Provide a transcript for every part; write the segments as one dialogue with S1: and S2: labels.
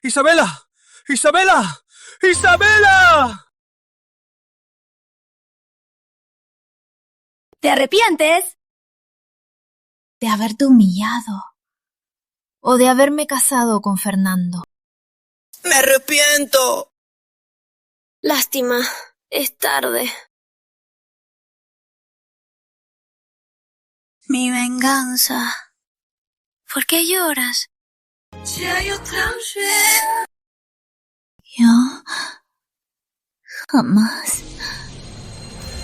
S1: ¡Isabela! ¡Isabela! ¡Isabela!
S2: ¿Te arrepientes? De haberte humillado. O de haberme casado con Fernando.
S1: ¡Me arrepiento!
S2: Lástima, es tarde. Mi venganza. ¿Por qué lloras? Yo jamás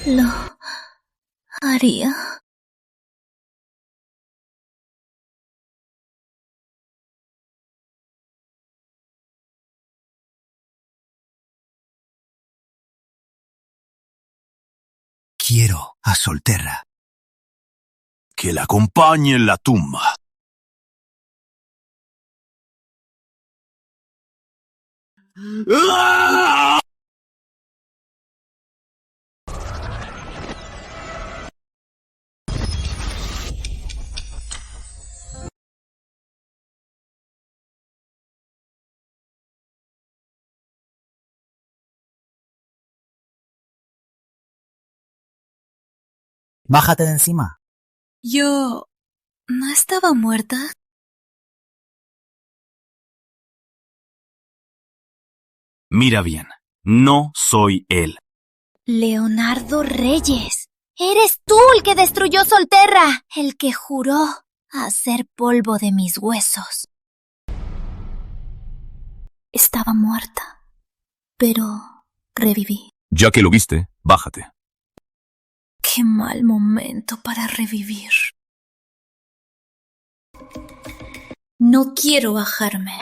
S2: lo haría.
S3: Quiero a Solterra. Que la acompañe en la tumba. ¡Ah!
S4: Bájate de encima.
S2: Yo no estaba muerta.
S3: Mira bien, no soy él.
S2: Leonardo Reyes. Eres tú el que destruyó Solterra, el que juró hacer polvo de mis huesos. Estaba muerta, pero reviví.
S3: Ya que lo viste, bájate.
S2: Qué mal momento para revivir. No quiero bajarme.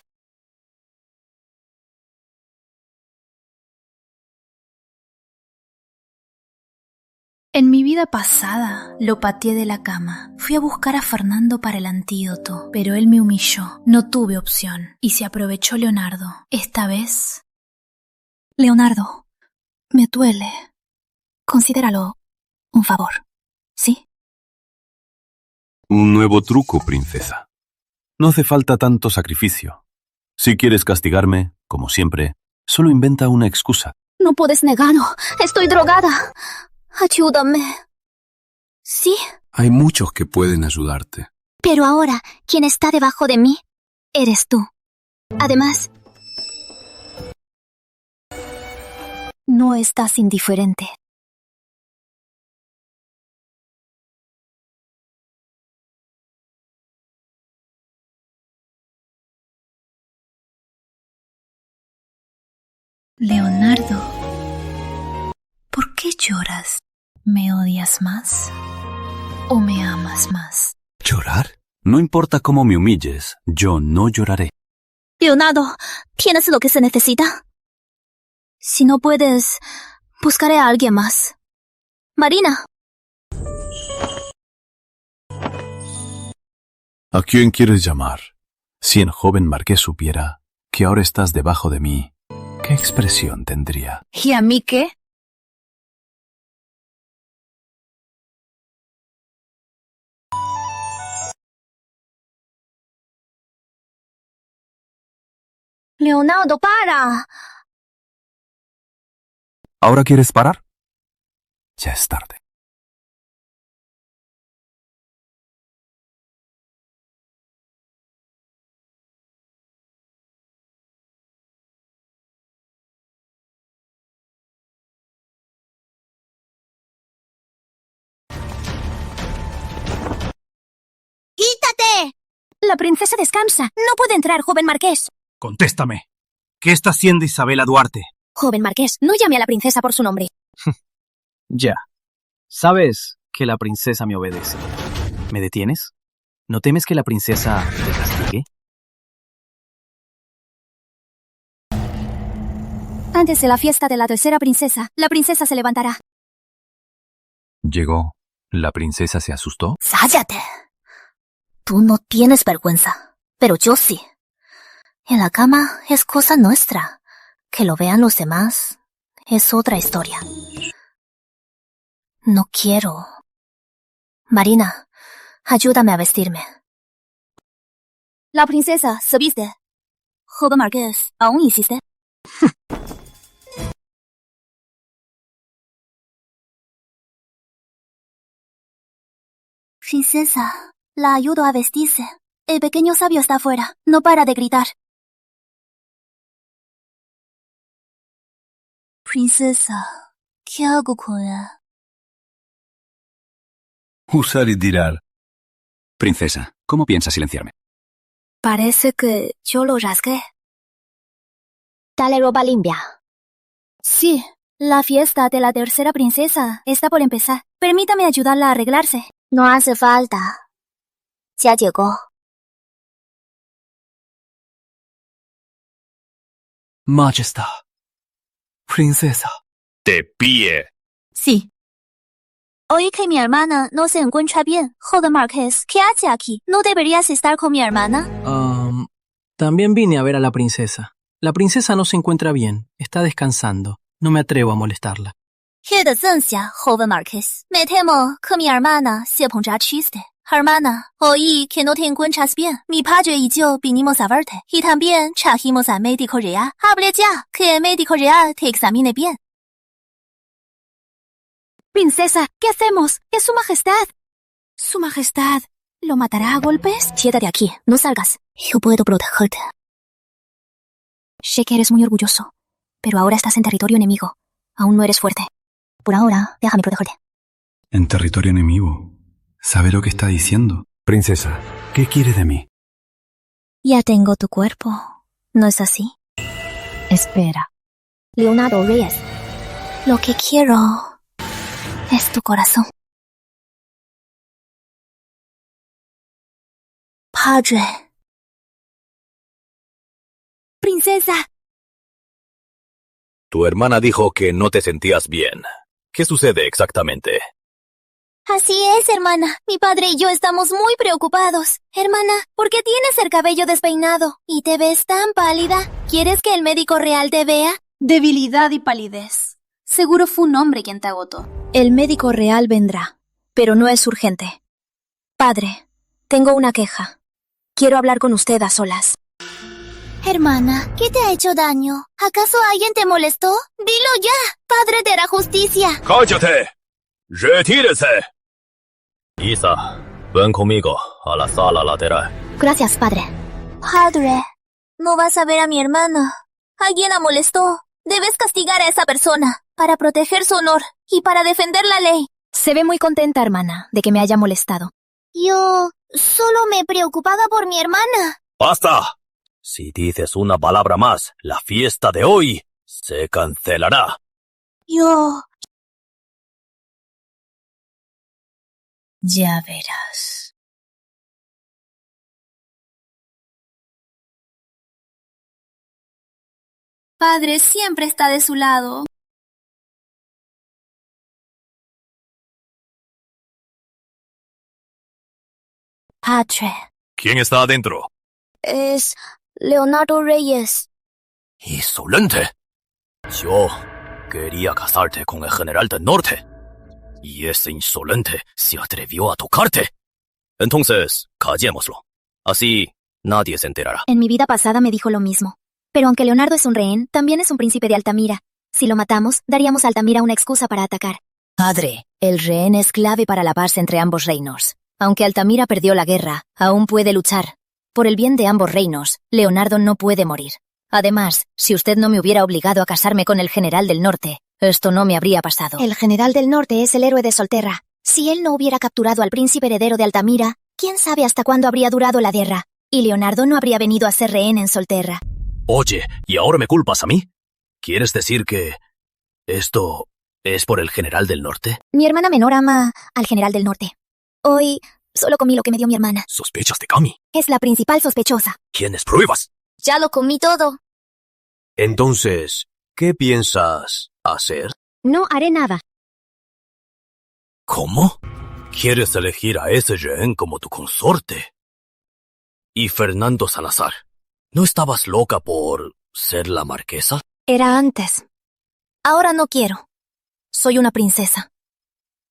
S2: En mi vida pasada, lo pateé de la cama. Fui a buscar a Fernando para el antídoto, pero él me humilló. No tuve opción. Y se aprovechó Leonardo. Esta vez... Leonardo, me duele. Considéralo un favor, ¿sí?
S3: Un nuevo truco, princesa. No hace falta tanto sacrificio. Si quieres castigarme, como siempre, solo inventa una excusa.
S2: No puedes negarlo. Estoy drogada. Ayúdame. ¿Sí?
S3: Hay muchos que pueden ayudarte.
S2: Pero ahora, quien está debajo de mí, eres tú. Además, no estás indiferente. Leonardo, ¿por qué lloras? ¿Me odias más o me amas más?
S3: ¿Llorar? No importa cómo me humilles, yo no lloraré.
S2: Leonardo, ¿tienes lo que se necesita? Si no puedes, buscaré a alguien más. Marina.
S3: ¿A quién quieres llamar? Si el joven marqués supiera que ahora estás debajo de mí, ¿qué expresión tendría?
S2: ¿Y a mí qué? Leonardo, para.
S3: ¿Ahora quieres parar? Ya es tarde.
S2: ¡Quítate! La princesa descansa. No puede entrar, joven marqués.
S1: Contéstame. ¿Qué está haciendo Isabela Duarte?
S2: Joven marqués, no llame a la princesa por su nombre.
S1: Ya. Sabes que la princesa me obedece. ¿Me detienes? ¿No temes que la princesa te castigue?
S2: Antes de la fiesta de la tercera princesa, la princesa se levantará.
S3: Llegó. ¿La princesa se asustó?
S2: ¡Cállate! Tú no tienes vergüenza, pero yo sí. En la cama es cosa nuestra. Que lo vean los demás es otra historia. No quiero. Marina, Ayúdame a vestirme.
S4: La princesa se viste. Joven Marqués, ¿aún insiste? Princesa, la ayudo a vestirse. El pequeño sabio está afuera. No para de gritar. Princesa, ¿qué hago con él?
S5: Usar y tirar.
S6: Princesa, ¿cómo piensas silenciarme?
S4: Parece que yo lo rasgué.
S2: Dale ropa limpia.
S4: Sí, la fiesta de la tercera princesa está por empezar. Permítame ayudarla a arreglarse.
S2: No hace falta. Ya llegó.
S1: Majestad. Princesa.
S3: De pie.
S4: Sí. Oí que mi hermana no se encuentra bien. Joven Marqués, ¿qué hace aquí? ¿No deberías estar con mi hermana?
S1: También vine a ver a la princesa. La princesa no se encuentra bien. Está descansando. No me atrevo a molestarla.
S4: 夜的正下, joven Marqués. Me temo que mi hermana se pondrá triste. Hermana, oí que no te encuentras bien. Mi padre y yo vinimos a verte. Y también trajimos al médico real. Hable ya, que el médico real te examine bien. Princesa, ¿qué hacemos? ¡Es su majestad! Su majestad, ¿lo matará a golpes? Quédate aquí, no salgas. Yo puedo protegerte. Sé que eres muy orgulloso, pero ahora estás en territorio enemigo. Aún no eres fuerte. Por ahora, déjame protegerte.
S5: En territorio enemigo. ¿Sabe lo que está diciendo?
S3: Princesa, ¿qué quiere de mí?
S4: Ya tengo tu cuerpo, ¿no es así? Espera. Leonardo Reyes, lo que quiero es tu corazón. Padre. Princesa.
S3: Tu hermana dijo que no te sentías bien. ¿Qué sucede exactamente?
S4: Así es, hermana. Mi padre y yo estamos muy preocupados. Hermana, ¿por qué tienes el cabello despeinado? Y te ves tan pálida. ¿Quieres que el médico real te vea? Debilidad y palidez. Seguro fue un hombre quien te agotó. El médico real vendrá, pero no es urgente. Padre, tengo una queja. Quiero hablar con usted a solas. Hermana, ¿qué te ha hecho daño? ¿Acaso alguien te molestó? ¡Dilo ya! ¡Padre de la justicia!
S3: ¡Cállate! ¡Retírese! Isa, ven conmigo a la sala lateral.
S4: Gracias, padre. Padre, no vas a ver a mi hermana. Alguien la molestó. Debes castigar a esa persona para proteger su honor y para defender la ley. Se ve muy contenta, hermana, de que me haya molestado. Yo solo me preocupaba por mi hermana.
S3: ¡Basta! Si dices una palabra más, la fiesta de hoy se cancelará.
S4: Ya verás. Padre siempre está de su lado. Padre,
S3: ¿Quién está adentro?
S4: es Leonardo Reyes.
S3: ¡Insolente! Yo quería casarte con el general del norte. Y ese insolente se atrevió a tocarte. Entonces, callémoslo. Así, nadie se enterará.
S4: En mi vida pasada me dijo lo mismo. Pero aunque Leonardo es un rehén, también es un príncipe de Altamira. Si lo matamos, daríamos a Altamira una excusa para atacar. Padre, el rehén es clave para la paz entre ambos reinos. Aunque Altamira perdió la guerra, aún puede luchar. Por el bien de ambos reinos, Leonardo no puede morir. Además, si usted no me hubiera obligado a casarme con el general del norte, esto no me habría pasado. El general del norte es el héroe de Solterra. Si él no hubiera capturado al príncipe heredero de Altamira, quién sabe hasta cuándo habría durado la guerra. Y Leonardo no habría venido a ser rehén en Solterra.
S3: Oye, ¿y ahora me culpas a mí? ¿Quieres decir que esto es por el general del norte?
S4: Mi hermana menor ama al general del norte. Hoy solo comí lo que me dio mi hermana.
S3: ¿Sospechas de Kami?
S4: Es la principal sospechosa.
S3: ¿Tienes pruebas?
S4: Ya lo comí todo.
S3: Entonces, ¿qué piensas hacer?
S4: No haré nada.
S3: ¿Cómo? ¿Quieres elegir a ese rehén como tu consorte? ¿Y Fernando Salazar? ¿No estabas loca por ser la marquesa?
S4: Era antes. Ahora no quiero. Soy una princesa.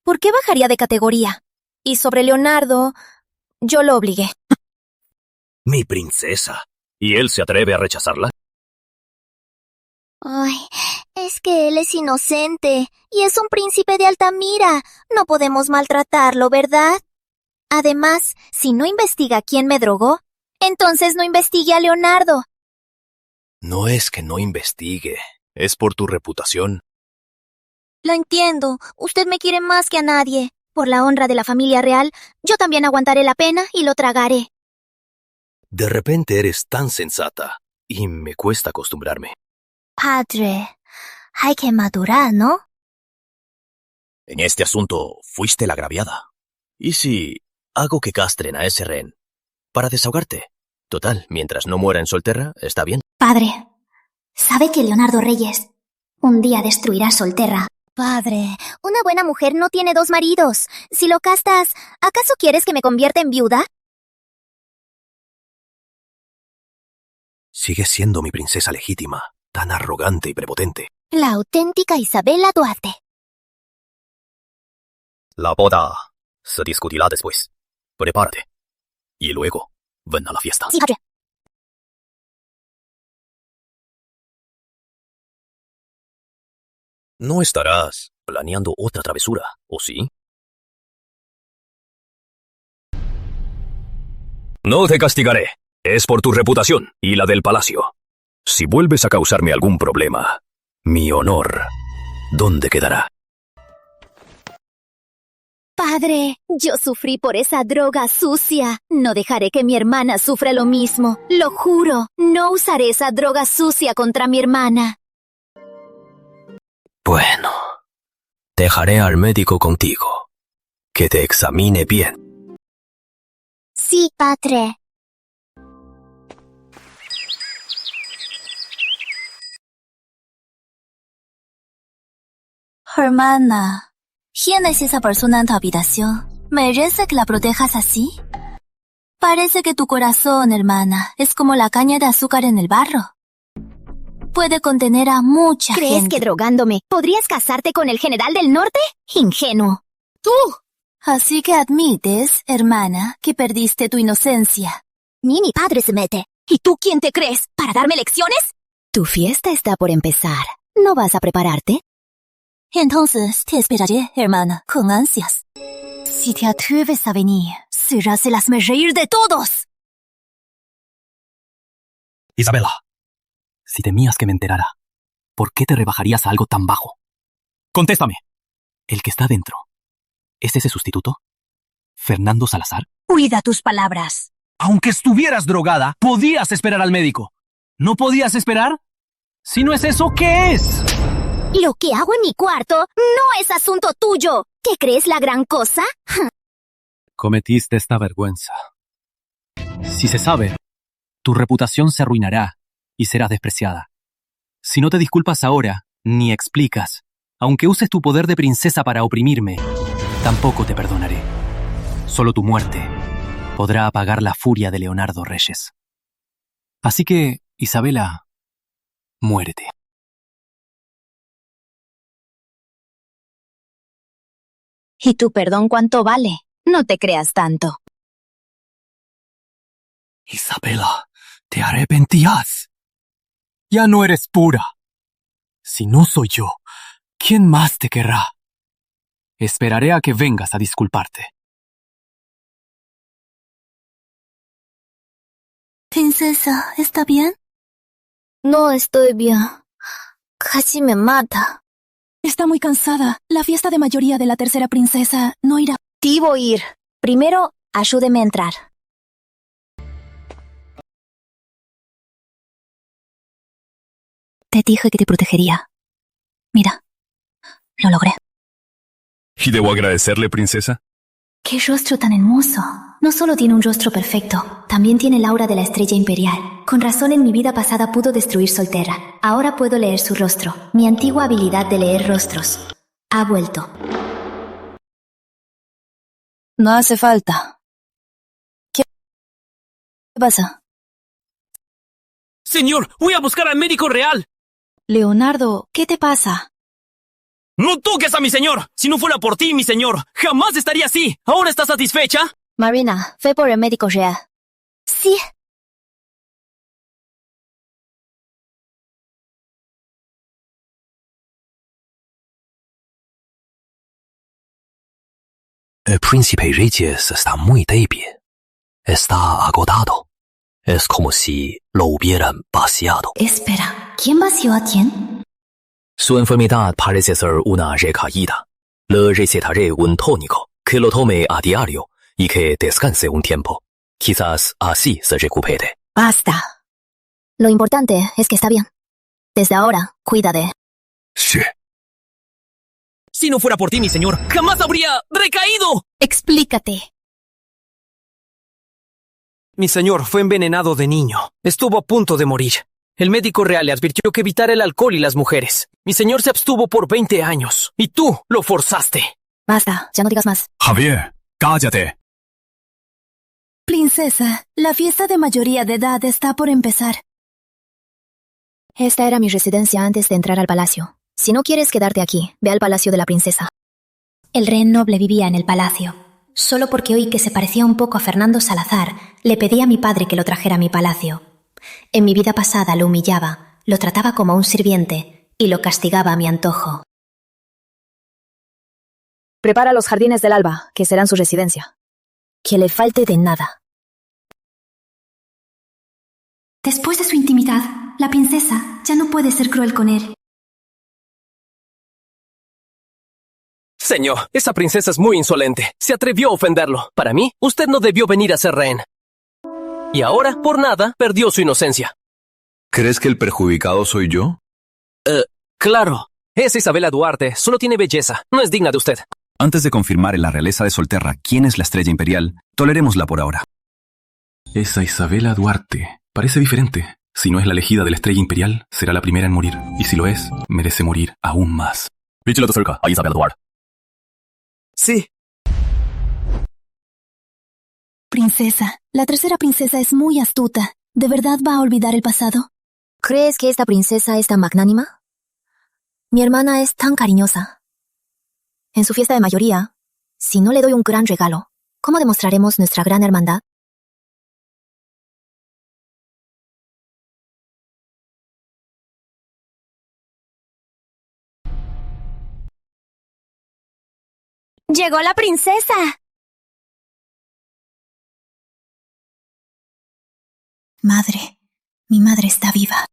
S4: ¿Por qué bajaría de categoría? Y sobre Leonardo, Yo lo obligué.
S3: Mi princesa. ¿Y él se atreve a rechazarla?
S4: Ay, es que él es inocente y es un príncipe de Altamira. No podemos maltratarlo, ¿verdad? Además, si no investiga quién me drogó, entonces no investigue a Leonardo.
S3: No es que no investigue, es por tu reputación.
S4: Lo entiendo, usted me quiere más que a nadie. Por la honra de la familia real, yo también aguantaré la pena y lo tragaré.
S3: De repente eres tan sensata, y me cuesta acostumbrarme.
S4: Padre, hay que madurar, ¿no?
S3: En este asunto fuiste la agraviada. ¿Y si hago que castren a ese rehén? Para desahogarte. Total, mientras no muera en Solterra, está bien.
S4: Padre, ¿sabe que Leonardo Reyes un día destruirá Solterra? Padre, una buena mujer no tiene dos maridos. Si lo castas, ¿acaso quieres que me convierta en viuda?
S3: Sigues siendo mi princesa legítima, tan arrogante y prepotente.
S4: La auténtica Isabela Duarte.
S3: La boda se discutirá después. Prepárate. Y luego, ven a la fiesta.
S4: Sí, padre.
S3: No estarás planeando otra travesura, ¿o sí? No te castigaré. Es por tu reputación y la del palacio. Si vuelves a causarme algún problema, mi honor, ¿dónde quedará?
S4: Padre, yo sufrí por esa droga sucia. No dejaré que mi hermana sufra lo mismo. Lo juro, no usaré esa droga sucia contra mi hermana.
S3: Bueno, dejaré al médico contigo. Que te examine bien.
S4: Sí, padre. Hermana, ¿quién es esa persona en tu habitación? ¿Merece que la protejas así? Parece que tu corazón, hermana, es como la caña de azúcar en el barro. Puede contener a mucha gente. ¿Crees que drogándome podrías casarte con el general del norte? Ingenuo. ¡Tú! Así que admites, hermana, que perdiste tu inocencia. Ni mi padre se mete. ¿Y tú quién te crees? ¿Para darme lecciones? Tu fiesta está por empezar. ¿No vas a prepararte? Entonces te esperaré, hermana, con ansias. Si te atreves a venir, serás el hazme-reír de todos.
S1: Isabela, si temías que me enterara, ¿por qué te rebajarías a algo tan bajo? Contéstame. ¿El que está dentro es ese sustituto? ¿Fernando Salazar?
S2: Cuida tus palabras.
S1: Aunque estuvieras drogada, podías esperar al médico. ¿No podías esperar? Si no es eso, ¿qué es?
S4: Lo que hago en mi cuarto no es asunto tuyo. ¿Qué crees la gran cosa?
S1: Cometiste esta vergüenza. Si se sabe, tu reputación se arruinará y serás despreciada. Si no te disculpas ahora, ni explicas, aunque uses tu poder de princesa para oprimirme, tampoco te perdonaré. Solo tu muerte podrá apagar la furia de Leonardo Reyes. Así que, Isabela, muérete.
S2: ¿Y tu perdón cuánto vale? No te creas tanto.
S1: Isabela, te arrepentirás. Ya no eres pura. Si no soy yo, ¿quién más te querrá? Esperaré a que vengas a disculparte.
S4: Princesa, ¿está bien? No estoy bien. Casi me mata.
S2: Está muy cansada. La fiesta de mayoría de la tercera princesa no irá.
S4: Debo ir. Primero, ayúdeme a entrar.
S2: Te dije que te protegería. Mira, lo logré.
S5: ¿Y debo agradecerle, princesa?
S2: ¡Qué rostro tan hermoso! No solo tiene un rostro perfecto, también tiene el aura de la estrella imperial. Con razón en mi vida pasada pudo destruir Solterra. Ahora puedo leer su rostro. Mi antigua habilidad de leer rostros ha vuelto. No hace falta. ¿Qué pasa?
S7: Señor, voy a buscar al médico real.
S2: Leonardo, ¿qué te pasa?
S7: ¡No toques a mi señor! Si no fuera por ti, mi señor, jamás estaría así. ¿Ahora estás satisfecha?
S4: Marina, ve por el médico real. Sí.
S3: El príncipe Reyes está muy débil. Está agotado. Es como si lo hubieran vaciado.
S2: Espera, ¿quién vació a quién?
S3: Su enfermedad parece ser una recaída. Le recetaré un tónico que lo tome a diario y que descanse un tiempo. Quizás así se recupere.
S4: Basta. Lo importante es que está bien. Desde ahora, cuida de...
S3: Sí.
S7: Si no fuera por ti, mi señor, jamás habría recaído.
S2: Explícate.
S7: Mi señor fue envenenado de niño. Estuvo a punto de morir. El médico real le advirtió que evitara el alcohol y las mujeres. Mi señor se abstuvo por 20 años. Y tú lo forzaste.
S4: Basta, ya no digas más.
S6: Javier, cállate.
S2: Princesa, la fiesta de mayoría de edad está por empezar.
S4: Esta era mi residencia antes de entrar al palacio. Si no quieres quedarte aquí, ve al palacio de la princesa.
S2: El rehén noble vivía en el palacio. Solo porque oí que se parecía un poco a Fernando Salazar, le pedí a mi padre que lo trajera a mi palacio. En mi vida pasada lo humillaba, lo trataba como a un sirviente y lo castigaba a mi antojo.
S4: Prepara los jardines del alba, que serán su residencia. Que le falte de nada.
S2: Después de su intimidad, la princesa ya no puede ser cruel con él.
S7: Señor, esa princesa es muy insolente. Se atrevió a ofenderlo. Para mí, usted no debió venir a ser rehén. Y ahora, por nada, perdió su inocencia.
S5: ¿Crees que el perjudicado soy yo?
S7: Claro. Esa Isabela Duarte solo tiene belleza. No es digna de usted.
S6: Antes de confirmar en la realeza de Solterra quién es la estrella imperial, tolerémosla por ahora.
S5: Esa Isabela Duarte parece diferente. Si no es la elegida de la estrella imperial, será la primera en morir. Y si lo es, merece morir aún más.
S3: Vigila de cerca a Isabela Duarte.
S7: Sí.
S2: Princesa, la tercera princesa es muy astuta. ¿De verdad va a olvidar el pasado?
S4: ¿Crees que esta princesa es tan magnánima? Mi hermana es tan cariñosa. En su fiesta de mayoría, si no le doy un gran regalo, ¿cómo demostraremos nuestra gran hermandad?
S2: ¡Llegó la princesa! Madre, mi madre está viva.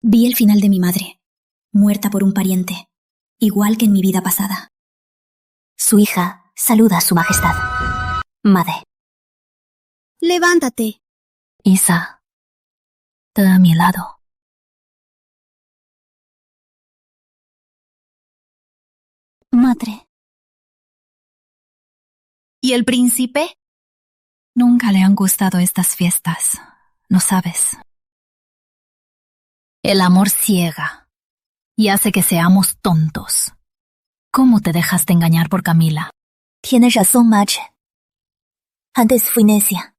S2: Vi el final de mi madre, muerta por un pariente, igual que en mi vida pasada.
S4: Su hija saluda a su majestad. Madre.
S2: ¡Levántate!
S4: Isa, a mi lado.
S2: Madre. ¿Y el príncipe? Nunca le han gustado estas fiestas, ¿no sabes? El amor ciega y hace que seamos tontos. ¿Cómo te dejaste engañar por Camila?
S4: Tienes razón, madre. Antes fui necia.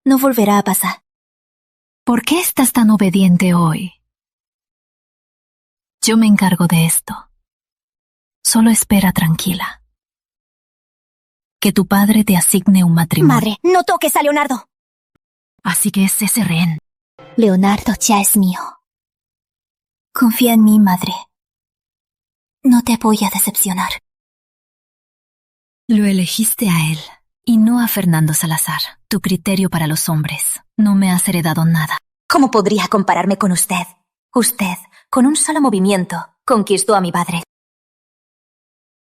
S4: No volverá a pasar.
S2: ¿Por qué estás tan obediente hoy? Yo me encargo de esto. Solo espera tranquila. Que tu padre te asigne un matrimonio.
S4: Madre, no toques a Leonardo.
S2: Así que es ese rehén.
S4: Leonardo ya es mío.
S2: Confía en mí, madre. No te voy a decepcionar. Lo elegiste a él y no a Fernando Salazar. Tu criterio para los hombres. No me has heredado nada.
S4: ¿Cómo podría compararme con usted? Usted, con un solo movimiento, conquistó a mi padre.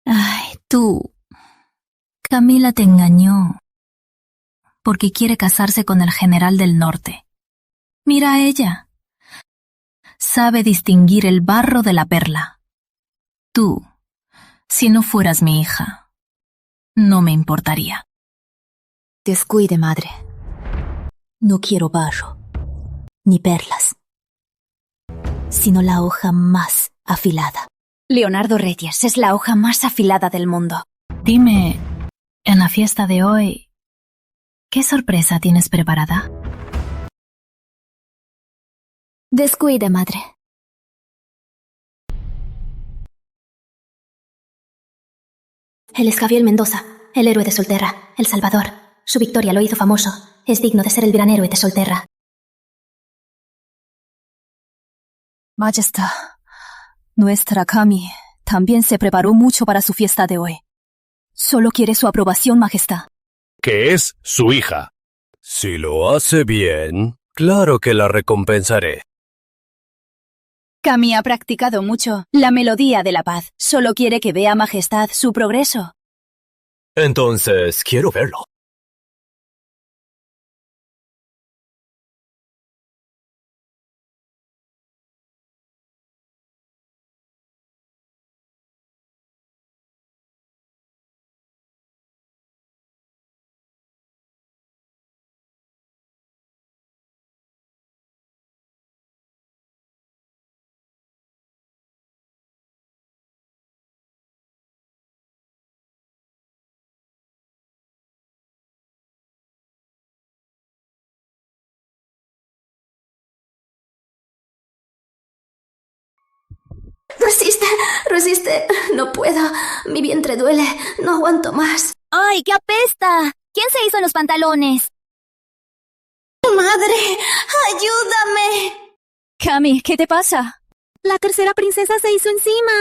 S2: Ay, tú. Camila te engañó. Porque quiere casarse con el general del norte. Mira a ella. Sabe distinguir el barro de la perla. Tú, si no fueras mi hija, no me importaría.
S4: Descuide, madre. No quiero barro, ni perlas, sino la hoja más afilada.
S2: Leonardo Reyes es la hoja más afilada del mundo. Dime, en la fiesta de hoy, ¿Qué sorpresa tienes preparada?
S4: Descuida, madre. Él es Gabriel Mendoza, el héroe de Solterra, El Salvador. Su victoria lo hizo famoso. Es digno de ser el gran héroe de Solterra.
S8: Majestad, nuestra Kami también se preparó mucho para su fiesta de hoy. Solo quiere su aprobación, Majestad.
S3: Que es su hija. Si lo hace bien, claro que la recompensaré.
S8: Kami ha practicado mucho la melodía de la paz. Solo quiere que vea, Majestad, su progreso.
S3: Entonces, quiero verlo.
S4: Resiste, resiste. No puedo. Mi vientre duele. No aguanto más.
S9: ¡Ay, qué apesta! ¿Quién se hizo los pantalones?
S4: ¡Madre! ¡Ayúdame!
S8: Kami, ¿qué te pasa?
S9: La tercera princesa se hizo encima.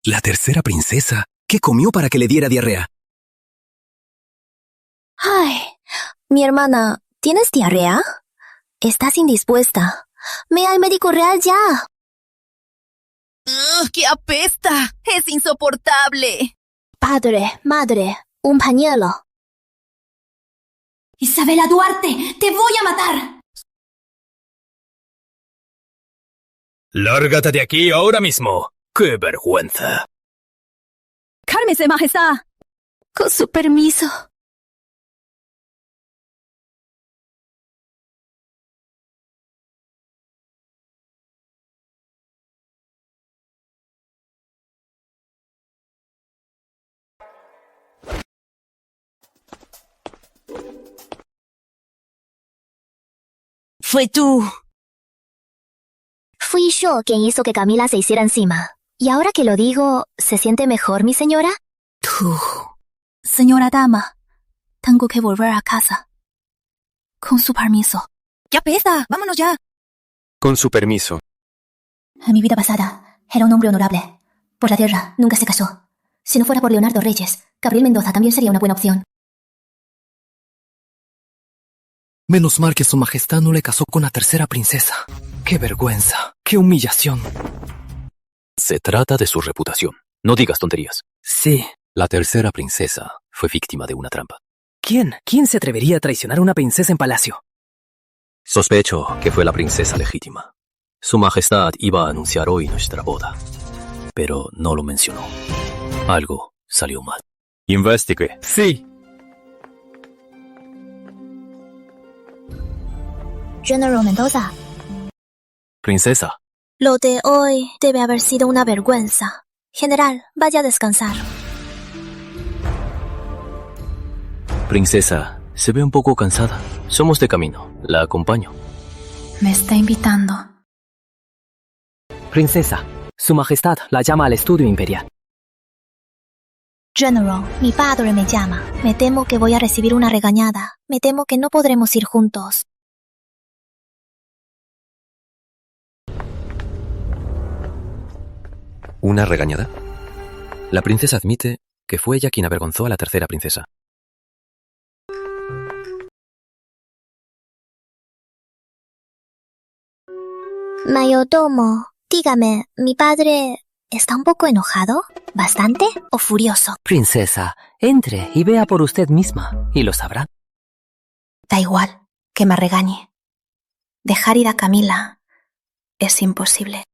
S6: ¿La tercera princesa? ¿Qué comió para que le diera diarrea?
S4: Ay, mi hermana, ¿tienes diarrea? Estás indispuesta. Ve al médico real ya.
S9: ¡Qué apesta! ¡Es insoportable!
S4: Padre, madre, un pañuelo.
S2: Isabela Duarte, te voy a matar.
S3: Lárgate de aquí ahora mismo. ¡Qué vergüenza!
S8: ¡Cálmese, Majestad!
S4: Con su permiso.
S9: Fue tú.
S4: Fui yo quien hizo que Camila se hiciera encima. Y ahora que lo digo, ¿se siente mejor, mi señora?
S8: Tú. Señora dama, tengo que volver a casa. Con su permiso.
S9: ¡Qué apesta! ¡Vámonos ya!
S6: Con su permiso.
S4: En mi vida pasada, era un hombre honorable. Por la tierra, nunca se casó. Si no fuera por Leonardo Reyes, Gabriel Mendoza también sería una buena opción.
S7: Menos mal que su majestad no le casó con la tercera princesa. ¡Qué vergüenza! ¡Qué humillación!
S3: Se trata de su reputación. No digas tonterías.
S7: Sí.
S3: La tercera princesa fue víctima de una trampa.
S7: ¿Quién? ¿Quién se atrevería a traicionar a una princesa en palacio?
S3: Sospecho que fue la princesa legítima. Su majestad iba a anunciar hoy nuestra boda, pero no lo mencionó. Algo salió mal. Investigue.
S7: Sí.
S4: General Mendoza,
S3: Princesa,
S4: lo de hoy debe haber sido una vergüenza. General, vaya a descansar.
S3: princesa, se ve un poco cansada. Somos de camino. La acompaño.
S2: Me está invitando.
S7: Princesa, su majestad la llama al estudio imperial.
S4: General, mi padre me llama. Me temo que voy a recibir una regañada. Me temo que no podremos ir juntos.
S3: ¿Una regañada? La princesa admite que fue ella quien avergonzó a la tercera princesa.
S4: Mayordomo, dígame, ¿mi padre está un poco enojado? ¿Bastante o furioso?
S7: Princesa, entre y vea por usted misma, y lo sabrá.
S2: Da igual, que me regañe. Dejar ir a Camila es imposible.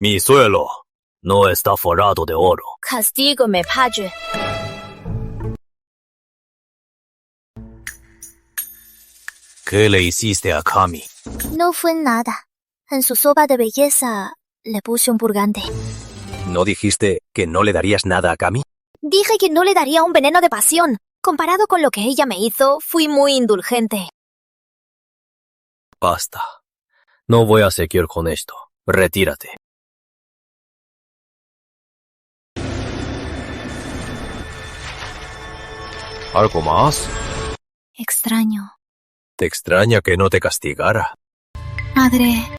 S3: Mi suelo no está forrado de oro.
S9: Castígame, padre.
S3: ¿Qué le hiciste a Kami?
S9: No fue nada. En su sopa de belleza le puse un purgante.
S3: ¿No dijiste que no le darías nada a Kami?
S9: Dije que no le daría un veneno de pasión. Comparado con lo que ella me hizo, fui muy indulgente.
S3: Basta. No voy a seguir con esto. Retírate. ¿Algo más?
S2: Extraño.
S3: ¿Te extraña que no te castigara?
S2: Madre,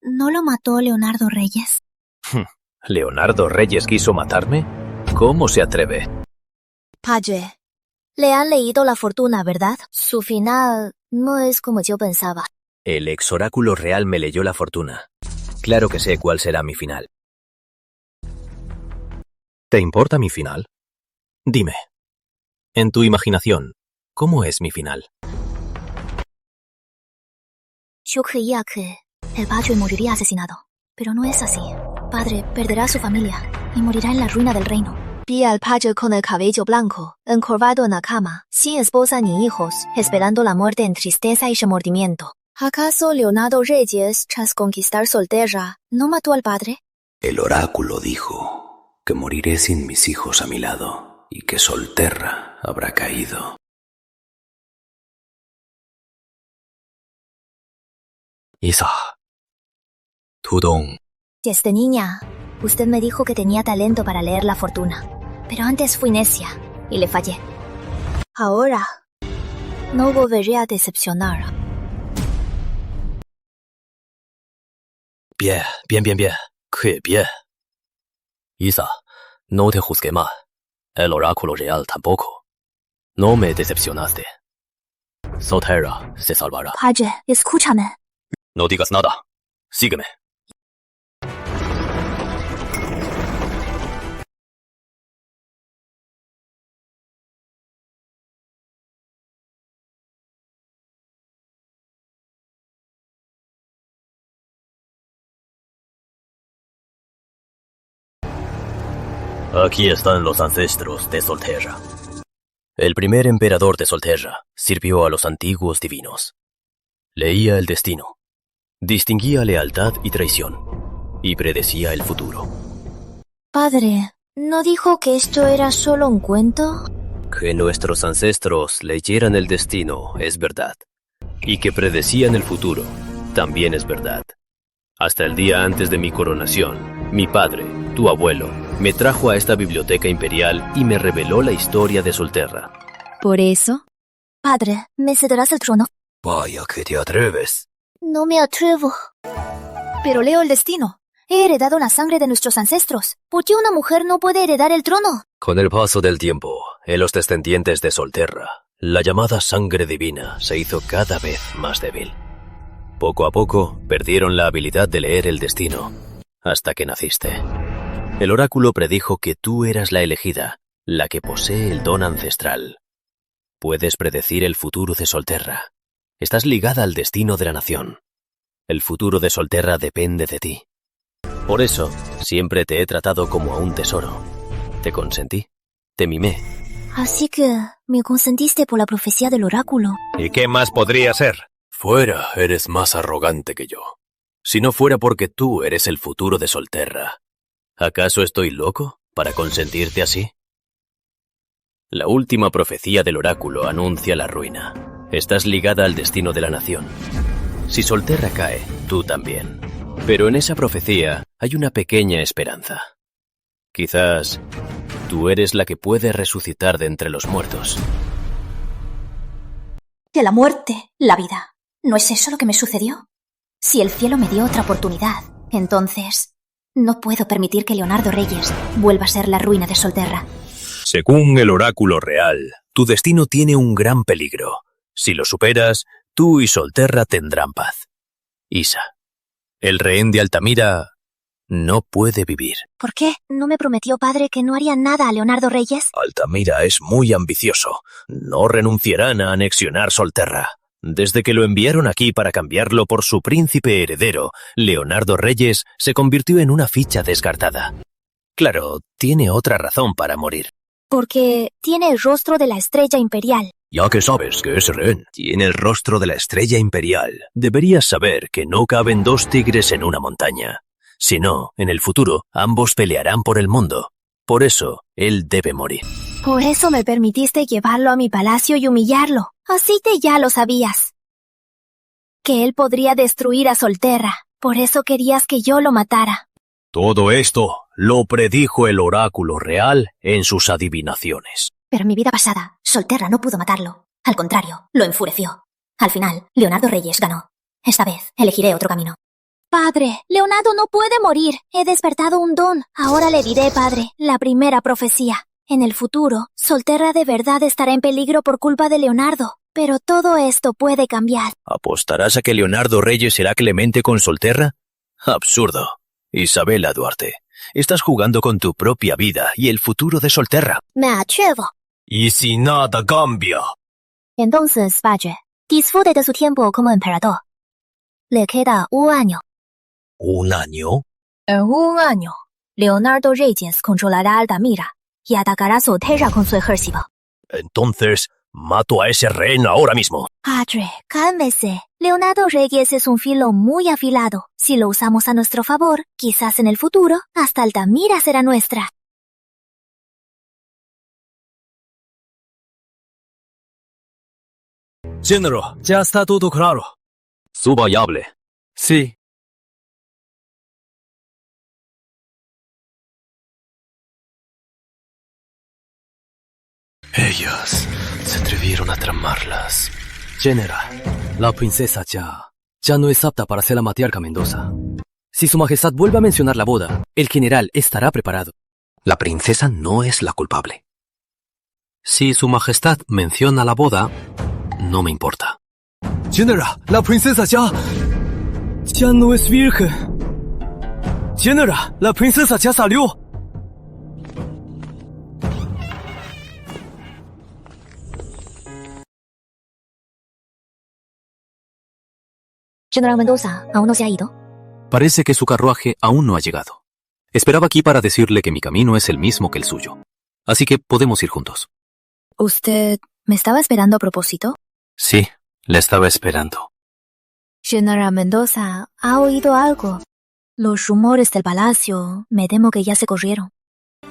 S2: ¿no lo mató Leonardo Reyes?
S3: ¿Leonardo Reyes quiso matarme? ¿Cómo se atreve?
S9: Padre, le han leído la fortuna, ¿verdad? Su final no es como yo pensaba.
S3: El ex oráculo real me leyó la fortuna. Claro que sé cuál será mi final. ¿Te importa mi final? Dime, en tu imaginación, ¿cómo es mi final?
S9: Yo creía que el padre moriría asesinado, pero no es así. Padre perderá a su familia y morirá en la ruina del reino. Vi al padre con el cabello blanco, encorvado en la cama, sin esposa ni hijos, esperando la muerte en tristeza y remordimiento. ¿Acaso Leonardo Reyes, tras conquistar Solterra, no mató al padre?
S10: El oráculo dijo que moriré sin mis hijos a mi lado y que Solterra habrá caído.
S3: Isa. Tudong.
S9: Desde niña, usted me dijo que tenía talento para leer la fortuna, pero antes fui necia y le fallé. Ahora, no volveré a decepcionar.
S3: Bien. ¡Qué bien! Isa, no te juzgué mal. El oráculo real tampoco. No me decepcionaste. Solterra se salvará.
S9: Padre, escúchame.
S3: No digas nada. Sígueme. Aquí están los ancestros de Solterra. El primer emperador de Solterra sirvió a los antiguos divinos. Leía el destino, distinguía lealtad y traición, y predecía el futuro.
S9: Padre, ¿no dijo que esto era solo un cuento?
S3: Que nuestros ancestros leyeran el destino es verdad, y que predecían el futuro también es verdad. Hasta el día antes de mi coronación, mi padre, tu abuelo, me trajo a esta biblioteca imperial y me reveló la historia de Solterra.
S4: ¿Por eso?
S9: Padre, ¿me cederás el trono?
S3: Vaya que te atreves.
S9: No me atrevo. Pero leo el destino. He heredado la sangre de nuestros ancestros. ¿Por qué una mujer no puede heredar el trono?
S3: Con el paso del tiempo, en los descendientes de Solterra, la llamada sangre divina se hizo cada vez más débil. Poco a poco, perdieron la habilidad de leer el destino, hasta que naciste. El oráculo predijo que tú eras la elegida, la que posee el don ancestral. Puedes predecir el futuro de Solterra. Estás ligada al destino de la nación. El futuro de Solterra depende de ti. Por eso, siempre te he tratado como a un tesoro. Te consentí, te mimé.
S9: Así que me consentiste por la profecía del oráculo.
S3: ¿Y qué más podría ser? Fuera, eres más arrogante que yo. Si no fuera porque tú eres el futuro de Solterra, ¿acaso estoy loco para consentirte así? La última profecía del oráculo anuncia la ruina. Estás ligada al destino de la nación. Si Solterra cae, tú también. Pero en esa profecía hay una pequeña esperanza. Quizás tú eres la que puede resucitar de entre los muertos.
S2: De la muerte, la vida. ¿No es eso lo que me sucedió? Si el cielo me dio otra oportunidad, entonces no puedo permitir que Leonardo Reyes vuelva a ser la ruina de Solterra.
S3: Según el oráculo real, tu destino tiene un gran peligro. Si lo superas, tú y Solterra tendrán paz. Isa, el rehén de Altamira no puede vivir.
S9: ¿Por qué? ¿No me prometió padre que no haría nada a Leonardo Reyes?
S3: Altamira es muy ambicioso. No renunciarán a anexionar Solterra. Desde que lo enviaron aquí para cambiarlo por su príncipe heredero, Leonardo Reyes se convirtió en una ficha descartada. Claro, tiene otra razón para morir.
S9: Porque tiene el rostro de la estrella imperial.
S3: Ya que sabes que ese rehén tiene el rostro de la estrella imperial, deberías saber que no caben dos tigres en una montaña. Si no, en el futuro, ambos pelearán por el mundo. Por eso, él debe morir.
S9: Por eso me permitiste llevarlo a mi palacio y humillarlo. Así que ya lo sabías. Que él podría destruir a Solterra. Por eso querías que yo lo matara.
S3: Todo esto lo predijo el oráculo real en sus adivinaciones.
S4: Pero en mi vida pasada, Solterra no pudo matarlo. Al contrario, lo enfureció. Al final, Leonardo Reyes ganó. Esta vez, elegiré otro camino.
S9: Padre, Leonardo no puede morir. He despertado un don. Ahora le diré, padre, la primera profecía. En el futuro, Solterra de verdad estará en peligro por culpa de Leonardo. Pero todo esto puede cambiar.
S3: ¿Apostarás a que Leonardo Reyes será clemente con Solterra? Absurdo. Isabela Duarte, estás jugando con tu propia vida y el futuro de Solterra.
S9: Me atrevo.
S3: ¿Y si nada cambia?
S9: Entonces, padre, disfrute de su tiempo como emperador. Le queda un año.
S3: ¿Un año?
S9: En un año, Leonardo Reyes controlará Altamira y atacará Solterra con su ejército.
S3: Entonces, mato a ese rehén ahora mismo.
S9: Padre, cálmese. Leonardo Reyes es un filo muy afilado. Si lo usamos a nuestro favor, quizás en el futuro, hasta Altamira será nuestra.
S7: General, ya está todo claro.
S3: Suba y hable.
S7: Sí.
S1: Ellos se atrevieron a tramarlas. General, la princesa ya no es apta para ser la matriarca Mendoza. Si su majestad vuelve a mencionar la boda, el general estará preparado.
S3: La princesa no es la culpable.
S1: Si su majestad menciona la boda, no me importa.
S7: General, la princesa ya no es virgen. General, la princesa ya salió.
S4: General Mendoza aún no se ha ido.
S1: Parece que su carruaje aún no ha llegado. Esperaba aquí para decirle que mi camino es el mismo que el suyo. Así que podemos ir juntos.
S9: ¿Usted me estaba esperando a propósito?
S1: Sí, le estaba esperando.
S9: General Mendoza, ¿ha oído algo? Los rumores del palacio, me temo que ya se corrieron.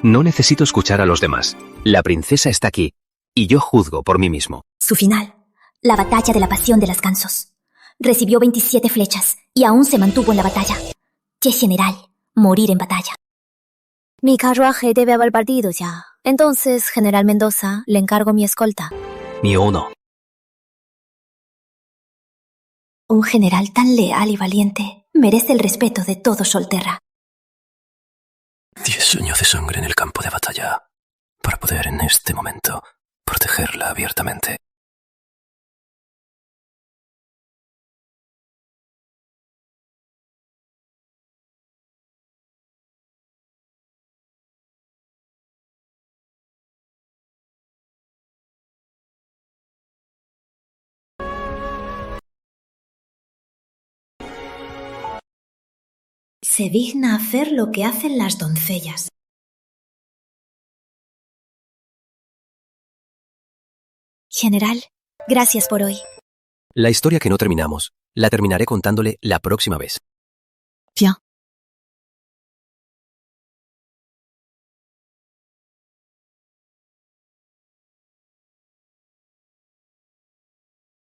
S6: No necesito escuchar a los demás. La princesa está aquí, y yo juzgo por mí mismo.
S4: Su final, la batalla de la pasión de los gansos. Recibió 27 flechas y aún se mantuvo en la batalla. ¡Qué general! Morir en batalla.
S9: Mi carruaje debe haber partido ya. Entonces, General Mendoza, le encargo mi escolta.
S1: Ni uno.
S4: Un general tan leal y valiente merece el respeto de todo Solterra.
S1: 10 años de sangre en el campo de batalla para poder en este momento protegerla abiertamente.
S4: Se digna hacer lo que hacen las doncellas. General, gracias por hoy.
S3: La historia que no terminamos, la terminaré contándole la próxima vez.
S9: Bien.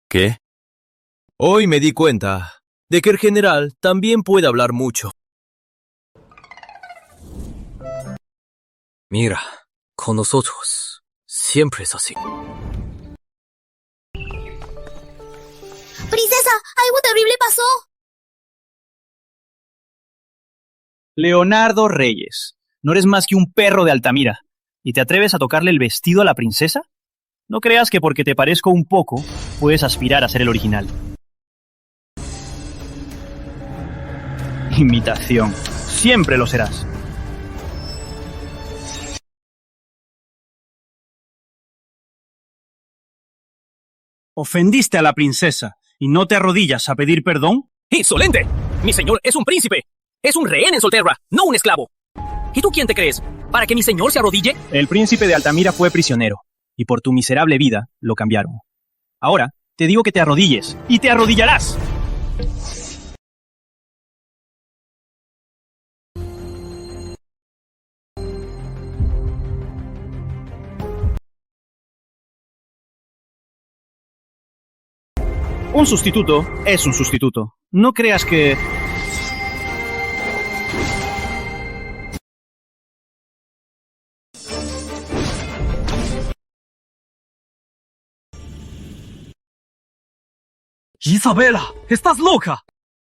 S3: ¿Qué? Hoy me di cuenta de que el general también puede hablar mucho.
S1: Mira, con nosotros siempre es así.
S9: ¡Princesa! ¡Algo terrible pasó!
S11: Leonardo Reyes, no eres más que un perro de Altamira. ¿Y te atreves a tocarle el vestido a la princesa? No creas que porque te parezco un poco, puedes aspirar a ser el original. Imitación. Siempre lo serás. ¿Ofendiste a la princesa y no te arrodillas a pedir perdón?
S7: ¡Insolente! Mi señor es un príncipe. Es un rehén en Solterra, no un esclavo. ¿Y tú quién te crees? ¿Para que mi señor se arrodille?
S11: El príncipe de Altamira fue prisionero. y por tu miserable vida lo cambiaron. Ahora, te digo que te arrodilles, y te arrodillarás. Un sustituto es un sustituto. No creas que...
S1: Isabela, estás loca.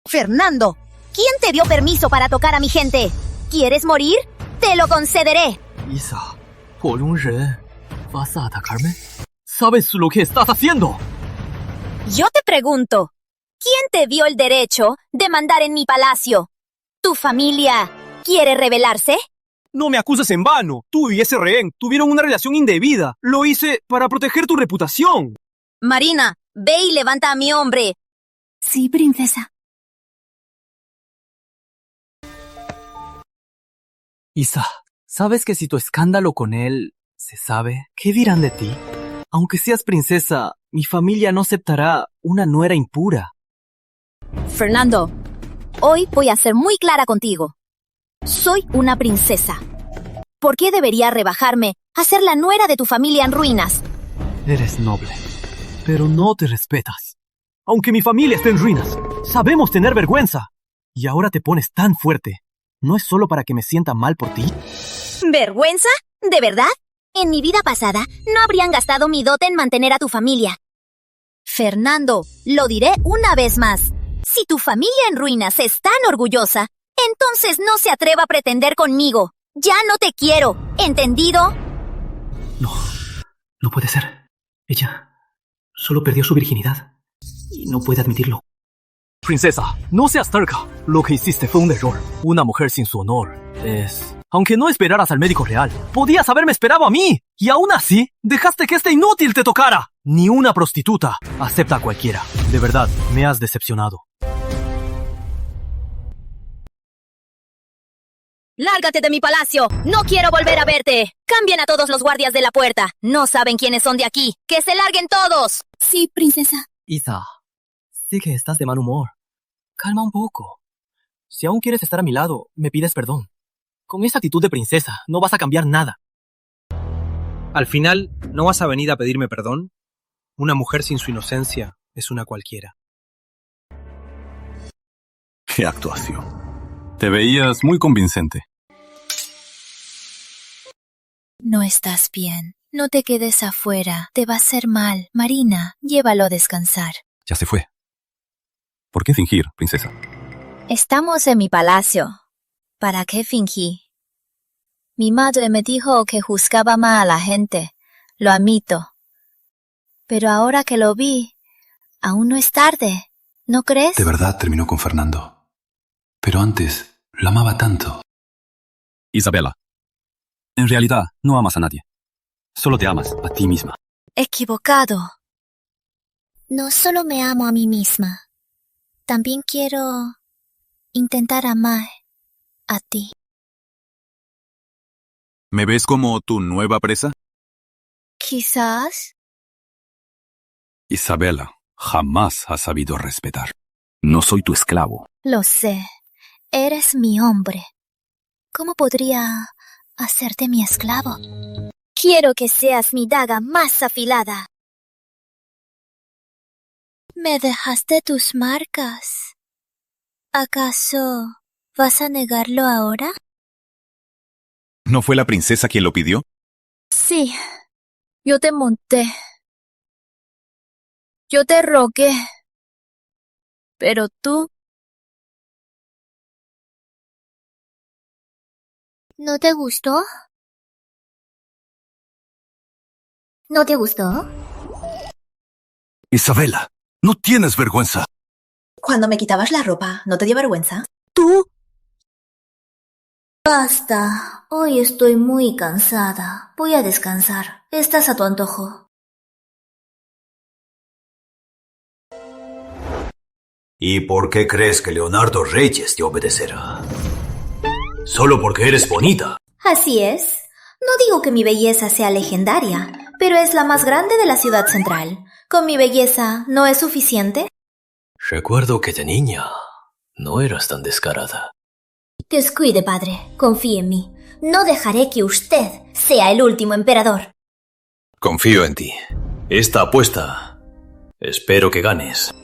S4: Fernando, ¿quién te dio permiso para tocar a mi gente? ¿Quieres morir? Te lo concederé.
S1: Isa, por un rey, ¿vas a atacarme? ¿Sabes lo que estás haciendo?
S4: Yo te pregunto, ¿quién te dio el derecho de mandar en mi palacio? ¿Tu familia quiere rebelarse?
S7: No me acuses en vano. Tú y ese rehén tuvieron una relación indebida. Lo hice para proteger tu reputación.
S4: Marina, ve y levanta a mi hombre.
S8: Sí, princesa.
S1: Isa, ¿sabes que si tu escándalo con él se sabe, qué dirán de ti? Aunque seas princesa, mi familia no aceptará una nuera impura.
S4: Fernando, hoy voy a ser muy clara contigo. Soy una princesa. ¿Por qué debería rebajarme a ser la nuera de tu familia en ruinas?
S1: Eres noble, pero no te respetas. Aunque mi familia esté en ruinas, sabemos tener vergüenza. Y ahora te pones tan fuerte. ¿No es solo para que me sienta mal por ti?
S4: ¿Vergüenza? ¿De verdad? En mi vida pasada, no habrían gastado mi dote en mantener a tu familia. Fernando, lo diré una vez más. Si tu familia en ruinas es tan orgullosa, entonces no se atreva a pretender conmigo. Ya no te quiero, ¿entendido?
S1: No puede ser. Ella solo perdió su virginidad y no puede admitirlo. Princesa, no seas terca. Lo que hiciste fue un error. Una mujer sin su honor es... Aunque no esperaras al médico real, podías haberme esperado a mí. Y aún así, dejaste que este inútil te tocara. Ni una prostituta acepta a cualquiera. De verdad, me has decepcionado.
S4: ¡Lárgate de mi palacio! ¡No quiero volver a verte! ¡Cambien a todos los guardias de la puerta! ¡No saben quiénes son de aquí! ¡Que se larguen todos!
S8: Sí, princesa.
S1: Isa, sé que estás de mal humor. Calma un poco. Si aún quieres estar a mi lado, me pides perdón. Con esa actitud de princesa, no vas a cambiar nada.
S7: Al final, ¿no vas a venir a pedirme perdón? Una mujer sin su inocencia es una cualquiera.
S5: ¡Qué actuación! Te veías muy convincente.
S2: No estás bien. No te quedes afuera. Te va a hacer mal. Marina, llévalo a descansar.
S5: Ya se fue. ¿Por qué fingir, princesa?
S4: Estamos en mi palacio. ¿Para qué fingí? Mi madre me dijo que juzgaba mal a la gente. Lo admito. Pero ahora que lo vi, aún no es tarde. ¿No crees?
S5: De verdad terminó con Fernando. Pero antes, la amaba tanto. Isabela, en realidad no amas a nadie. Solo te amas a ti misma.
S2: Equivocado.
S9: No solo me amo a mí misma. También quiero intentar amar a ti.
S5: ¿Me ves como tu nueva presa?
S2: Quizás.
S5: Isabela, jamás has sabido respetar. No soy tu esclavo.
S2: Lo sé. Eres mi hombre. ¿Cómo podría hacerte mi esclavo?
S9: Quiero que seas mi daga más afilada.
S2: Me dejaste tus marcas. ¿Acaso vas a negarlo ahora?
S5: ¿No fue la princesa quien lo pidió?
S2: Sí, yo te monté. Yo te rogué. Pero tú...
S9: ¿No te gustó? ¿No te gustó?
S5: Isabela, no tienes vergüenza.
S12: Cuando me quitabas la ropa, ¿no te dio vergüenza?
S2: ¿Tú?
S9: Basta. Hoy estoy muy cansada. Voy a descansar. Estás a tu antojo.
S3: ¿Y por qué crees que Leonardo Reyes te obedecerá? ¿Solo porque eres bonita?
S9: Así es. No digo que mi belleza sea legendaria,
S2: pero es la más grande de la ciudad central. ¿Con mi belleza no es suficiente?
S3: Recuerdo que de niña no eras tan descarada.
S2: Descuide, padre. Confíe en mí. No dejaré que usted sea el último emperador.
S3: Confío en ti. Esta apuesta, espero que ganes.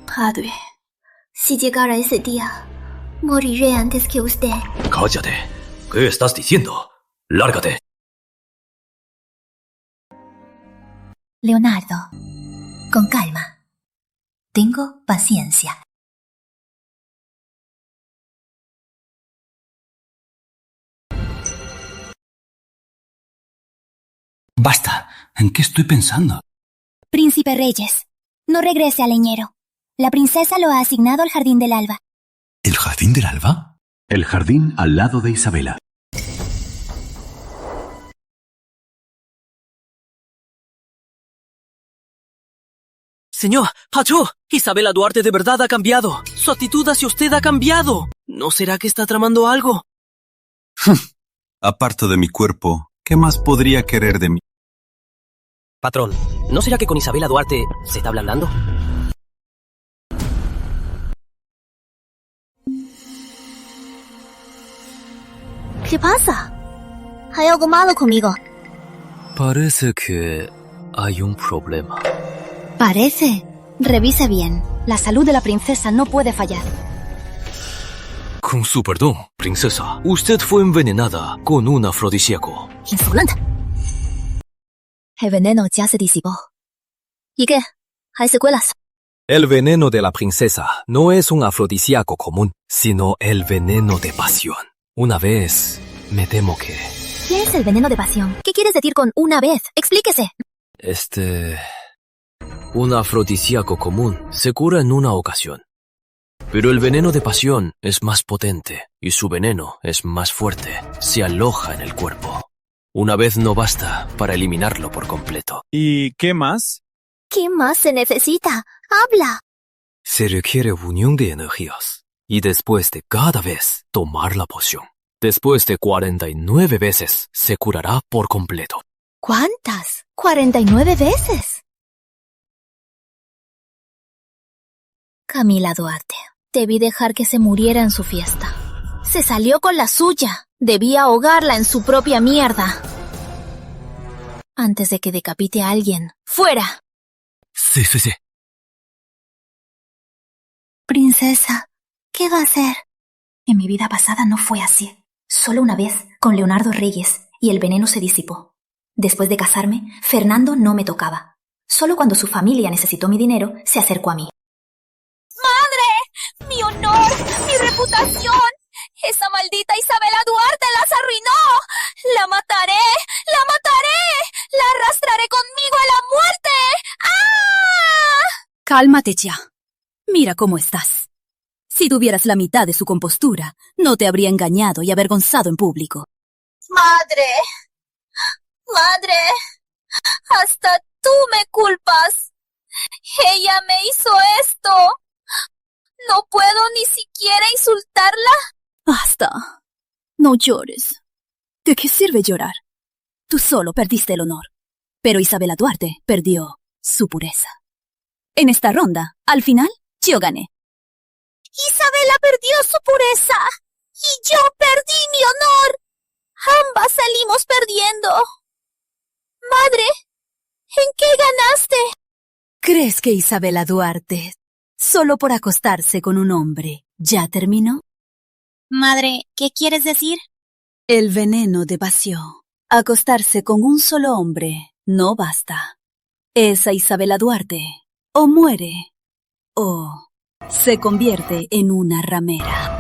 S9: Padre, si llegara ese día, moriré antes que usted.
S3: Cállate. ¿Qué estás diciendo? Lárgate.
S2: Leonardo, con calma. Tengo paciencia.
S5: Basta. ¿En qué estoy pensando?
S4: Príncipe Reyes, no regrese al leñero. La princesa lo ha asignado al Jardín del Alba.
S5: ¿El Jardín del Alba?
S13: El jardín al lado de Isabela.
S7: Señor, Pacho, Isabela Duarte de verdad ha cambiado. Su actitud hacia usted ha cambiado. ¿No será que está tramando algo?
S5: Aparto de mi cuerpo, ¿qué más podría querer de mí?
S7: Patrón, ¿no será que con Isabela Duarte se está ablandando?
S9: ¿Qué pasa? ¿Hay algo malo conmigo?
S3: Parece que hay un problema.
S4: Parece. Revise bien. La salud de la princesa no puede fallar.
S3: Con su perdón, princesa, usted fue envenenada con un afrodisíaco.
S9: Insolente. El veneno ya se disipó. ¿Y qué? ¿Hay secuelas?
S6: El veneno de la princesa no es un afrodisíaco común, sino el veneno de pasión. Una vez, me temo que...
S9: ¿Qué es el veneno de pasión? ¿Qué quieres decir con una vez? Explíquese.
S3: Un afrodisíaco común se cura en una ocasión. Pero el veneno de pasión es más potente y su veneno es más fuerte. Se aloja en el cuerpo. Una vez no basta para eliminarlo por completo.
S11: ¿Y qué más?
S9: ¿Qué más se necesita? ¡Habla!
S3: Se requiere unión de energías y después de cada vez tomar la poción. Después de 49 veces se curará por completo.
S9: ¿Cuántas? ¿49 veces?
S2: Camila Duarte. Debí dejar que se muriera en su fiesta. Se salió con la suya. Debí ahogarla en su propia mierda. Antes de que decapite a alguien. ¡Fuera!
S3: Sí.
S2: Princesa, ¿qué va a hacer? En mi vida pasada no fue así. Solo una vez, con Leonardo Reyes, y el veneno se disipó. Después de casarme, Fernando no me tocaba. Solo cuando su familia necesitó mi dinero, se acercó a mí.
S14: ¡Madre! ¡Mi honor! ¡Mi reputación! ¡Esa maldita Isabela Duarte las arruinó! ¡La mataré! ¡La mataré! ¡La arrastraré conmigo a la muerte! ¡Ah!
S8: Cálmate ya. Mira cómo estás. Si tuvieras la mitad de su compostura, no te habría engañado y avergonzado en público.
S14: ¡Madre! ¡Madre! ¡Hasta tú me culpas! ¡Ella me hizo esto! ¿No puedo ni siquiera insultarla?
S8: Basta. No llores. ¿De qué sirve llorar? Tú solo perdiste el honor. Pero Isabela Duarte perdió su pureza. En esta ronda, al final, yo gané.
S14: Isabela perdió su pureza y yo perdí mi honor. Ambas salimos perdiendo. Madre, ¿en qué ganaste?
S8: ¿Crees que Isabela Duarte, solo por acostarse con un hombre, ya terminó?
S14: Madre, ¿qué quieres decir?
S8: El veneno de pasión. Acostarse con un solo hombre no basta. Esa Isabela Duarte o muere o se convierte en una ramera.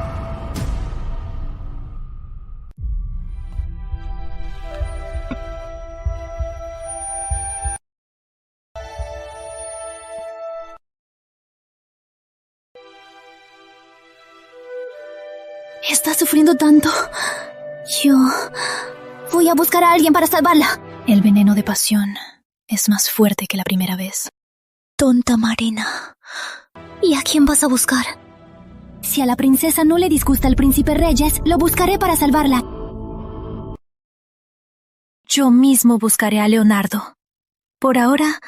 S2: Está sufriendo tanto. Yo voy a buscar a alguien para salvarla. El veneno de pasión es más fuerte que la primera vez.
S9: Tonta Marina. ¿Y a quién vas a buscar?
S4: Si a la princesa no le disgusta el príncipe Reyes, lo buscaré para salvarla.
S2: Yo mismo buscaré a Leonardo. Por ahora,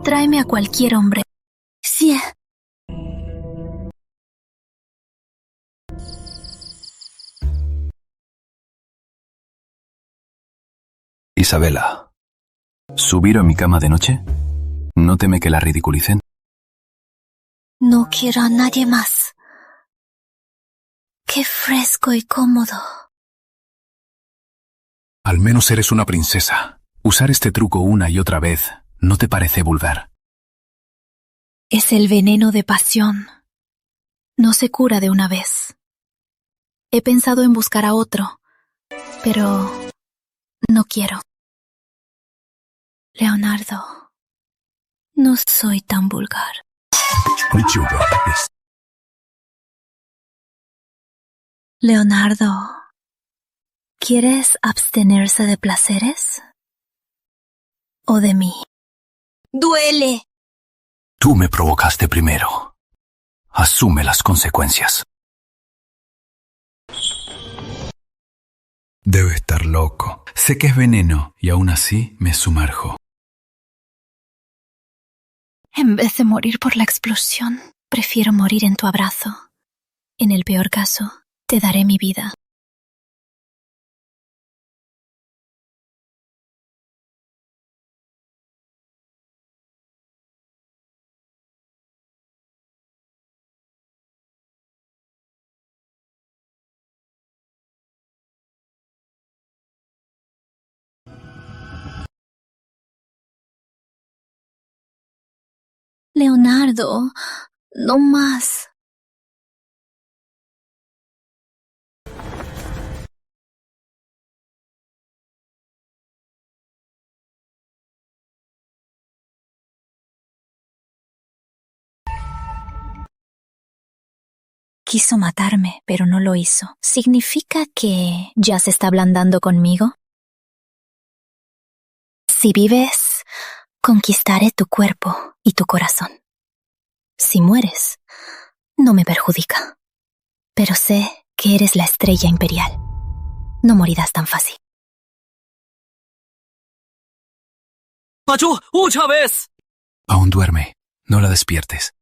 S2: tráeme a cualquier hombre.
S9: Sí.
S5: Isabela, ¿subir a mi cama de noche? ¿No teme que la ridiculicen?
S9: No quiero a nadie más. Qué fresco y cómodo.
S13: Al menos eres una princesa. Usar este truco una y otra vez, ¿no te parece vulgar?
S2: Es el veneno de pasión. No se cura de una vez. He pensado en buscar a otro, pero no quiero. Leonardo, no soy tan vulgar. Leonardo, ¿quieres abstenerse de placeres? ¿O de mí?
S9: Duele.
S13: Tú me provocaste primero. Asume las consecuencias. Debe estar loco. Sé que es veneno y aún así me sumerjo.
S2: En vez de morir por la explosión, prefiero morir en tu abrazo. En el peor caso, te daré mi vida.
S9: Leonardo, no más.
S2: Quiso matarme, pero no lo hizo. ¿Significa que ya se está ablandando conmigo? Si vives, conquistaré tu cuerpo y tu corazón. Si mueres, no me perjudica. Pero sé que eres la estrella imperial. No morirás tan fácil.
S7: ¡Pachu! ¡Otra vez!
S13: Aún duerme. No la despiertes.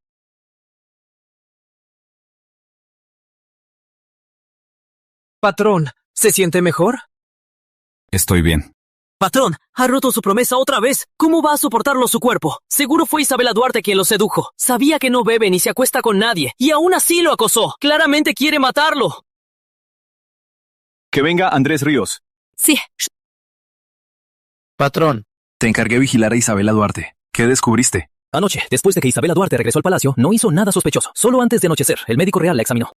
S7: Patrón, ¿se siente mejor?
S5: Estoy bien.
S7: Patrón, ha roto su promesa otra vez. ¿Cómo va a soportarlo su cuerpo? Seguro fue Isabela Duarte quien lo sedujo. Sabía que no bebe ni se acuesta con nadie, y aún así lo acosó. Claramente quiere matarlo.
S5: Que venga Andrés Ríos.
S7: Sí.
S5: Patrón. Te encargué vigilar a Isabela Duarte. ¿Qué descubriste?
S6: Anoche, después de que Isabela Duarte regresó al palacio, no hizo nada sospechoso. Solo antes de anochecer, el médico real la examinó.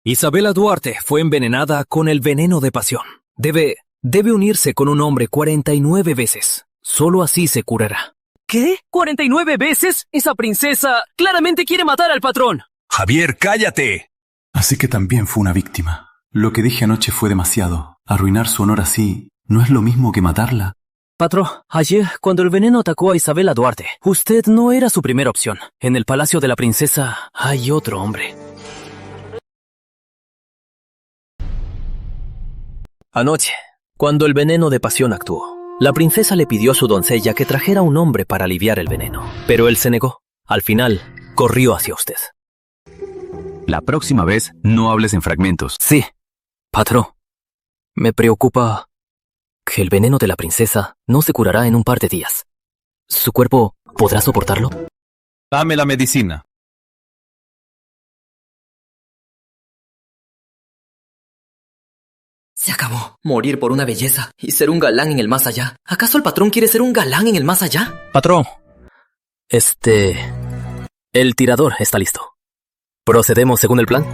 S6: Isabela Duarte fue envenenada con el veneno de pasión. Debe unirse con un hombre 49 veces. Solo así se curará.
S7: ¿Qué? ¿49 veces? Esa princesa claramente quiere matar al patrón.
S13: Javier, cállate. Así que también fue una víctima. Lo que dije anoche fue demasiado. Arruinar su honor así, ¿no es lo mismo que matarla?
S6: Patrón, ayer, cuando el veneno atacó a Isabela Duarte, usted no era su primera opción. En el palacio de la princesa hay otro hombre. Anoche, cuando el veneno de pasión actuó, la princesa le pidió a su doncella que trajera un hombre para aliviar el veneno. Pero él se negó. Al final, corrió hacia usted.
S5: La próxima vez, no hables en fragmentos.
S6: Sí, patrón. Me preocupa que el veneno de la princesa no se curará en un par de días. ¿Su cuerpo podrá soportarlo?
S5: Dame la medicina.
S7: Se acabó. Morir por una belleza y ser un galán en el más allá. ¿Acaso el patrón quiere ser un galán en el más allá?
S6: Patrón. El tirador está listo. ¿Procedemos según el plan?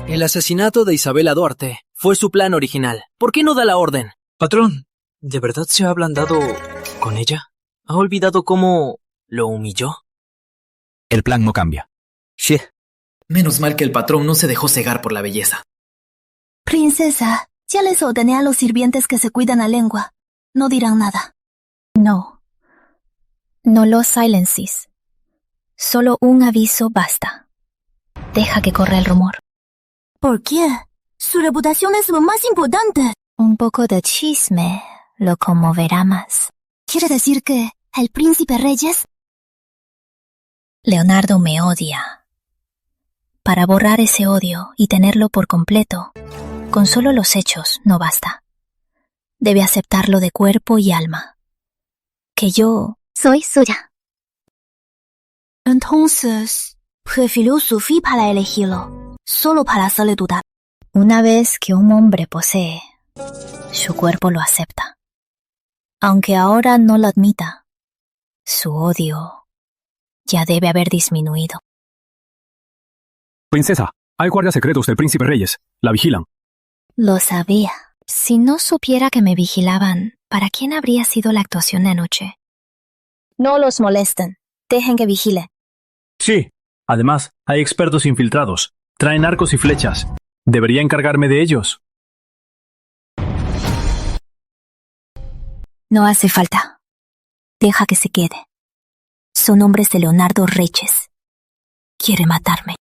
S7: El asesinato de Isabela Duarte fue su plan original. ¿Por qué no da la orden? Patrón, ¿de verdad se ha ablandado con ella? ¿Ha olvidado cómo lo humilló?
S5: El plan no cambia.
S7: Sí. Menos mal que el patrón no se dejó cegar por la belleza.
S9: Princesa, ya les ordené a los sirvientes que se cuidan la lengua. No dirán nada.
S2: No. No lo silencies. Solo un aviso basta. Deja que corra el rumor.
S9: ¿Por qué? Su reputación es lo más importante.
S2: Un poco de chisme
S9: lo conmoverá más. ¿Quiere decir que el príncipe Reyes? Leonardo me odia. Para borrar ese odio y tenerlo por completo, con solo los hechos no basta. Debe aceptarlo de cuerpo y alma. Que yo soy suya. Entonces, prefirió Sophie para elegirlo, solo para hacerle dudar. Una vez que un hombre posee, su cuerpo lo acepta. Aunque ahora no lo admita, su odio ya debe haber disminuido.
S5: Princesa, hay guardias secretos del príncipe Reyes. La vigilan.
S9: Lo sabía. Si no supiera que me vigilaban, ¿para quién habría sido la actuación de anoche? No los molesten. Dejen que vigile.
S11: Sí. Además, hay expertos infiltrados. Traen arcos y flechas. ¿Debería encargarme de ellos?
S9: No hace falta. Deja que se quede. Son hombres de Leonardo Reyes. Quiere matarme.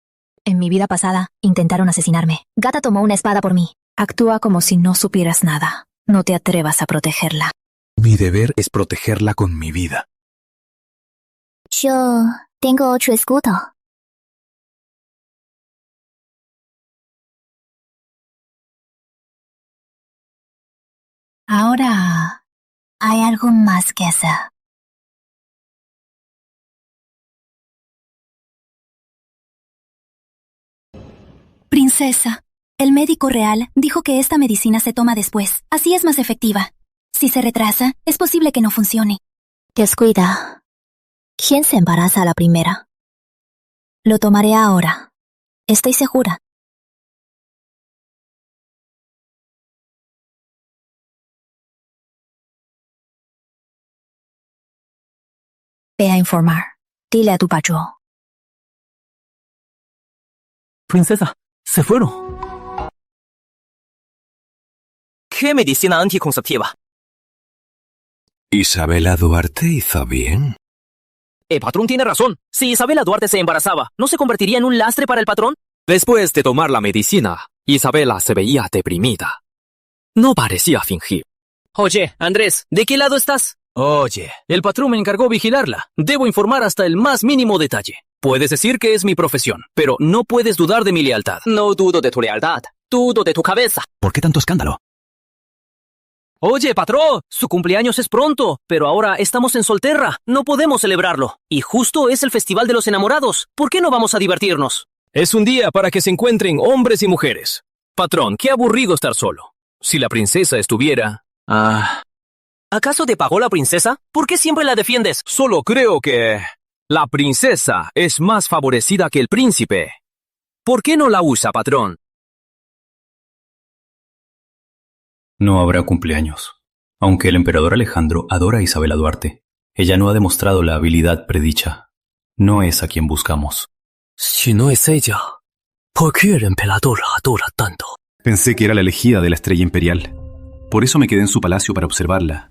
S9: En mi vida pasada, intentaron asesinarme. Gata tomó una espada por mí. Actúa como si no supieras nada. No te atrevas a protegerla.
S13: Mi deber es protegerla con mi vida.
S9: Yo tengo 8 escudos. Ahora hay algo más que hacer. Princesa, el médico real dijo que esta medicina se toma después. Así es más efectiva. Si se retrasa, es posible que no funcione. Descuida. ¿Quién se embaraza a la primera? Lo tomaré ahora. Estoy segura. Ve a informar. Dile a tu patrón.
S6: Princesa, se fueron. ¿Qué medicina anticonceptiva?
S10: ¿Isabela Duarte hizo bien?
S6: El patrón tiene razón. Si Isabela Duarte se embarazaba, ¿no se convertiría en un lastre para el patrón?
S15: Después de tomar la medicina, Isabela se veía deprimida. No parecía fingir.
S6: Oye, Andrés, ¿de qué lado estás? Oye, el patrón me encargó vigilarla. Debo informar hasta el más mínimo detalle. Puedes decir que es mi profesión, pero no puedes dudar de mi lealtad. No dudo de tu lealtad. Dudo de tu cabeza.
S5: ¿Por qué tanto escándalo?
S6: Oye, patrón, su cumpleaños es pronto, pero ahora estamos en Solterra. No podemos celebrarlo. Y justo es el Festival de los Enamorados. ¿Por qué no vamos a divertirnos?
S3: Es un día para que se encuentren hombres y mujeres. Patrón, qué aburrido estar solo. Si la princesa estuviera...
S6: ¿Acaso te pagó la princesa? ¿Por qué siempre la defiendes?
S3: Solo creo que... la princesa es más favorecida que el príncipe. ¿Por qué no la usa, patrón?
S13: No habrá cumpleaños. Aunque el emperador Alejandro adora a Isabela Duarte, ella no ha demostrado la habilidad predicha. No es a quien buscamos.
S6: Si no es ella, ¿por qué el emperador la adora tanto?
S13: Pensé que era la elegida de la estrella imperial. Por eso me quedé en su palacio para observarla.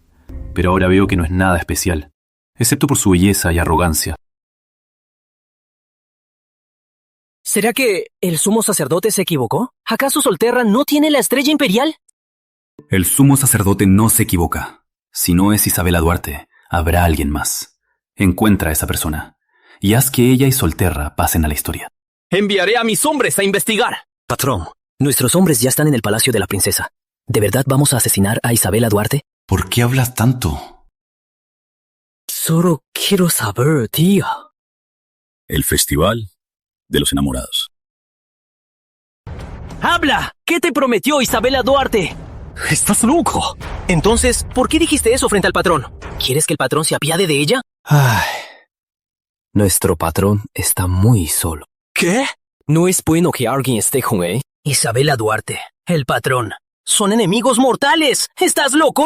S13: Pero ahora veo que no es nada especial, excepto por su belleza y arrogancia.
S6: ¿Será que el sumo sacerdote se equivocó? ¿Acaso Solterra no tiene la estrella imperial?
S13: El sumo sacerdote no se equivoca. Si no es Isabela Duarte, habrá alguien más. Encuentra a esa persona y haz que ella y Solterra pasen a la historia.
S3: Enviaré a mis hombres a investigar.
S6: Patrón, nuestros hombres ya están en el palacio de la princesa. ¿De verdad vamos a asesinar a Isabela Duarte?
S13: ¿Por qué hablas tanto?
S6: Solo quiero saber, tía.
S5: El Festival de los Enamorados.
S6: ¡Habla! ¿Qué te prometió Isabela Duarte?
S3: ¡Estás loco!
S6: Entonces, ¿por qué dijiste eso frente al patrón? ¿Quieres que el patrón se apiade de ella?
S15: Nuestro patrón está muy solo.
S6: ¿Qué?
S15: No es bueno que alguien esté con él.
S6: Isabela Duarte, el patrón. ¡Son enemigos mortales! ¿Estás loco?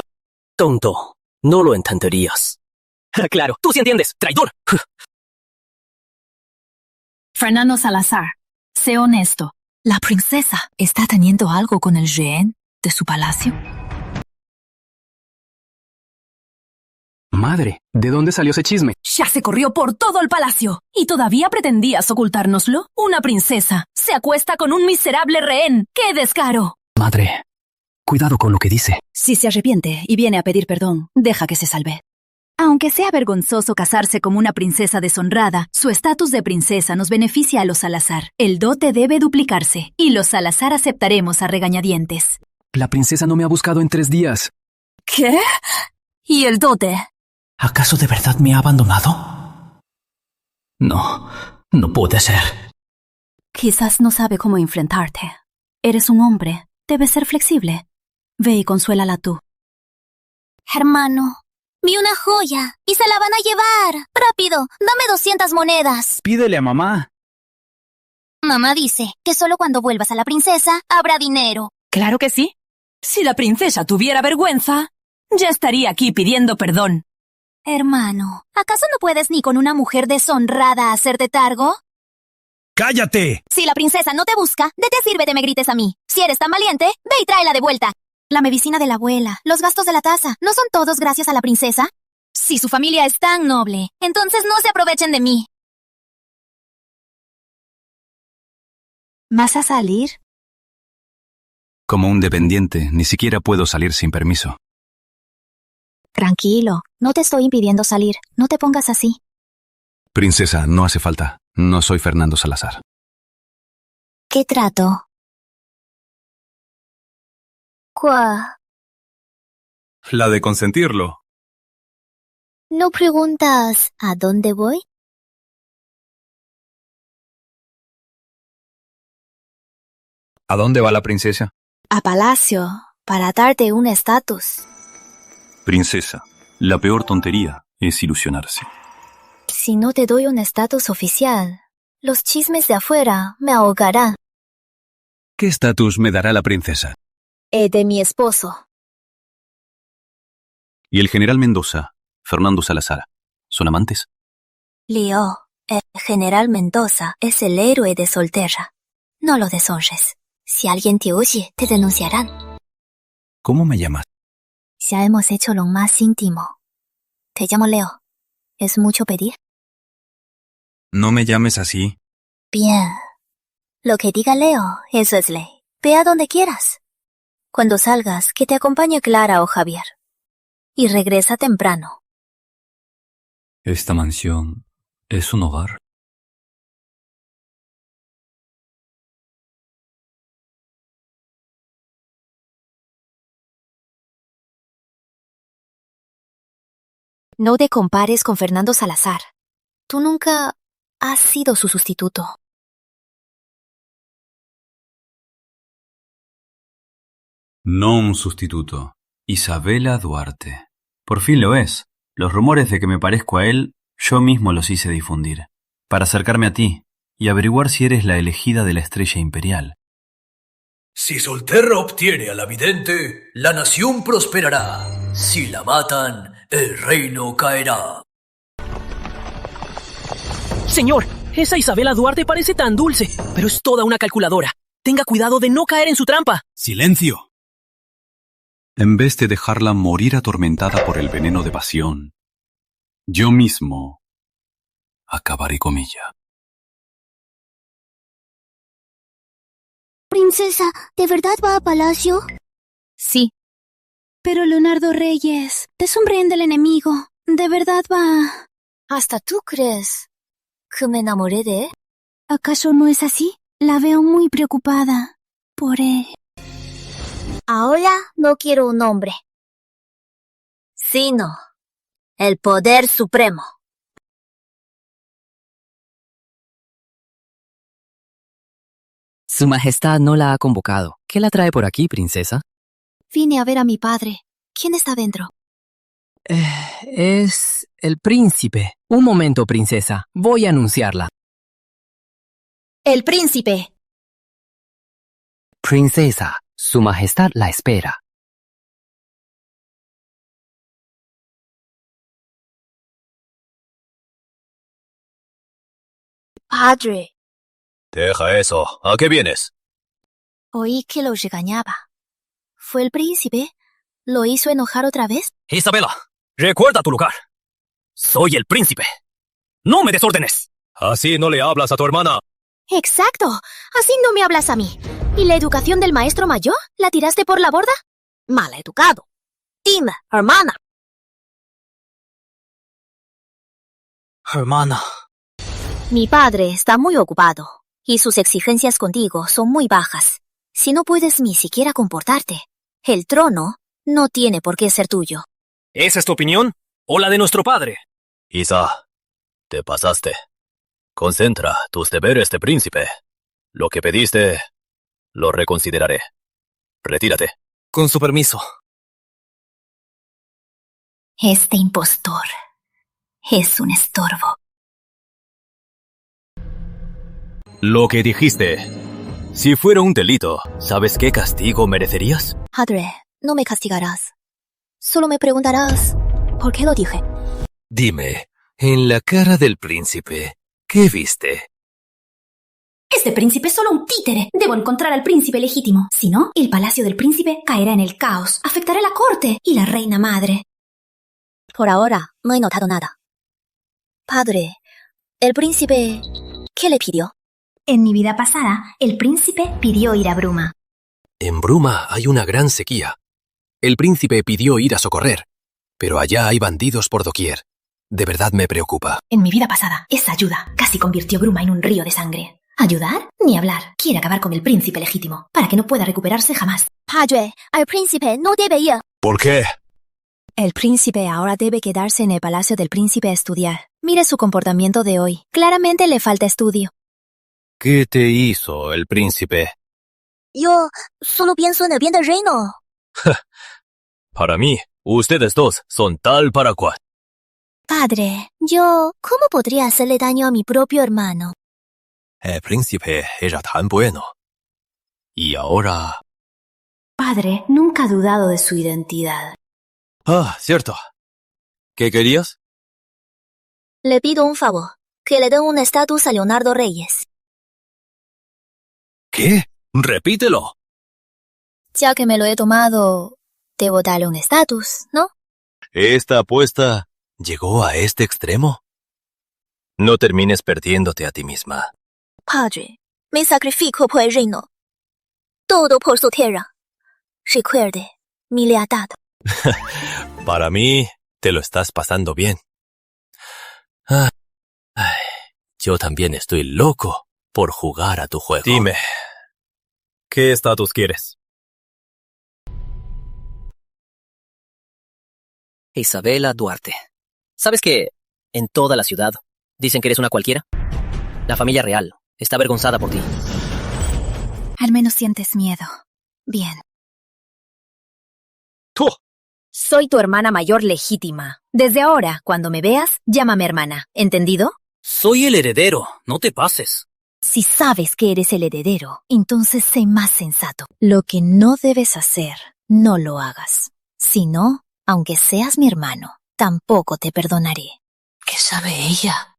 S15: Tonto, no lo entenderías.
S6: Claro, tú sí entiendes, traidor.
S2: Fernando Salazar, sé honesto. ¿La princesa está teniendo algo con el rehén de su palacio?
S5: Madre, ¿de dónde salió ese chisme?
S2: Ya se corrió por todo el palacio. ¿Y todavía pretendías ocultárnoslo? Una princesa se acuesta con un miserable rehén. ¡Qué descaro!
S5: Madre,
S1: cuidado con lo que dice.
S8: Si se arrepiente y viene a pedir perdón, deja que se salve. Aunque sea vergonzoso casarse como una princesa deshonrada, su estatus de princesa nos beneficia a los Salazar. El dote debe duplicarse, y los Salazar aceptaremos a regañadientes.
S1: La princesa no me ha buscado en 3 días.
S8: ¿Qué? ¿Y el dote?
S7: ¿Acaso de verdad me ha abandonado? No puede ser.
S8: Quizás no sabe cómo enfrentarte. Eres un hombre, debes ser flexible. Ve y consuélala tú.
S14: Hermano, vi una joya y se la van a llevar. Rápido, dame 200 monedas.
S11: Pídele a mamá.
S14: Mamá dice que solo cuando vuelvas a la princesa habrá dinero.
S8: Claro que sí. Si la princesa tuviera vergüenza, ya estaría aquí pidiendo perdón.
S14: Hermano, ¿acaso no puedes ni con una mujer deshonrada hacerte cargo?
S16: ¡Cállate!
S14: Si la princesa no te busca, ¿de qué sirve que me grites a mí? Si eres tan valiente, ve y tráela de vuelta. La medicina de la abuela, los gastos de la taza, ¿no son todos gracias a la princesa? Si su familia es tan noble, entonces no se aprovechen de mí.
S2: ¿Vas a salir?
S5: Como un dependiente, ni siquiera puedo salir sin permiso.
S9: Tranquilo, no te estoy impidiendo salir. No te pongas así.
S5: Princesa, no hace falta. No soy Fernando Salazar.
S9: ¿Qué trato? ¿Cuál?
S5: La de consentirlo.
S9: ¿No preguntas a dónde voy?
S5: ¿A dónde va la princesa?
S9: A palacio, para darte un estatus.
S5: Princesa, la peor tontería es ilusionarse.
S9: Si no te doy un estatus oficial, los chismes de afuera me ahogarán.
S5: ¿Qué estatus me dará la princesa?
S9: De mi esposo.
S5: ¿Y el general Mendoza, Fernando Salazar, son amantes?
S9: Leo, el general Mendoza es el héroe de Solterra. No lo deshonres. Si alguien te oye, te denunciarán.
S5: ¿Cómo me llamas?
S9: Ya hemos hecho lo más íntimo. Te llamo Leo. ¿Es mucho pedir?
S5: No me llames así.
S9: Bien. Lo que diga Leo, eso es ley. Ve a donde quieras. Cuando salgas, que te acompañe Clara o Javier. Y regresa temprano.
S5: ¿Esta mansión es un hogar?
S9: No te compares con Fernando Salazar. Tú nunca has sido su sustituto.
S5: No un sustituto. Isabela Duarte. Por fin lo es. Los rumores de que me parezco a él, yo mismo los hice difundir. Para acercarme a ti y averiguar si eres la elegida de la estrella imperial.
S3: Si Solterra obtiene a la vidente, la nación prosperará. Si la matan, el reino caerá.
S6: Señor, esa Isabela Duarte parece tan dulce, pero es toda una calculadora. Tenga cuidado de no caer en su trampa.
S16: ¡Silencio!
S5: En vez de dejarla morir atormentada por el veneno de pasión, yo mismo acabaré con ella.
S14: Princesa, ¿de verdad va a palacio?
S2: Sí. Pero Leonardo Reyes, te sonríen del enemigo. ¿De verdad va?
S9: ¿Hasta tú crees que me enamoré de él?
S2: ¿Acaso no es así? La veo muy preocupada por él.
S9: Ahora no quiero un hombre, sino el poder supremo.
S15: Su Majestad no la ha convocado. ¿Qué la trae por aquí, princesa?
S9: Vine a ver a mi padre. ¿Quién está dentro?
S6: Es el príncipe. Un momento, princesa. Voy a anunciarla.
S9: El príncipe.
S15: Princesa, Su Majestad la espera.
S9: Padre.
S3: Deja eso. ¿A qué vienes?
S9: Oí que lo regañaba. ¿Fue el príncipe? ¿Lo hizo enojar otra vez?
S3: Isabela, recuerda tu lugar. Soy el príncipe. ¡No me desórdenes! Así no le hablas a tu hermana.
S9: Exacto. Así no me hablas a mí. ¿Y la educación del maestro mayor? ¿La tiraste por la borda?
S4: Maleducado. Dime, hermana.
S7: Hermana.
S4: Mi padre está muy ocupado y sus exigencias contigo son muy bajas. Si no puedes ni siquiera comportarte, el trono no tiene por qué ser tuyo.
S6: ¿Esa es tu opinión? ¿O la de nuestro padre?
S3: Isa, te pasaste. Concentra tus deberes de príncipe. Lo que pediste, lo reconsideraré. Retírate.
S6: Con su permiso.
S2: Este impostor es un estorbo.
S3: Lo que dijiste. Si fuera un delito, ¿sabes qué castigo merecerías?
S9: Padre, no me castigarás. Solo me preguntarás por qué lo dije.
S17: Dime, en la cara del príncipe, ¿qué viste?
S2: Este príncipe es solo un títere. Debo encontrar al príncipe legítimo. Si no, el palacio del príncipe caerá en el caos, afectará la corte y la reina madre.
S9: Por ahora, no he notado nada. Padre, el príncipe, ¿qué le pidió?
S2: En mi vida pasada, el príncipe pidió ir a Bruma.
S17: En Bruma hay una gran sequía. El príncipe pidió ir a socorrer, pero allá hay bandidos por doquier. De verdad me preocupa.
S2: En mi vida pasada, esa ayuda casi convirtió Bruma en un río de sangre. ¿Ayudar? Ni hablar. Quiere acabar con el príncipe legítimo, para que no pueda recuperarse jamás.
S9: Padre, el príncipe no debe ir.
S3: ¿Por qué?
S4: El príncipe ahora debe quedarse en el palacio del príncipe a estudiar. Mire su comportamiento de hoy. Claramente le falta estudio.
S3: ¿Qué te hizo el príncipe?
S9: Yo solo pienso en el bien del reino.
S3: Para mí, ustedes dos son tal para cual.
S9: Padre, ¿cómo podría hacerle daño a mi propio hermano?
S3: El príncipe era tan bueno. Y ahora...
S2: Padre nunca ha dudado de su identidad.
S3: Ah, cierto. ¿Qué querías?
S9: Le pido un favor, que le den un estatus a Leonardo Reyes.
S3: ¿Qué? Repítelo.
S4: Ya que me lo he tomado, debo darle un estatus, ¿no?
S3: ¿Esta apuesta llegó a este extremo? No termines perdiéndote a ti misma.
S9: Padre, me sacrifico por el reino. Todo por su tierra. Recuerde mi lealtad.
S3: Para mí, te lo estás pasando bien. Ay, yo también estoy loco por jugar a tu juego. Dime, ¿qué estatus quieres?
S6: Isabela Duarte. ¿Sabes que en toda la ciudad dicen que eres una cualquiera? La familia real está avergonzada por ti.
S2: Al menos sientes miedo. Bien.
S6: ¡Tú!
S4: Soy tu hermana mayor legítima. Desde ahora, cuando me veas, llámame hermana. ¿Entendido?
S6: Soy el heredero. No te pases.
S4: Si sabes que eres el heredero, entonces sé más sensato. Lo que no debes hacer, no lo hagas. Si no, aunque seas mi hermano, tampoco te perdonaré.
S2: ¿Qué sabe ella?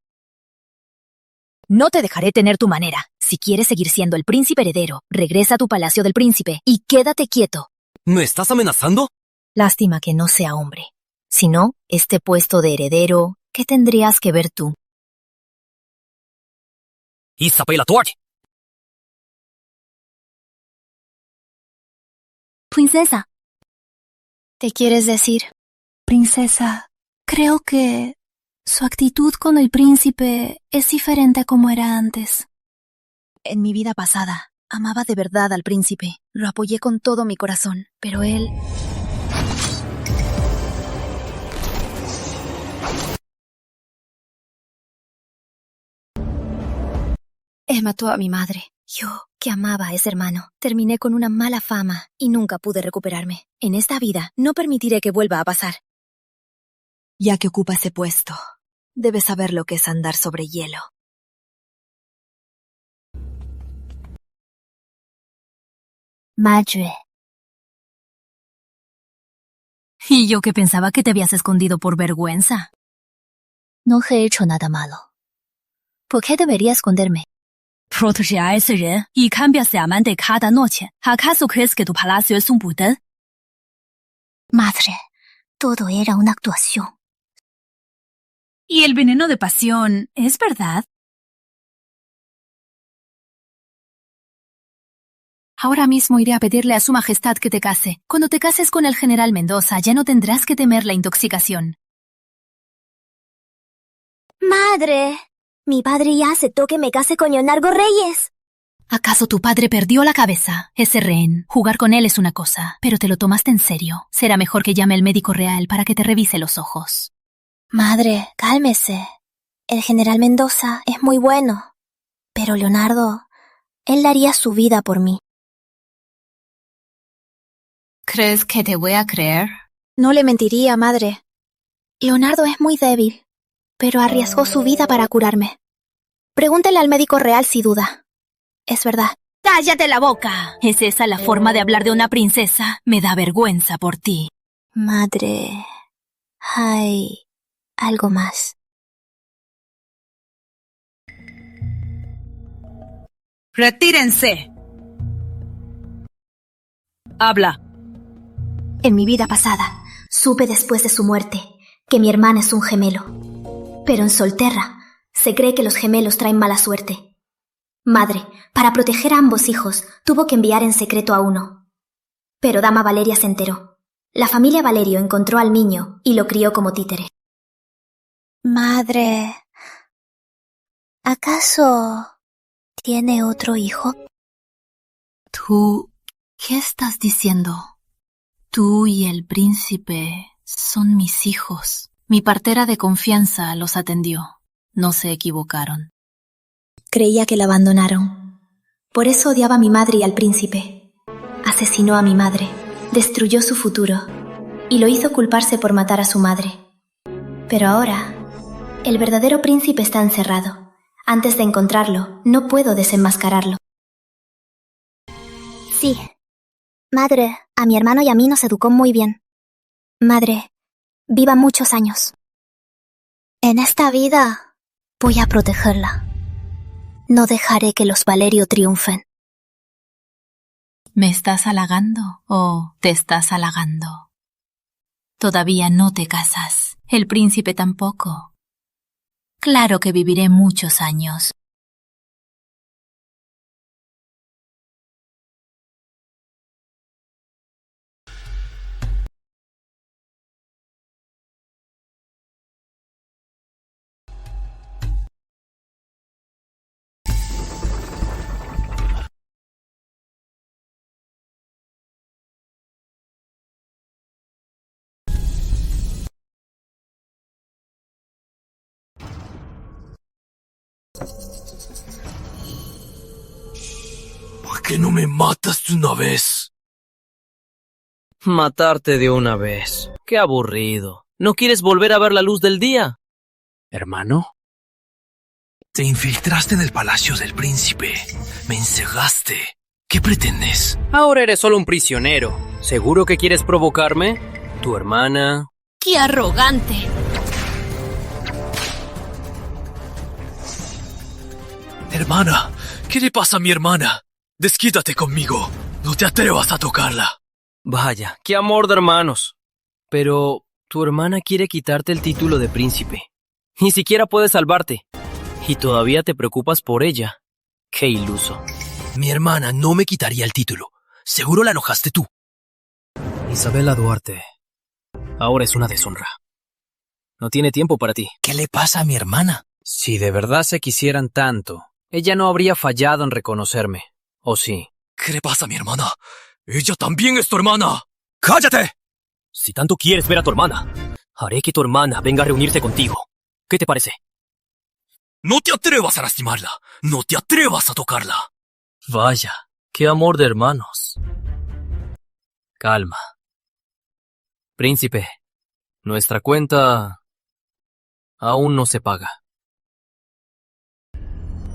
S4: No te dejaré tener tu manera. Si quieres seguir siendo el príncipe heredero, regresa a tu palacio del príncipe y quédate quieto.
S6: ¿Me estás amenazando?
S4: Lástima que no sea hombre. Si no, este puesto de heredero, ¿qué tendrías que ver tú?
S6: Isabela Duarte.
S2: Princesa.
S4: ¿Te quieres decir?
S2: Princesa, creo que su actitud con el príncipe es diferente a como era antes.
S4: En mi vida pasada, amaba de verdad al príncipe. Lo apoyé con todo mi corazón, pero él... Él mató a mi madre. Yo, que amaba a ese hermano, terminé con una mala fama y nunca pude recuperarme. En esta vida no permitiré que vuelva a pasar. Ya que ocupa ese puesto, debes saber lo que es andar sobre hielo.
S9: Madre.
S2: Y yo que pensaba que te habías escondido por vergüenza.
S9: No he hecho nada malo. ¿Por qué debería esconderme?
S2: Proteger a ese人y cambiarse a man de cada noche. ¿Acaso crees que tu palacio es un burdel?
S9: Madre, todo era una actuación.
S2: ¿Y el veneno de pasión es verdad? Ahora mismo iré a pedirle a Su Majestad que te case. Cuando te cases con el general Mendoza, ya no tendrás que temer la intoxicación.
S9: Madre, mi padre ya aceptó que me case con Leonardo Reyes.
S2: ¿Acaso tu padre perdió la cabeza? Ese rehén. Jugar con él es una cosa, pero te lo tomaste en serio. Será mejor que llame al médico real para que te revise los ojos.
S9: Madre, cálmese. El general Mendoza es muy bueno. Pero Leonardo, él daría su vida por mí.
S2: ¿Crees que te voy a creer?
S9: No le mentiría, madre. Leonardo es muy débil, pero arriesgó su vida para curarme. Pregúntele al médico real si duda. Es verdad.
S2: ¡Cállate la boca! ¿Es esa la forma de hablar de una princesa? Me da vergüenza por ti.
S9: Madre, hay algo más.
S8: ¡Retírense! Habla.
S9: En mi vida pasada, supe después de su muerte que mi hermana es un gemelo. Pero en Solterra se cree que los gemelos traen mala suerte. Madre, para proteger a ambos hijos, tuvo que enviar en secreto a uno. Pero Dama Valeria se enteró. La familia Valerio encontró al niño y lo crió como títere. Madre, ¿acaso tiene otro hijo?
S2: ¿Tú qué estás diciendo? Tú y el príncipe son mis hijos. Mi partera de confianza los atendió. No se equivocaron.
S9: Creía que la abandonaron. Por eso odiaba a mi madre y al príncipe. Asesinó a mi madre, destruyó su futuro y lo hizo culparse por matar a su madre. Pero ahora, el verdadero príncipe está encerrado. Antes de encontrarlo, no puedo desenmascararlo. Sí. Madre, a mi hermano y a mí nos educó muy bien. Madre, viva muchos años. En esta vida voy a protegerla. No dejaré que los Valerio triunfen.
S2: ¿Me estás halagando o te estás halagando? Todavía no te casas. El príncipe tampoco. Claro que viviré muchos años.
S3: ¿Por qué no me matas de una vez?
S7: Matarte de una vez. Qué aburrido. ¿No quieres volver a ver la luz del día?
S3: ¿Hermano? Te infiltraste en el palacio del príncipe. Me encerraste. ¿Qué pretendes?
S6: Ahora eres solo un prisionero. ¿Seguro que quieres provocarme? ¿Tu hermana?
S2: ¡Qué arrogante!
S3: Hermana, ¿qué le pasa a mi hermana? Desquítate conmigo. No te atrevas a tocarla.
S7: Vaya, qué amor de hermanos. Pero tu hermana quiere quitarte el título de príncipe. Ni siquiera puede salvarte. Y todavía te preocupas por ella. Qué iluso.
S3: Mi hermana no me quitaría el título. Seguro la enojaste tú.
S6: Isabela Duarte. Ahora es una deshonra. No tiene tiempo para ti.
S3: ¿Qué le pasa a mi hermana?
S6: Si de verdad se quisieran tanto, ella no habría fallado en reconocerme. ¿O sí?
S3: ¿Qué le pasa a mi hermana? ¡Ella también es tu hermana! ¡Cállate!
S6: Si tanto quieres ver a tu hermana, haré que tu hermana venga a reunirse contigo. ¿Qué te parece?
S3: ¡No te atrevas a lastimarla! ¡No te atrevas a tocarla!
S7: Vaya, qué amor de hermanos.
S6: Calma. Príncipe, nuestra cuenta aún no se paga.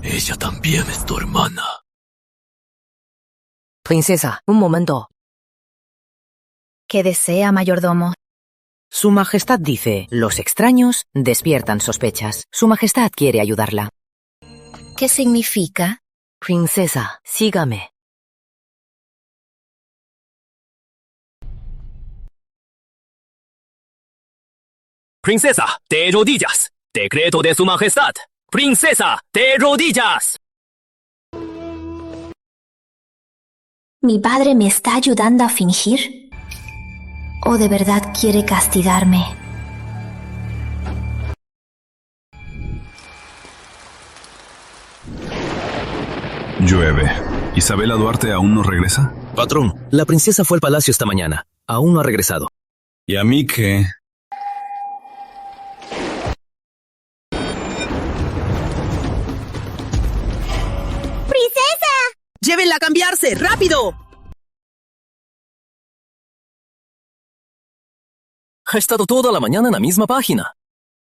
S3: Ella también es tu hermana.
S18: Princesa, un momento.
S4: ¿Qué desea, mayordomo?
S18: Su Majestad dice, los extraños despiertan sospechas. Su Majestad quiere ayudarla.
S4: ¿Qué significa?
S18: Princesa, sígame.
S3: Princesa, de rodillas. Decreto de su majestad. Princesa, de rodillas.
S9: ¿Mi padre me está ayudando a fingir? ¿O de verdad quiere castigarme?
S13: Llueve. ¿Isabela Duarte aún no regresa?
S6: Patrón, la princesa fue al palacio esta mañana. Aún no ha regresado.
S13: ¿Y a mí qué?
S14: ¡Princesa!
S7: ¡Llévenla a cambiarse! ¡Rápido!
S6: Ha estado toda la mañana en la misma página.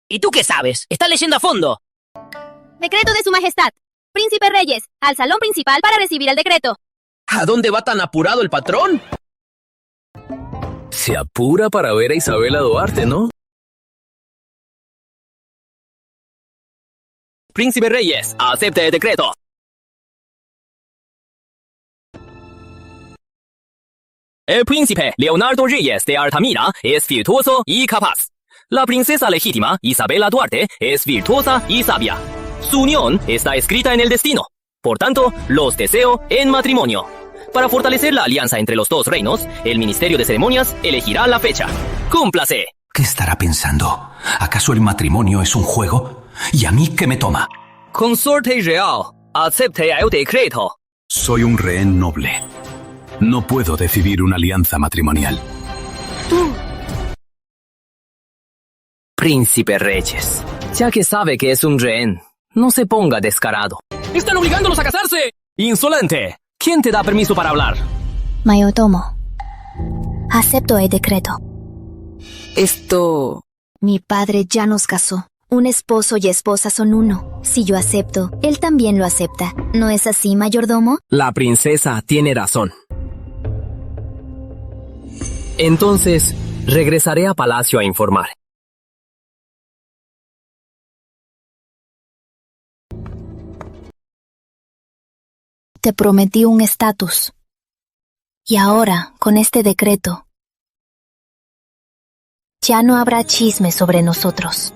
S7: ¿Y tú qué sabes? Está leyendo a fondo.
S14: Decreto de su majestad. Príncipe Reyes, al salón principal para recibir el decreto.
S7: ¿A dónde va tan apurado el patrón?
S6: Se apura para ver a Isabela Duarte, ¿no? Príncipe Reyes, acepte el decreto. El príncipe Leonardo Reyes de Altamira es virtuoso y capaz. La princesa legítima Isabela Duarte es virtuosa y sabia. Su unión está escrita en el destino. Por tanto, los deseo en matrimonio. Para fortalecer la alianza entre los dos reinos, el Ministerio de Ceremonias elegirá la fecha. ¡Cúmplase!
S10: ¿Qué estará pensando? ¿Acaso el matrimonio es un juego? ¿Y a mí qué me toma?
S6: Consorte real, acepte el decreto.
S13: Soy un rehén noble. No puedo decidir una alianza matrimonial.
S6: Príncipe Reyes, ya que sabe que es un rehén, no se ponga descarado. ¡Están obligándolos a casarse! ¡Insolente! ¿Quién te da permiso para hablar?
S9: Mayordomo, acepto el decreto.
S18: Esto...
S4: Mi padre ya nos casó. Un esposo y esposa son uno. Si yo acepto, él también lo acepta. ¿No es así, mayordomo?
S6: La princesa tiene razón. Entonces, regresaré a palacio a informar.
S2: Te prometí un estatus. Y ahora, con este decreto, ya no habrá chisme sobre nosotros.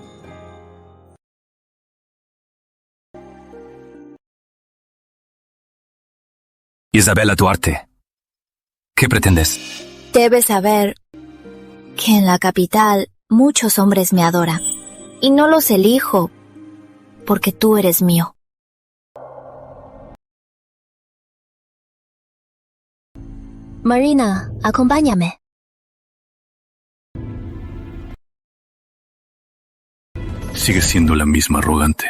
S13: Isabela Duarte, ¿qué pretendes?
S2: Debes saber que en la capital muchos hombres me adoran. Y no los elijo porque tú eres mío.
S9: Marina, acompáñame.
S13: Sigues siendo la misma arrogante.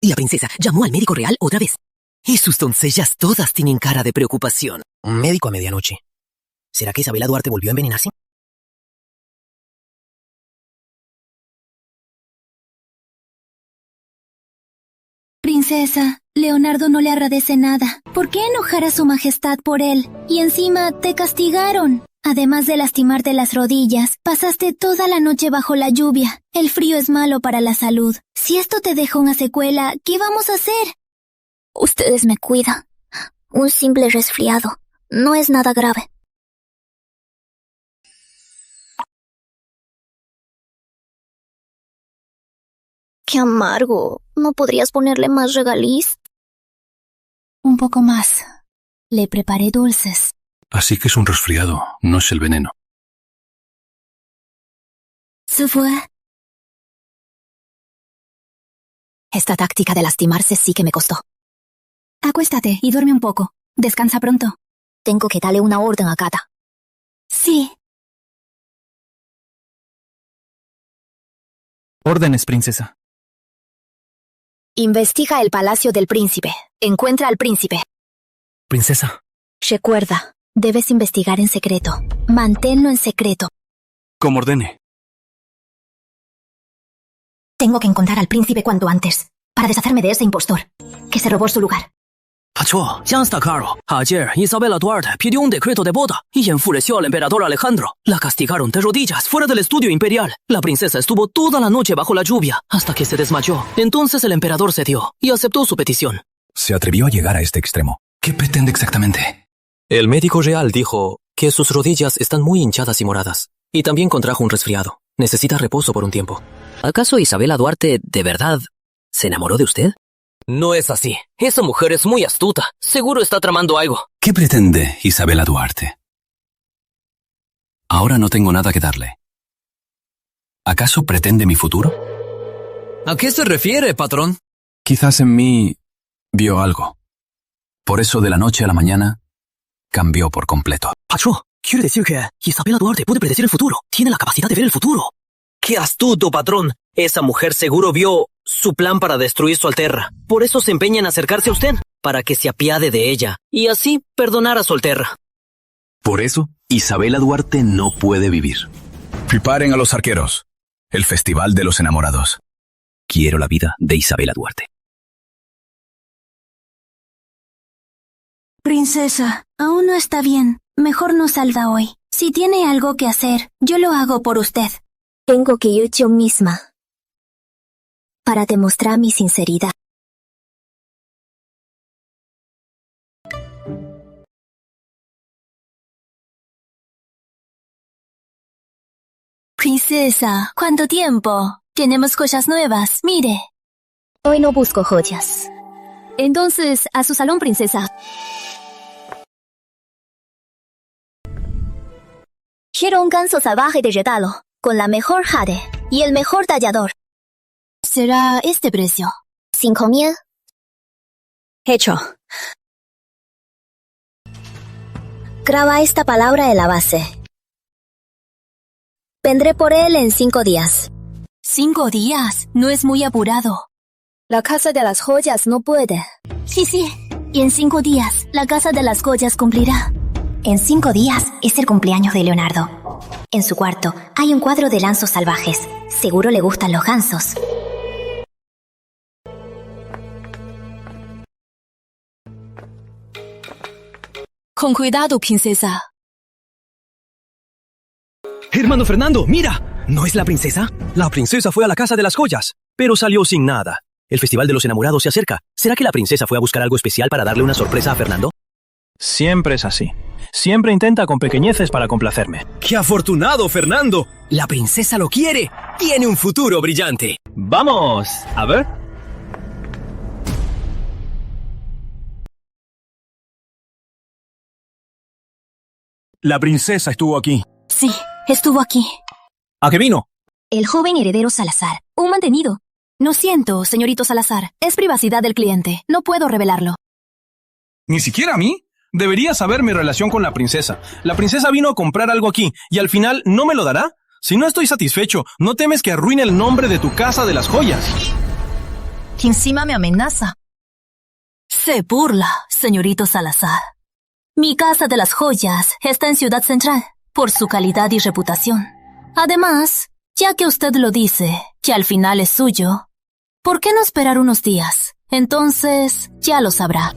S18: La princesa llamó al médico real otra vez. Y sus doncellas todas tienen cara de preocupación.
S7: Un médico a medianoche. ¿Será que Isabela Duarte volvió a envenenarse?
S2: Princesa, Leonardo no le agradece nada. ¿Por qué enojar a su majestad por él? Y encima te castigaron. Además de lastimarte las rodillas, pasaste toda la noche bajo la lluvia. El frío es malo para la salud. Si esto te deja una secuela, ¿qué vamos a hacer?
S9: Ustedes me cuidan. Un simple resfriado. No es nada grave. Qué amargo. ¿No podrías ponerle más regaliz?
S2: Un poco más. Le preparé dulces.
S13: Así que es un resfriado, no es el veneno.
S2: ¿Se fue?
S4: Esta táctica de lastimarse sí que me costó.
S2: Acuéstate y duerme un poco. Descansa pronto.
S4: Tengo que darle una orden a Kata.
S2: Sí.
S1: Órdenes, princesa.
S4: Investiga el palacio del príncipe. Encuentra al príncipe.
S6: Princesa.
S4: Recuerda, debes investigar en secreto. Manténlo en secreto.
S1: Como ordene.
S4: Tengo que encontrar al príncipe cuanto antes, para deshacerme de ese impostor, que se robó su lugar.
S6: Patrón, ya está claro. Ayer, Isabela Duarte pidió un decreto de boda y enfureció al emperador Alejandro. La castigaron de rodillas fuera del estudio imperial. La princesa estuvo toda la noche bajo la lluvia, hasta que se desmayó. Entonces el emperador cedió y aceptó su petición.
S13: Se atrevió a llegar a este extremo. ¿Qué pretende exactamente?
S6: El médico real dijo que sus rodillas están muy hinchadas y moradas. Y también contrajo un resfriado. Necesita reposo por un tiempo. ¿Acaso Isabela Duarte, de verdad, se enamoró de usted? No es así. Esa mujer es muy astuta. Seguro está tramando algo.
S13: ¿Qué pretende Isabela Duarte? Ahora no tengo nada que darle. ¿Acaso pretende mi futuro?
S6: ¿A qué se refiere, patrón?
S13: Quizás en mí vio algo. Por eso de la noche a la mañana cambió por completo.
S6: Patrón, quiere decir que Isabela Duarte puede predecir el futuro. Tiene la capacidad de ver el futuro. ¡Qué astuto, patrón! Esa mujer seguro vio su plan para destruir su Alterra. Por eso se empeña en acercarse a usted, para que se apiade de ella, y así perdonar a su Alterra.
S13: Por eso, Isabela Duarte no puede vivir.
S16: Preparen a los arqueros. El Festival de los Enamorados.
S3: Quiero la vida de Isabela Duarte.
S2: Princesa, aún no está bien. Mejor no salga hoy. Si tiene algo que hacer, yo lo hago por usted.
S9: Tengo que ir yo misma para demostrar mi sinceridad.
S2: Princesa, ¿cuánto tiempo? Tenemos cosas nuevas, mire.
S9: Hoy no busco joyas. Entonces, a su salón, princesa. Quiero un ganso salvaje de regalo, con la mejor jade y el mejor tallador.
S2: ¿Será este precio?
S9: 5,000. Hecho. Graba esta palabra en la base. Vendré por él en 5 días.
S2: 5 días, no es muy apurado.
S9: La casa de las joyas no puede.
S2: Sí, y en 5 días, la casa de las joyas cumplirá.
S9: En 5 días es el cumpleaños de Leonardo. En su cuarto hay un cuadro de gansos salvajes. Seguro le gustan los gansos.
S2: Con cuidado, princesa.
S6: Hermano Fernando, mira. ¿No es la princesa? La princesa fue a la casa de las joyas, pero salió sin nada. El Festival de los Enamorados se acerca. ¿Será que la princesa fue a buscar algo especial para darle una sorpresa a Fernando?
S11: Siempre es así. Siempre intenta con pequeñeces para complacerme.
S6: ¡Qué afortunado, Fernando! La princesa lo quiere. Tiene un futuro brillante.
S11: ¡Vamos! A ver.
S16: La princesa estuvo aquí.
S2: Sí, estuvo aquí.
S11: ¿A qué vino?
S9: El joven heredero Salazar, un mantenido.
S2: Lo siento, señorito Salazar. Es privacidad del cliente. No puedo revelarlo.
S16: ¿Ni siquiera a mí? Debería saber mi relación con la princesa. La princesa vino a comprar algo aquí y al final no me lo dará. Si no estoy satisfecho, ¿no temes que arruine el nombre de tu casa de las joyas?
S2: Que encima me amenaza. Se burla, señorito Salazar. Mi casa de las joyas está en Ciudad Central, por su calidad y reputación. Además, ya que usted lo dice, que al final es suyo, ¿por qué no esperar unos días? Entonces, ya lo sabrá.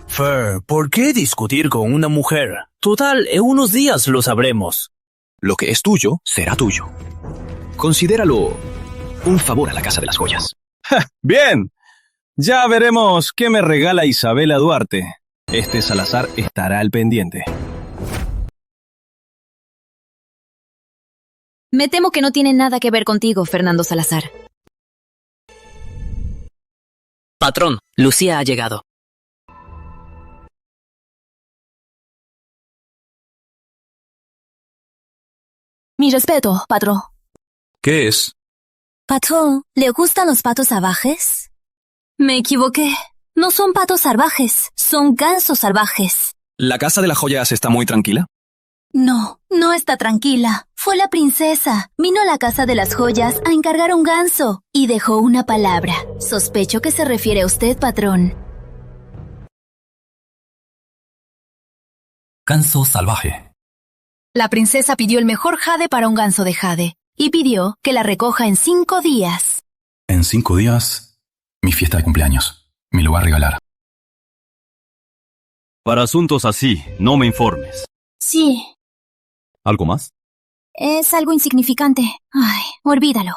S6: Fer, ¿por qué discutir con una mujer? Total, en unos días lo sabremos.
S3: Lo que es tuyo será tuyo. Considéralo un favor a la casa de las joyas.
S16: Bien, ya veremos qué me regala Isabela Duarte. Este Salazar estará al pendiente.
S18: Me temo que no tiene nada que ver contigo, Fernando Salazar.
S6: Patrón, Lucía ha llegado.
S2: Mi respeto, patrón.
S13: ¿Qué es?
S2: Patrón, ¿le gustan los patos salvajes? Me equivoqué. No son patos salvajes, son gansos salvajes.
S13: ¿La casa de las joyas está muy tranquila?
S2: No, no está tranquila. Fue la princesa. Vino a la casa de las joyas a encargar un ganso y dejó una palabra. Sospecho que se refiere a usted, patrón.
S13: Ganso salvaje.
S2: La princesa pidió el mejor jade para un ganso de jade y pidió que la recoja en 5 días.
S13: En 5 días, mi fiesta de cumpleaños. Me lo va a regalar.
S5: Para asuntos así, no me informes.
S2: Sí.
S5: ¿Algo más?
S2: Es algo insignificante. Ay, olvídalo.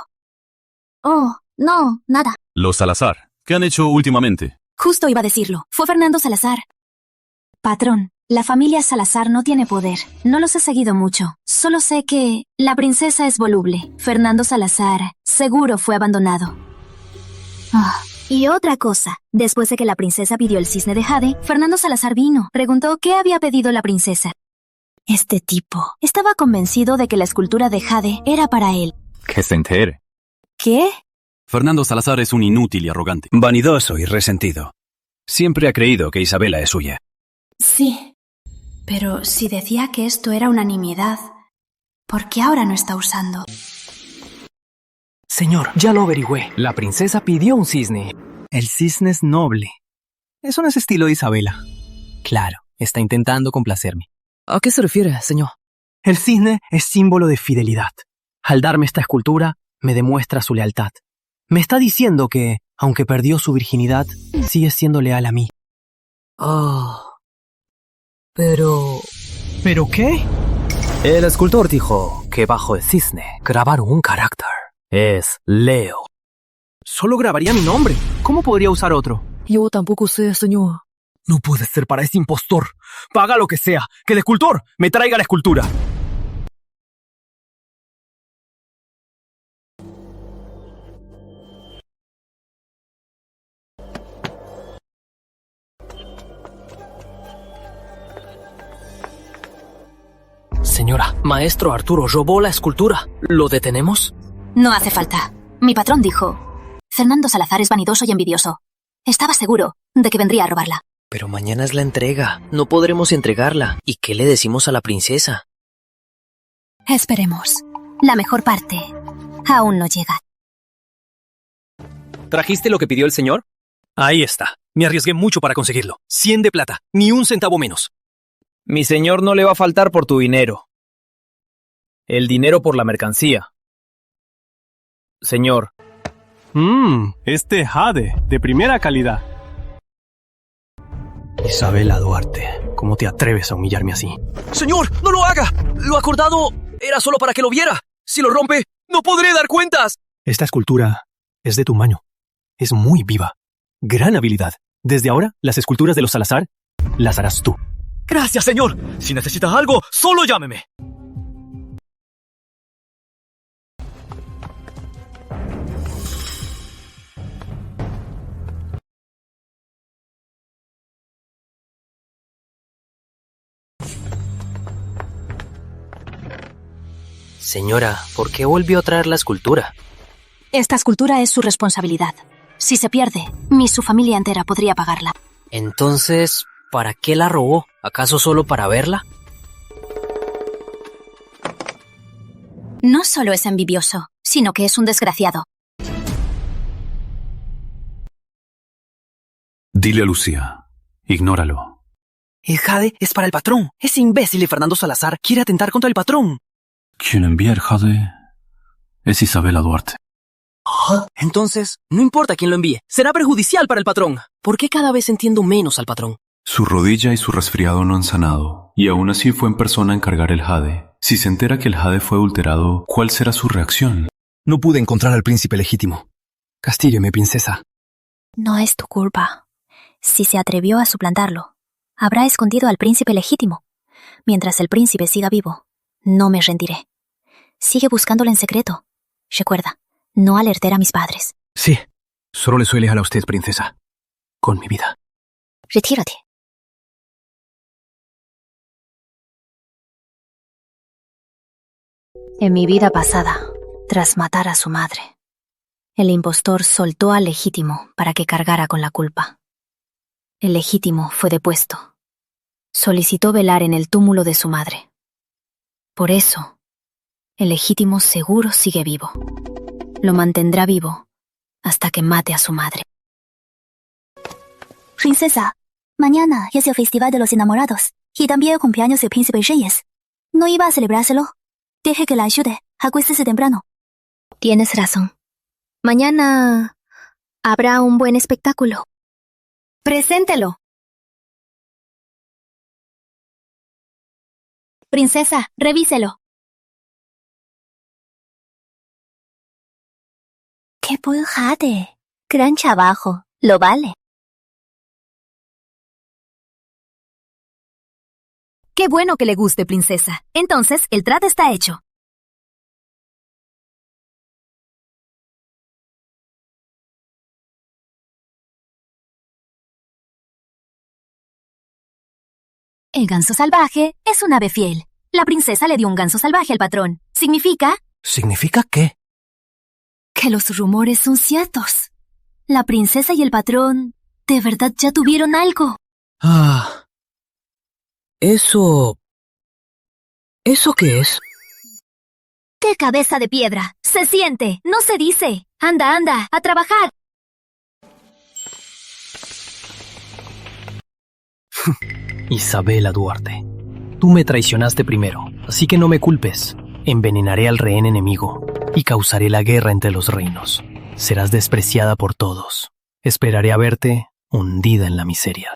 S2: Oh, no, nada.
S5: Los Salazar, ¿qué han hecho últimamente?
S2: Justo iba a decirlo. Fue Fernando Salazar.
S9: Patrón, la familia Salazar no tiene poder. No los he seguido mucho. Solo sé que la princesa es voluble. Fernando Salazar seguro fue abandonado.
S4: Y otra cosa, después de que la princesa pidió el cisne de jade, Fernando Salazar vino, preguntó qué había pedido la princesa. Este tipo estaba convencido de que la escultura de jade era para él.
S13: Que se entere.
S4: ¿Qué?
S13: Fernando Salazar es un inútil y arrogante.
S19: Vanidoso y resentido. Siempre ha creído que Isabela es suya.
S2: Sí, pero si decía que esto era una nimiedad, ¿por qué ahora no está usando?
S6: Señor, ya lo averigüé. La princesa pidió un cisne.
S1: El cisne es noble. Eso no es estilo de Isabela.
S6: Claro, está intentando complacerme. ¿A qué se refiere, señor?
S1: El cisne es símbolo de fidelidad. Al darme esta escultura, me demuestra su lealtad. Me está diciendo que, aunque perdió su virginidad, sigue siendo leal a mí.
S6: Pero...
S1: ¿Pero qué?
S6: El escultor dijo que bajo el cisne grabaron un carácter. Es Leo.
S1: Solo grabaría mi nombre. ¿Cómo podría usar otro?
S6: Yo tampoco sé, señor.
S1: No puede ser para ese impostor. Paga lo que sea. Que el escultor me traiga la escultura.
S6: Señora, maestro Arturo robó la escultura. ¿Lo detenemos?
S4: No hace falta. Mi patrón dijo: Fernando Salazar es vanidoso y envidioso. Estaba seguro de que vendría a robarla.
S7: Pero mañana es la entrega. No podremos entregarla. ¿Y qué le decimos a la princesa?
S4: Esperemos. La mejor parte aún no llega.
S6: ¿Trajiste lo que pidió el señor?
S1: Ahí está. Me arriesgué mucho para conseguirlo. 100 de plata. Ni un centavo menos.
S7: Mi señor no le va a faltar por tu dinero. El dinero por la mercancía. Señor.
S1: Este jade, de primera calidad. Isabela Duarte, ¿cómo te atreves a humillarme así?
S6: ¡Señor, no lo haga! Lo acordado era solo para que lo viera. Si lo rompe, no podré dar cuentas.
S1: Esta escultura es de tu mano. Es muy viva. Gran habilidad. Desde ahora, las esculturas de los Salazar las harás tú.
S6: Gracias, señor. Si necesitas algo, solo llámeme. Señora, ¿por qué volvió a traer la escultura?
S4: Esta escultura es su responsabilidad. Si se pierde, su familia entera podría pagarla.
S6: Entonces, ¿para qué la robó? ¿Acaso solo para verla?
S4: No solo es envidioso, sino que es un desgraciado.
S13: Dile a Lucía. Ignóralo.
S1: El jade es para el patrón. Ese imbécil de Fernando Salazar quiere atentar contra el patrón.
S13: Quien envía el jade es Isabela Duarte.
S6: Entonces, no importa quién lo envíe. Será perjudicial para el patrón. ¿Por qué cada vez entiendo menos al patrón?
S13: Su rodilla y su resfriado no han sanado, y aún así fue en persona a encargar el jade. Si se entera que el jade fue adulterado, ¿cuál será su reacción?
S19: No pude encontrar al príncipe legítimo. Castígueme, princesa.
S4: No es tu culpa. Si se atrevió a suplantarlo, habrá escondido al príncipe legítimo. Mientras el príncipe siga vivo, no me rendiré. Sigue buscándolo en secreto. Recuerda, no alertar a mis padres.
S1: Sí, solo le soy leal a usted, princesa. Con mi vida.
S4: Retírate. En mi vida pasada, tras matar a su madre, el impostor soltó al legítimo para que cargara con la culpa. El legítimo fue depuesto. Solicitó velar en el túmulo de su madre. Por eso, el legítimo seguro sigue vivo. Lo mantendrá vivo hasta que mate a su madre.
S9: Princesa, mañana es el Festival de los Enamorados y también el cumpleaños del Príncipe Reyes. ¿No iba a celebrárselo? Deje que la ayude. Acuéstese temprano.
S4: Tienes razón. Mañana habrá un buen espectáculo. Preséntelo.
S9: Princesa, revíselo. ¡Qué buen jade! Gran trabajo. Lo vale.
S4: Qué bueno que le guste, princesa. Entonces, el trato está hecho. El ganso salvaje es un ave fiel. La princesa le dio un ganso salvaje al patrón. ¿Significa?
S20: ¿Significa qué?
S4: Que los rumores son ciertos. La princesa y el patrón de verdad ya tuvieron algo.
S20: ¿Eso qué es?
S4: ¡Qué cabeza de piedra! Se siente, no se dice. Anda, anda, a trabajar.
S1: Isabela Duarte, tú me traicionaste primero, así que no me culpes. Envenenaré al rehén enemigo y causaré la guerra entre los reinos. Serás despreciada por todos. Esperaré a verte hundida en la miseria.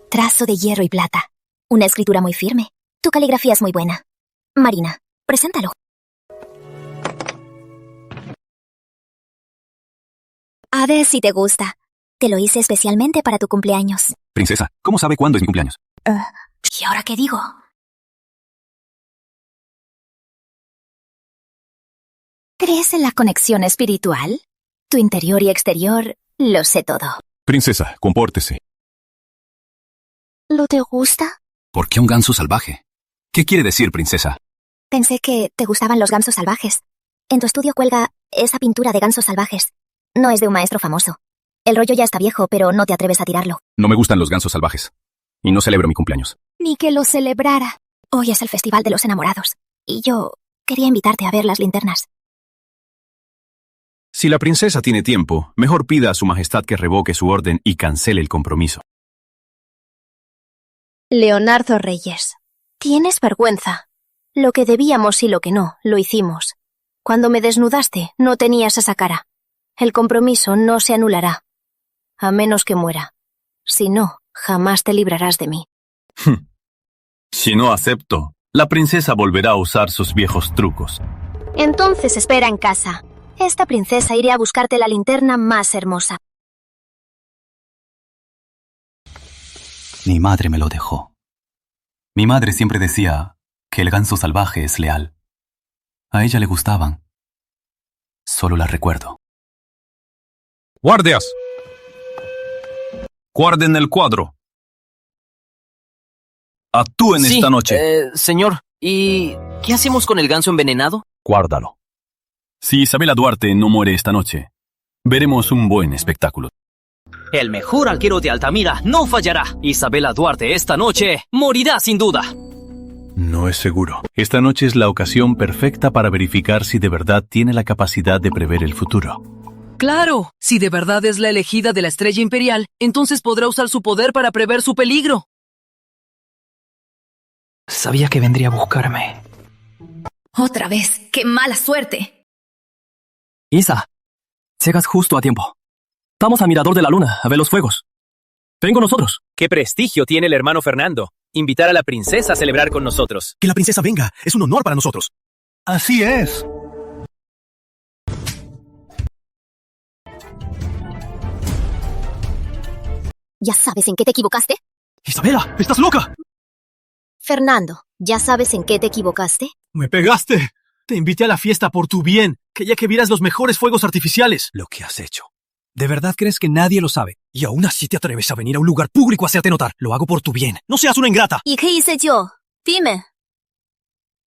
S4: Trazo de hierro y plata. Una escritura muy firme. Tu caligrafía es muy buena. Marina, preséntalo. A ver si te gusta. Te lo hice especialmente para tu cumpleaños.
S13: Princesa, ¿cómo sabe cuándo es mi cumpleaños?
S4: ¿Y ahora qué digo? ¿Crees en la conexión espiritual? Tu interior y exterior, lo sé todo.
S13: Princesa, compórtese.
S4: ¿Lo te gusta?
S13: ¿Por qué un ganso salvaje? ¿Qué quiere decir, princesa?
S4: Pensé que te gustaban los gansos salvajes. En tu estudio cuelga esa pintura de gansos salvajes. No es de un maestro famoso. El rollo ya está viejo, pero no te atreves a tirarlo.
S13: No me gustan los gansos salvajes. Y no celebro mi cumpleaños.
S4: Ni que lo celebrara. Hoy es el Festival de los Enamorados. Y yo quería invitarte a ver las linternas.
S19: Si la princesa tiene tiempo, mejor pida a su majestad que revoque su orden y cancele el compromiso.
S2: Leonardo Reyes, tienes vergüenza. Lo que debíamos y lo que no, lo hicimos. Cuando me desnudaste, no tenías esa cara. El compromiso no se anulará. A menos que muera. Si no, jamás te librarás de mí.
S19: Si no acepto, la princesa volverá a usar sus viejos trucos.
S2: Entonces espera en casa. Esta princesa irá a buscarte la linterna más hermosa.
S13: Mi madre me lo dejó. Mi madre siempre decía que el ganso salvaje es leal. A ella le gustaban. Solo la recuerdo.
S19: ¡Guardias! ¡Guarden el cuadro! Actúen esta noche.
S7: Señor, ¿y qué hacemos con el ganso envenenado?
S19: Guárdalo. Si Isabela Duarte no muere esta noche, veremos un buen espectáculo.
S6: El mejor arquero de Altamira no fallará. Isabela Duarte esta noche morirá sin duda.
S19: No es seguro. Esta noche es la ocasión perfecta para verificar si de verdad tiene la capacidad de prever el futuro.
S21: ¡Claro! Si de verdad es la elegida de la estrella imperial, entonces podrá usar su poder para prever su peligro.
S1: Sabía que vendría a buscarme.
S4: Otra vez, qué mala suerte.
S1: Isa, llegas justo a tiempo. Vamos al Mirador de la Luna a ver los fuegos. Ven con nosotros.
S22: ¿Qué prestigio tiene el hermano Fernando? Invitar a la princesa a celebrar con nosotros.
S23: Que la princesa venga, es un honor para nosotros.
S16: Así es.
S4: ¿Ya sabes en qué te equivocaste?
S16: Isabela, ¿estás loca?
S2: Fernando, ¿ya sabes en qué te equivocaste?
S16: Me pegaste. Te invité a la fiesta por tu bien. Quería que vieras los mejores fuegos artificiales.
S23: Lo que has hecho. ¿De verdad crees que nadie lo sabe? Y aún así te atreves a venir a un lugar público a hacerte notar. Lo hago por tu bien. No seas una ingrata.
S2: ¿Y qué hice yo? Dime.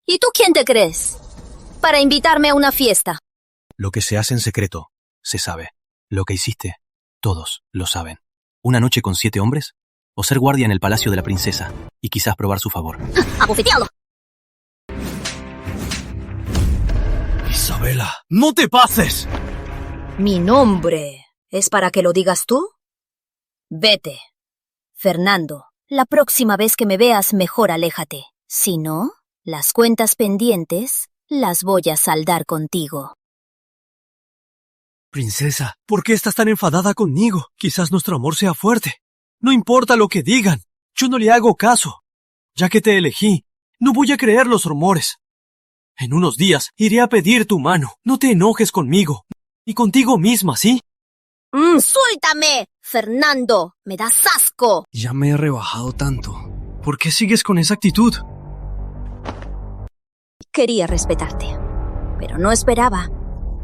S2: ¿Y tú quién te crees? Para invitarme a una fiesta.
S23: Lo que se hace en secreto, se sabe. Lo que hiciste, todos lo saben. ¿Una noche con 7 hombres? ¿O ser guardia en el palacio de la princesa y quizás probar su favor?
S2: ¡Abofeteado!
S23: Isabela, ¡no te pases!
S2: Mi nombre es para que lo digas tú. Vete. Fernando, la próxima vez que me veas, mejor aléjate. Si no, las cuentas pendientes las voy a saldar contigo.
S23: Princesa, ¿por qué estás tan enfadada conmigo? Quizás nuestro amor sea fuerte. No importa lo que digan, yo no le hago caso. Ya que te elegí, no voy a creer los rumores. En unos días iré a pedir tu mano. No te enojes conmigo, ni contigo misma, ¿sí?
S2: ¡Suéltame! Fernando, me das asco.
S23: Ya me he rebajado tanto. ¿Por qué sigues con esa actitud?
S2: Quería respetarte, pero no esperaba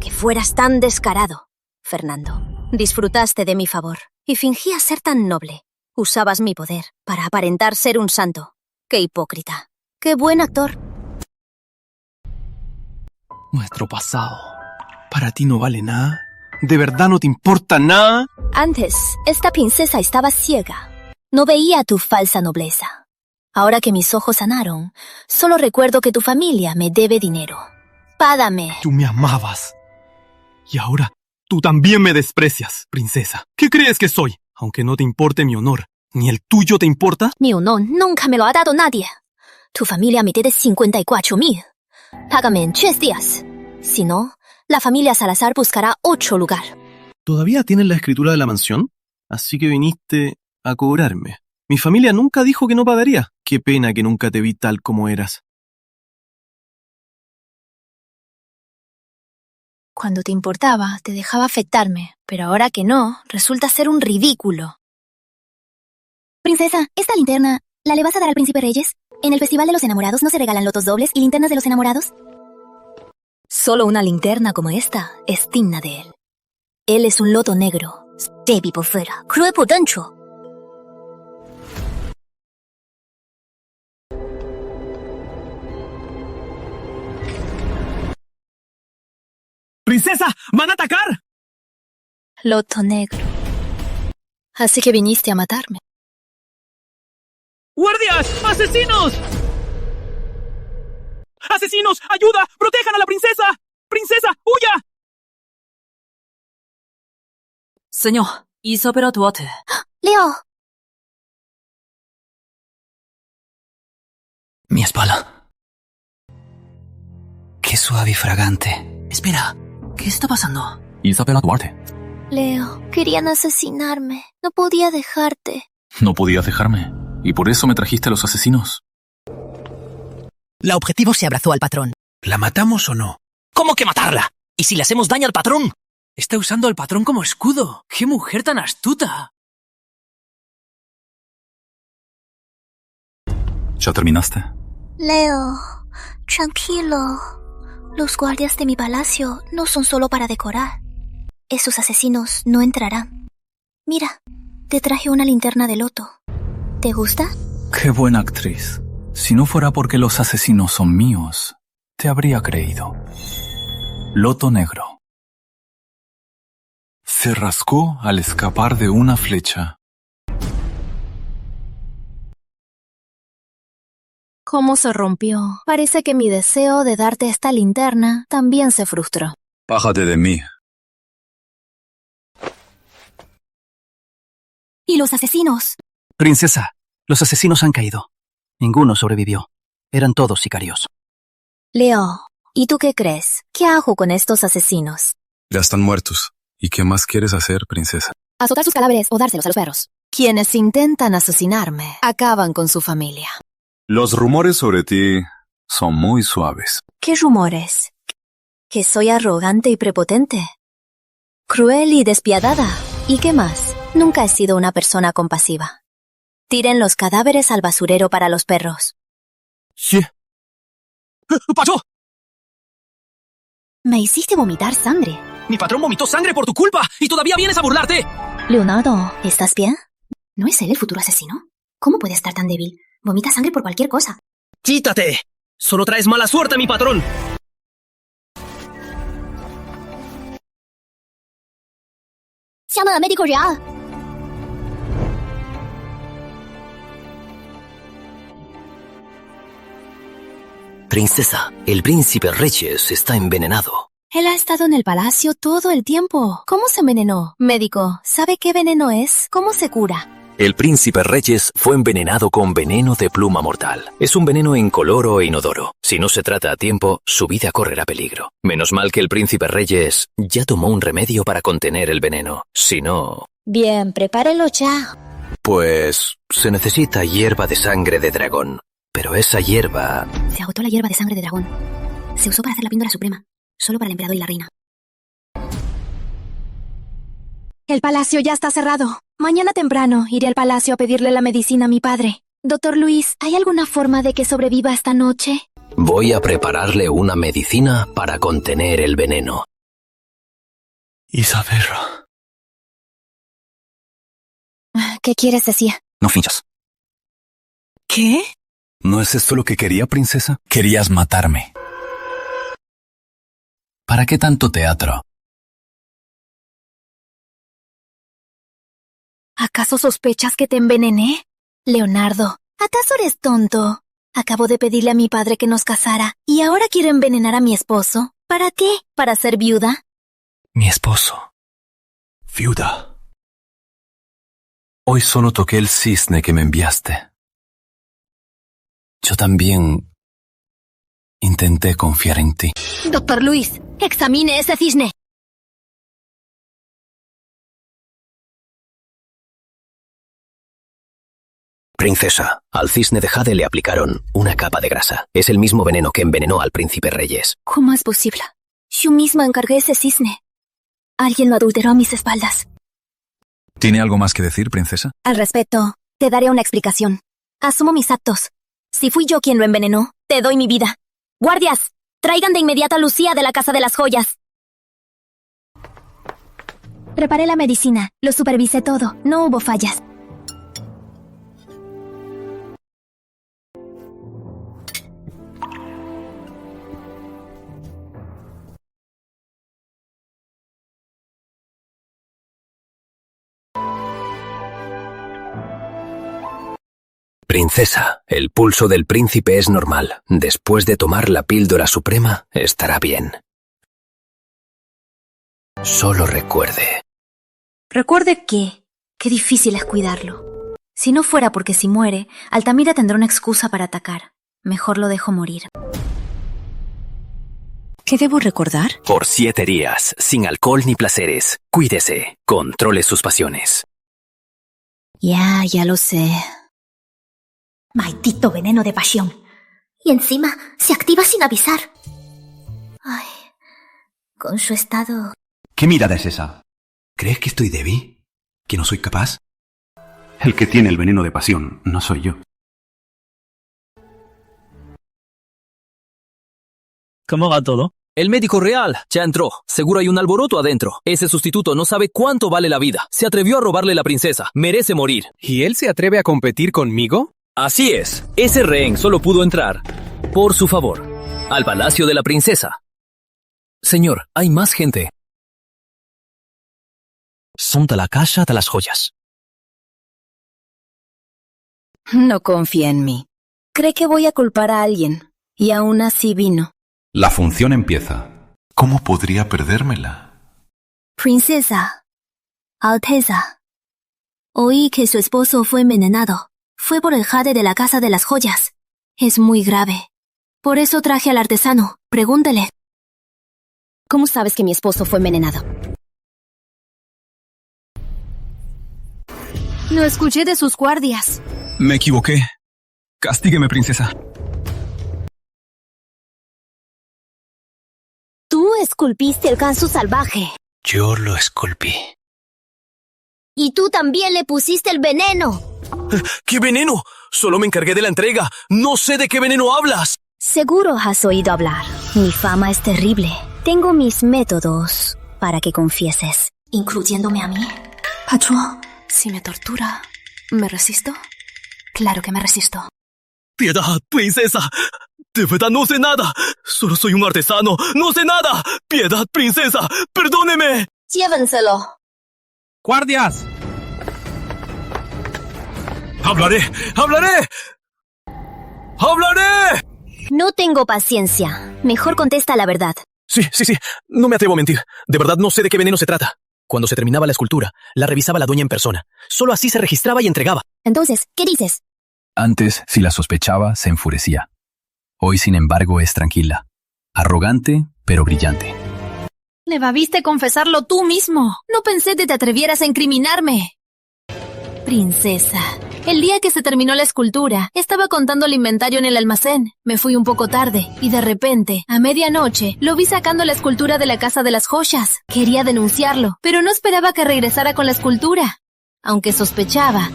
S4: que fueras tan descarado. Fernando, disfrutaste de mi favor y fingías ser tan noble. Usabas mi poder para aparentar ser un santo. ¡Qué hipócrita! ¡Qué buen actor!
S16: Nuestro pasado. ¿Para ti no vale nada? ¿De verdad no te importa nada?
S4: Antes, esta princesa estaba ciega. No veía tu falsa nobleza. Ahora que mis ojos sanaron, solo recuerdo que tu familia me debe dinero. Págame.
S16: Tú me amabas. Y ahora, tú también me desprecias, princesa. ¿Qué crees que soy? Aunque no te importe mi honor, ¿ni el tuyo te importa?
S4: Mi honor nunca me lo ha dado nadie. Tu familia me debe 54,000. Págame en 3 días. Si no, la familia Salazar buscará otro lugar.
S16: ¿Todavía tienes la escritura de la mansión? Así que viniste a cobrarme. Mi familia nunca dijo que no pagaría. Qué pena que nunca te vi tal como eras.
S2: Cuando te importaba, te dejaba afectarme, pero ahora que no, resulta ser un ridículo.
S9: Princesa, ¿esta linterna la le vas a dar al príncipe Reyes? ¿En el Festival de los Enamorados no se regalan lotos dobles y linternas de los enamorados?
S4: Solo una linterna como esta es digna de él. Él es un loto negro. Débil por fuera, cruel por dentro.
S16: ¡Princesa! ¡Van a atacar!
S2: Loto negro. Así que viniste a matarme.
S7: ¡Guardias! ¡Asesinos! ¡Asesinos! ¡Ayuda! ¡Protejan a la princesa! ¡Princesa! ¡Huya!
S21: Señor, Isabela Duarte.
S9: Leo.
S13: Mi espalda. Qué suave y fragante.
S21: Espera, ¿qué está pasando?
S13: Isabela Duarte.
S9: Leo, querían asesinarme. No podía dejarte.
S13: No podías dejarme. ¿Y por eso me trajiste a los asesinos?
S18: La objetivo se abrazó al patrón.
S23: ¿La matamos o no?
S7: ¿Cómo que matarla? ¿Y si le hacemos daño al patrón? Está usando al patrón como escudo. ¡Qué mujer tan astuta!
S13: ¿Ya terminaste?
S9: Leo, tranquilo. Los guardias de mi palacio no son solo para decorar. Esos asesinos no entrarán. Mira, te traje una linterna de loto. ¿Te gusta?
S13: Qué buena actriz. Si no fuera porque los asesinos son míos, te habría creído. Loto negro. Se rascó al escapar de una flecha.
S2: ¿Cómo se rompió? Parece que mi deseo de darte esta linterna también se frustró.
S13: Bájate de mí.
S9: ¿Y los asesinos?
S1: Princesa, los asesinos han caído. Ninguno sobrevivió. Eran todos sicarios.
S4: Leo, ¿y tú qué crees? ¿Qué hago con estos asesinos?
S13: Ya están muertos. ¿Y qué más quieres hacer, princesa?
S9: Azotar sus cadáveres o dárselos a los perros.
S4: Quienes intentan asesinarme acaban con su familia.
S13: Los rumores sobre ti son muy suaves.
S4: ¿Qué rumores? ¿Que soy arrogante y prepotente? ¿Cruel y despiadada? ¿Y qué más? Nunca he sido una persona compasiva. Tiren los cadáveres al basurero para los perros.
S7: Sí. ¡Pacho!
S9: Me hiciste vomitar sangre.
S7: Mi patrón vomitó sangre por tu culpa y todavía vienes a burlarte.
S9: Leonardo, ¿estás bien? ¿No es él el futuro asesino? ¿Cómo puede estar tan débil? Vomita sangre por cualquier cosa.
S7: ¡Quítate! Solo traes mala suerte a mi patrón.
S9: Llama al médico real.
S3: Princesa, el príncipe Reyes está envenenado.
S2: Él ha estado en el palacio todo el tiempo. ¿Cómo se envenenó? Médico, ¿sabe qué veneno es? ¿Cómo se cura?
S3: El príncipe Reyes fue envenenado con veneno de pluma mortal. Es un veneno incoloro e inodoro. Si no se trata a tiempo, su vida correrá peligro. Menos mal que el príncipe Reyes ya tomó un remedio para contener el veneno. Si no...
S9: Bien, prepárelo ya.
S3: Pues se necesita hierba de sangre de dragón. Pero esa hierba...
S9: Se agotó la hierba de sangre de dragón. Se usó para hacer la píldora suprema. Solo para el emperador y la reina.
S2: El palacio ya está cerrado. Mañana temprano iré al palacio a pedirle la medicina a mi padre. Doctor Luis, ¿hay alguna forma de que sobreviva esta noche?
S3: Voy a prepararle una medicina para contener el veneno.
S23: Isabela.
S4: ¿Qué quieres decir?
S13: No finchas.
S21: ¿Qué?
S13: ¿No es esto lo que quería, princesa? Querías matarme. ¿Para qué tanto teatro?
S2: ¿Acaso sospechas que te envenené? Leonardo, ¿acaso eres tonto? Acabo de pedirle a mi padre que nos casara y ahora quiere envenenar a mi esposo. ¿Para qué? ¿Para ser viuda?
S13: Mi esposo. Viuda. Hoy solo toqué el cisne que me enviaste. Yo también intenté confiar en ti.
S4: Doctor Luis, examine ese cisne.
S3: Princesa, al cisne de Jade le aplicaron una capa de grasa. Es el mismo veneno que envenenó al príncipe Reyes.
S4: ¿Cómo es posible? Yo misma encargué ese cisne. Alguien lo adulteró a mis espaldas.
S13: ¿Tiene algo más que decir, princesa?
S4: Al respecto, te daré una explicación. Asumo mis actos. Si fui yo quien lo envenenó, te doy mi vida. ¡Guardias! Traigan de inmediato a Lucía de la Casa de las Joyas. Preparé la medicina, lo supervisé todo, no hubo fallas.
S3: Princesa, el pulso del príncipe es normal. Después de tomar la píldora suprema, estará bien. Solo recuerde.
S2: ¿Recuerde qué? Qué difícil es cuidarlo. Si no fuera porque si muere, Altamira tendrá una excusa para atacar. Mejor lo dejo morir.
S8: ¿Qué debo recordar?
S3: Por 7 días, sin alcohol ni placeres. Cuídese. Controle sus pasiones.
S4: Ya lo sé.
S9: Maldito veneno de pasión. Y encima se activa sin avisar. Ay, con su estado...
S12: ¿Qué mirada es esa? ¿Crees que estoy débil? ¿Que no soy capaz? El que tiene el veneno de pasión no soy yo.
S6: ¿Cómo va todo? El médico real ya entró. Seguro hay un alboroto adentro. Ese sustituto no sabe cuánto vale la vida. Se atrevió a robarle la princesa. Merece morir.
S15: ¿Y él se atreve a competir conmigo?
S6: Así es. Ese rehén solo pudo entrar por su favor al palacio de la princesa. Señor, hay más gente. Son de la Casa de las Joyas.
S8: No confía en mí. Cree que voy a culpar a alguien. Y aún así vino.
S19: La función empieza. ¿Cómo podría perdérmela?
S9: Princesa, Alteza, oí que su esposo fue envenenado. Fue por el jade de la Casa de las Joyas. Es muy grave. Por eso traje al artesano. Pregúntele.
S4: ¿Cómo sabes que mi esposo fue envenenado?
S2: Lo escuché de sus guardias.
S16: Me equivoqué. Castígueme, princesa.
S9: Tú esculpiste el ganso salvaje.
S10: Yo lo esculpí.
S9: Y tú también le pusiste el veneno.
S16: ¿Qué veneno? Solo me encargué de la entrega. No sé de qué veneno hablas.
S4: Seguro has oído hablar. Mi fama es terrible. Tengo mis métodos para que confieses.
S9: ¿Incluyéndome a mí?
S2: Patrón, si me tortura, ¿me resisto? Claro que me resisto.
S16: Piedad, princesa. De verdad no sé nada. Solo soy un artesano. No sé nada. Piedad, princesa. Perdóneme.
S9: Llévenselo.
S15: ¡Guardias!
S16: ¡Hablaré! ¡Hablaré! ¡Hablaré!
S4: No tengo paciencia. Mejor contesta la verdad.
S6: Sí. No me atrevo a mentir. De verdad no sé de qué veneno se trata. Cuando se terminaba la escultura, la revisaba la dueña en persona. Solo así se registraba y entregaba.
S4: Entonces, ¿qué dices?
S13: Antes, si la sospechaba, se enfurecía. Hoy, sin embargo, es tranquila. Arrogante, pero brillante.
S2: Le viste confesarlo tú mismo. No pensé que te atrevieras a incriminarme. Princesa, el día que se terminó la escultura, estaba contando el inventario en el almacén. Me fui un poco tarde y de repente, a medianoche, lo vi sacando la escultura de la Casa de las Joyas. Quería denunciarlo, pero no esperaba que regresara con la escultura. Aunque sospechaba,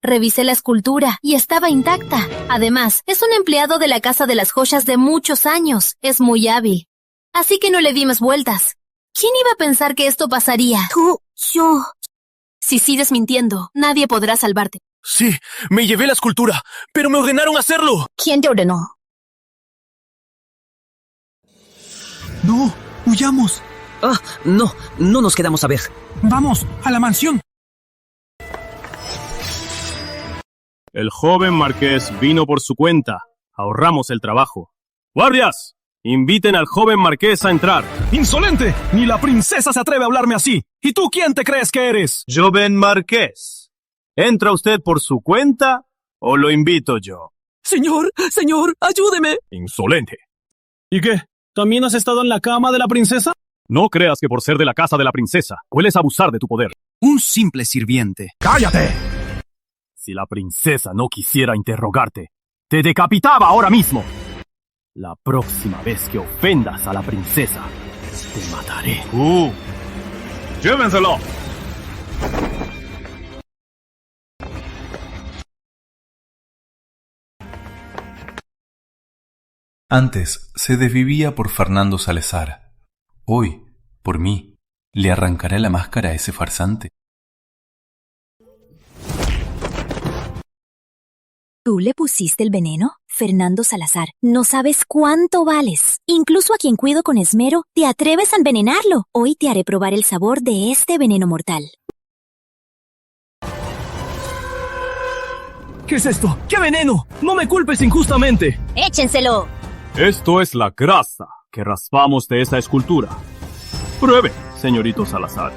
S2: revisé la escultura y estaba intacta. Además, es un empleado de la Casa de las Joyas de muchos años. Es muy hábil. Así que no le di más vueltas. ¿Quién iba a pensar que esto pasaría?
S9: Tú, yo.
S2: Si sigues mintiendo, nadie podrá salvarte.
S16: Sí, me llevé la escultura, pero me ordenaron hacerlo.
S9: ¿Quién te ordenó?
S23: No, huyamos.
S7: Ah, no nos quedamos a ver.
S23: Vamos, a la mansión.
S16: El joven marqués vino por su cuenta. Ahorramos el trabajo. ¡Guardias! Inviten al joven marqués a entrar. ¡Insolente! Ni la princesa se atreve a hablarme así. ¿Y tú quién te crees que eres? Joven marqués. ¿Entra usted por su cuenta o lo invito yo?
S7: Señor, ayúdeme.
S16: Insolente. ¿Y qué? ¿También has estado en la cama de la princesa? No creas que por ser de la casa de la princesa puedes abusar de tu poder.
S1: Un simple sirviente.
S16: ¡Cállate! Si la princesa no quisiera interrogarte, te decapitaba ahora mismo. La próxima vez que ofendas a la princesa, te mataré. ¡Llévenselo!
S19: Antes se desvivía por Fernando Salazar. Hoy, por mí, le arrancaré la máscara a ese farsante.
S4: ¿Tú le pusiste el veneno? Fernando Salazar, no sabes cuánto vales. Incluso a quien cuido con esmero, te atreves a envenenarlo. Hoy te haré probar el sabor de este veneno mortal.
S16: ¿Qué es esto? ¡Qué veneno! ¡No me culpes injustamente!
S4: ¡Échenselo!
S16: Esto es la grasa que raspamos de esa escultura. Pruebe, señorito Salazar.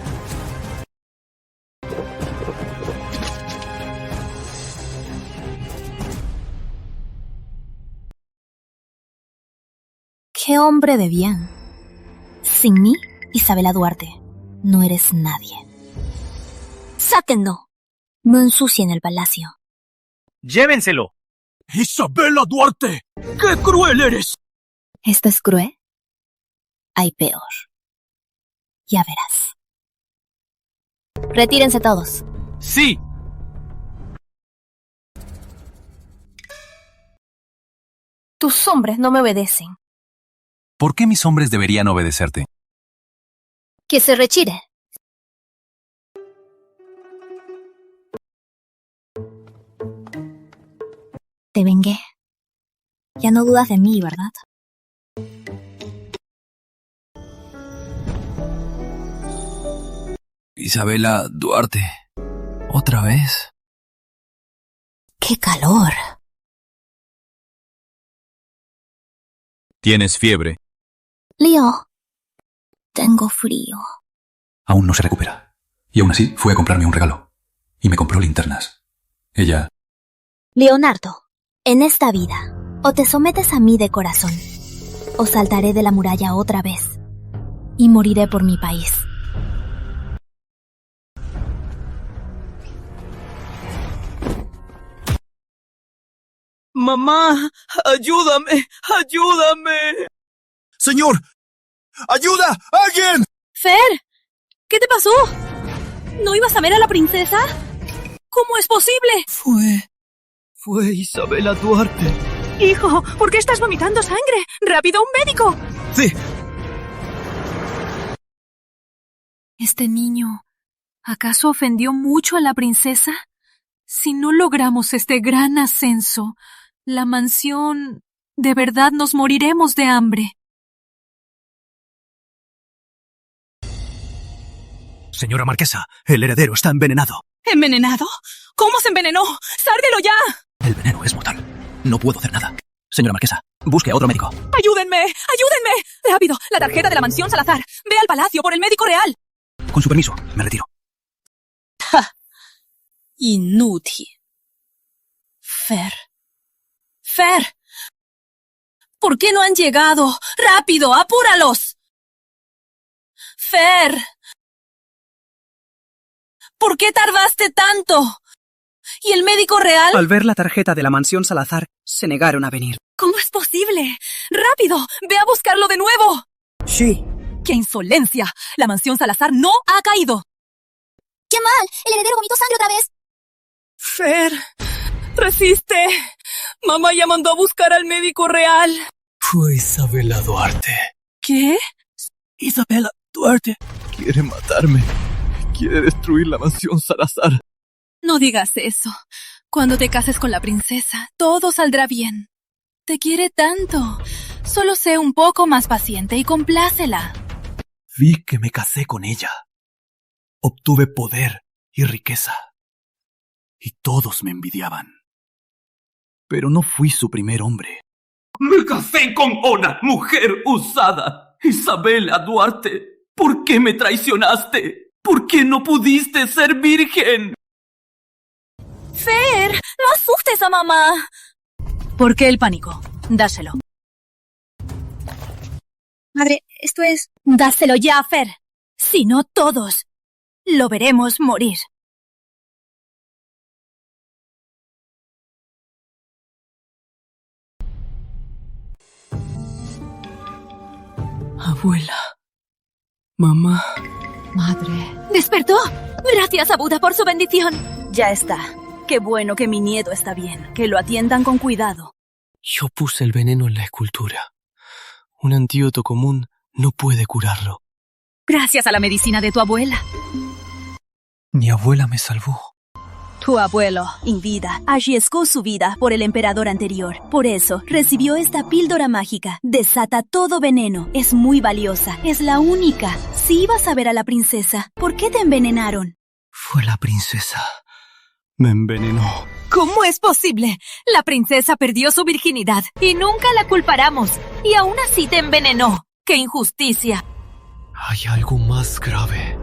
S4: ¡Qué hombre de bien! Sin mí, Isabela Duarte, no eres nadie. ¡Sáquenlo! No ensucien el palacio.
S15: ¡Llévenselo!
S16: ¡Isabela Duarte! ¡Qué cruel eres!
S4: ¿Esto es cruel? Hay peor. Ya verás. Retírense todos.
S15: ¡Sí!
S2: Tus hombres no me obedecen.
S13: ¿Por qué mis hombres deberían obedecerte?
S2: Que se retire.
S4: Te vengué. Ya no dudas de mí, ¿verdad?
S13: Isabela Duarte. ¿Otra vez?
S4: ¡Qué calor!
S13: ¿Tienes fiebre?
S4: Leo, tengo frío.
S12: Aún no se recupera. Y aún así fue a comprarme un regalo. Y me compró linternas. Ella...
S4: Leonardo, en esta vida, o te sometes a mí de corazón, o saltaré de la muralla otra vez, y moriré por mi país.
S7: Mamá, ayúdame.
S16: ¡Señor! ¡Ayuda! ¡Alguien!
S21: Fer, ¿qué te pasó? ¿No ibas a ver a la princesa? ¿Cómo es posible?
S23: Fue Isabela Duarte.
S21: Hijo, ¿por qué estás vomitando sangre? ¡Rápido, un médico!
S23: Sí.
S2: Este niño, ¿acaso ofendió mucho a la princesa? Si no logramos este gran ascenso, la mansión... de verdad nos moriremos de hambre.
S23: Señora Marquesa, el heredero está envenenado.
S21: ¿Envenenado? ¿Cómo se envenenó? ¡Sárguelo ya!
S23: El veneno es mortal. No puedo hacer nada. Señora Marquesa, busque a otro médico.
S21: ¡Ayúdenme! ¡Rápido! La tarjeta de la mansión Salazar. Ve al palacio por el médico real.
S23: Con su permiso, me retiro.
S21: Inútil. Fer. ¿Por qué no han llegado? ¡Rápido! ¡Apúralos! Fer. ¿Por qué tardaste tanto? ¿Y el médico real?
S7: Al ver la tarjeta de la mansión Salazar, se negaron a venir.
S21: ¿Cómo es posible? ¡Rápido! ¡Ve a buscarlo de nuevo!
S7: Sí.
S21: ¡Qué insolencia! La mansión Salazar no ha caído.
S9: ¡Qué mal! El heredero vomitó sangre otra vez.
S21: Fer, resiste. Mamá ya mandó a buscar al médico real.
S23: Fue Isabela Duarte.
S21: ¿Qué?
S23: Isabela Duarte quiere matarme. Quiere destruir la mansión Salazar.
S2: No digas eso. Cuando te cases con la princesa, todo saldrá bien. Te quiere tanto. Solo sé un poco más paciente y complácela.
S23: Vi que me casé con ella. Obtuve poder y riqueza. Y todos me envidiaban. Pero no fui su primer hombre.
S11: Me casé con una mujer usada. Isabela Duarte, ¿por qué me traicionaste? ¿Por qué no pudiste ser virgen?
S2: Fer, no asustes a mamá. ¿Por qué el pánico? Dáselo.
S4: Madre, esto es...
S2: Dáselo ya, Fer. Si no, todos lo veremos morir.
S23: Abuela. Mamá.
S2: Madre. ¿Despertó? Gracias a Buda por su bendición.
S8: Ya está. Qué bueno que mi nieto está bien. Que lo atiendan con cuidado.
S23: Yo puse el veneno en la escultura. Un antídoto común no puede curarlo.
S2: Gracias a la medicina de tu abuela.
S23: Mi abuela me salvó.
S8: Tu abuelo, en vida, arriesgó su vida por el emperador anterior. Por eso, recibió esta píldora mágica. Desata todo veneno. Es muy valiosa. Es la única. Si ibas a ver a la princesa, ¿por qué te envenenaron?
S23: Fue la princesa. Me envenenó.
S2: ¿Cómo es posible? La princesa perdió su virginidad y nunca la culpáramos. Y aún así te envenenó. ¡Qué injusticia!
S1: Hay algo más grave.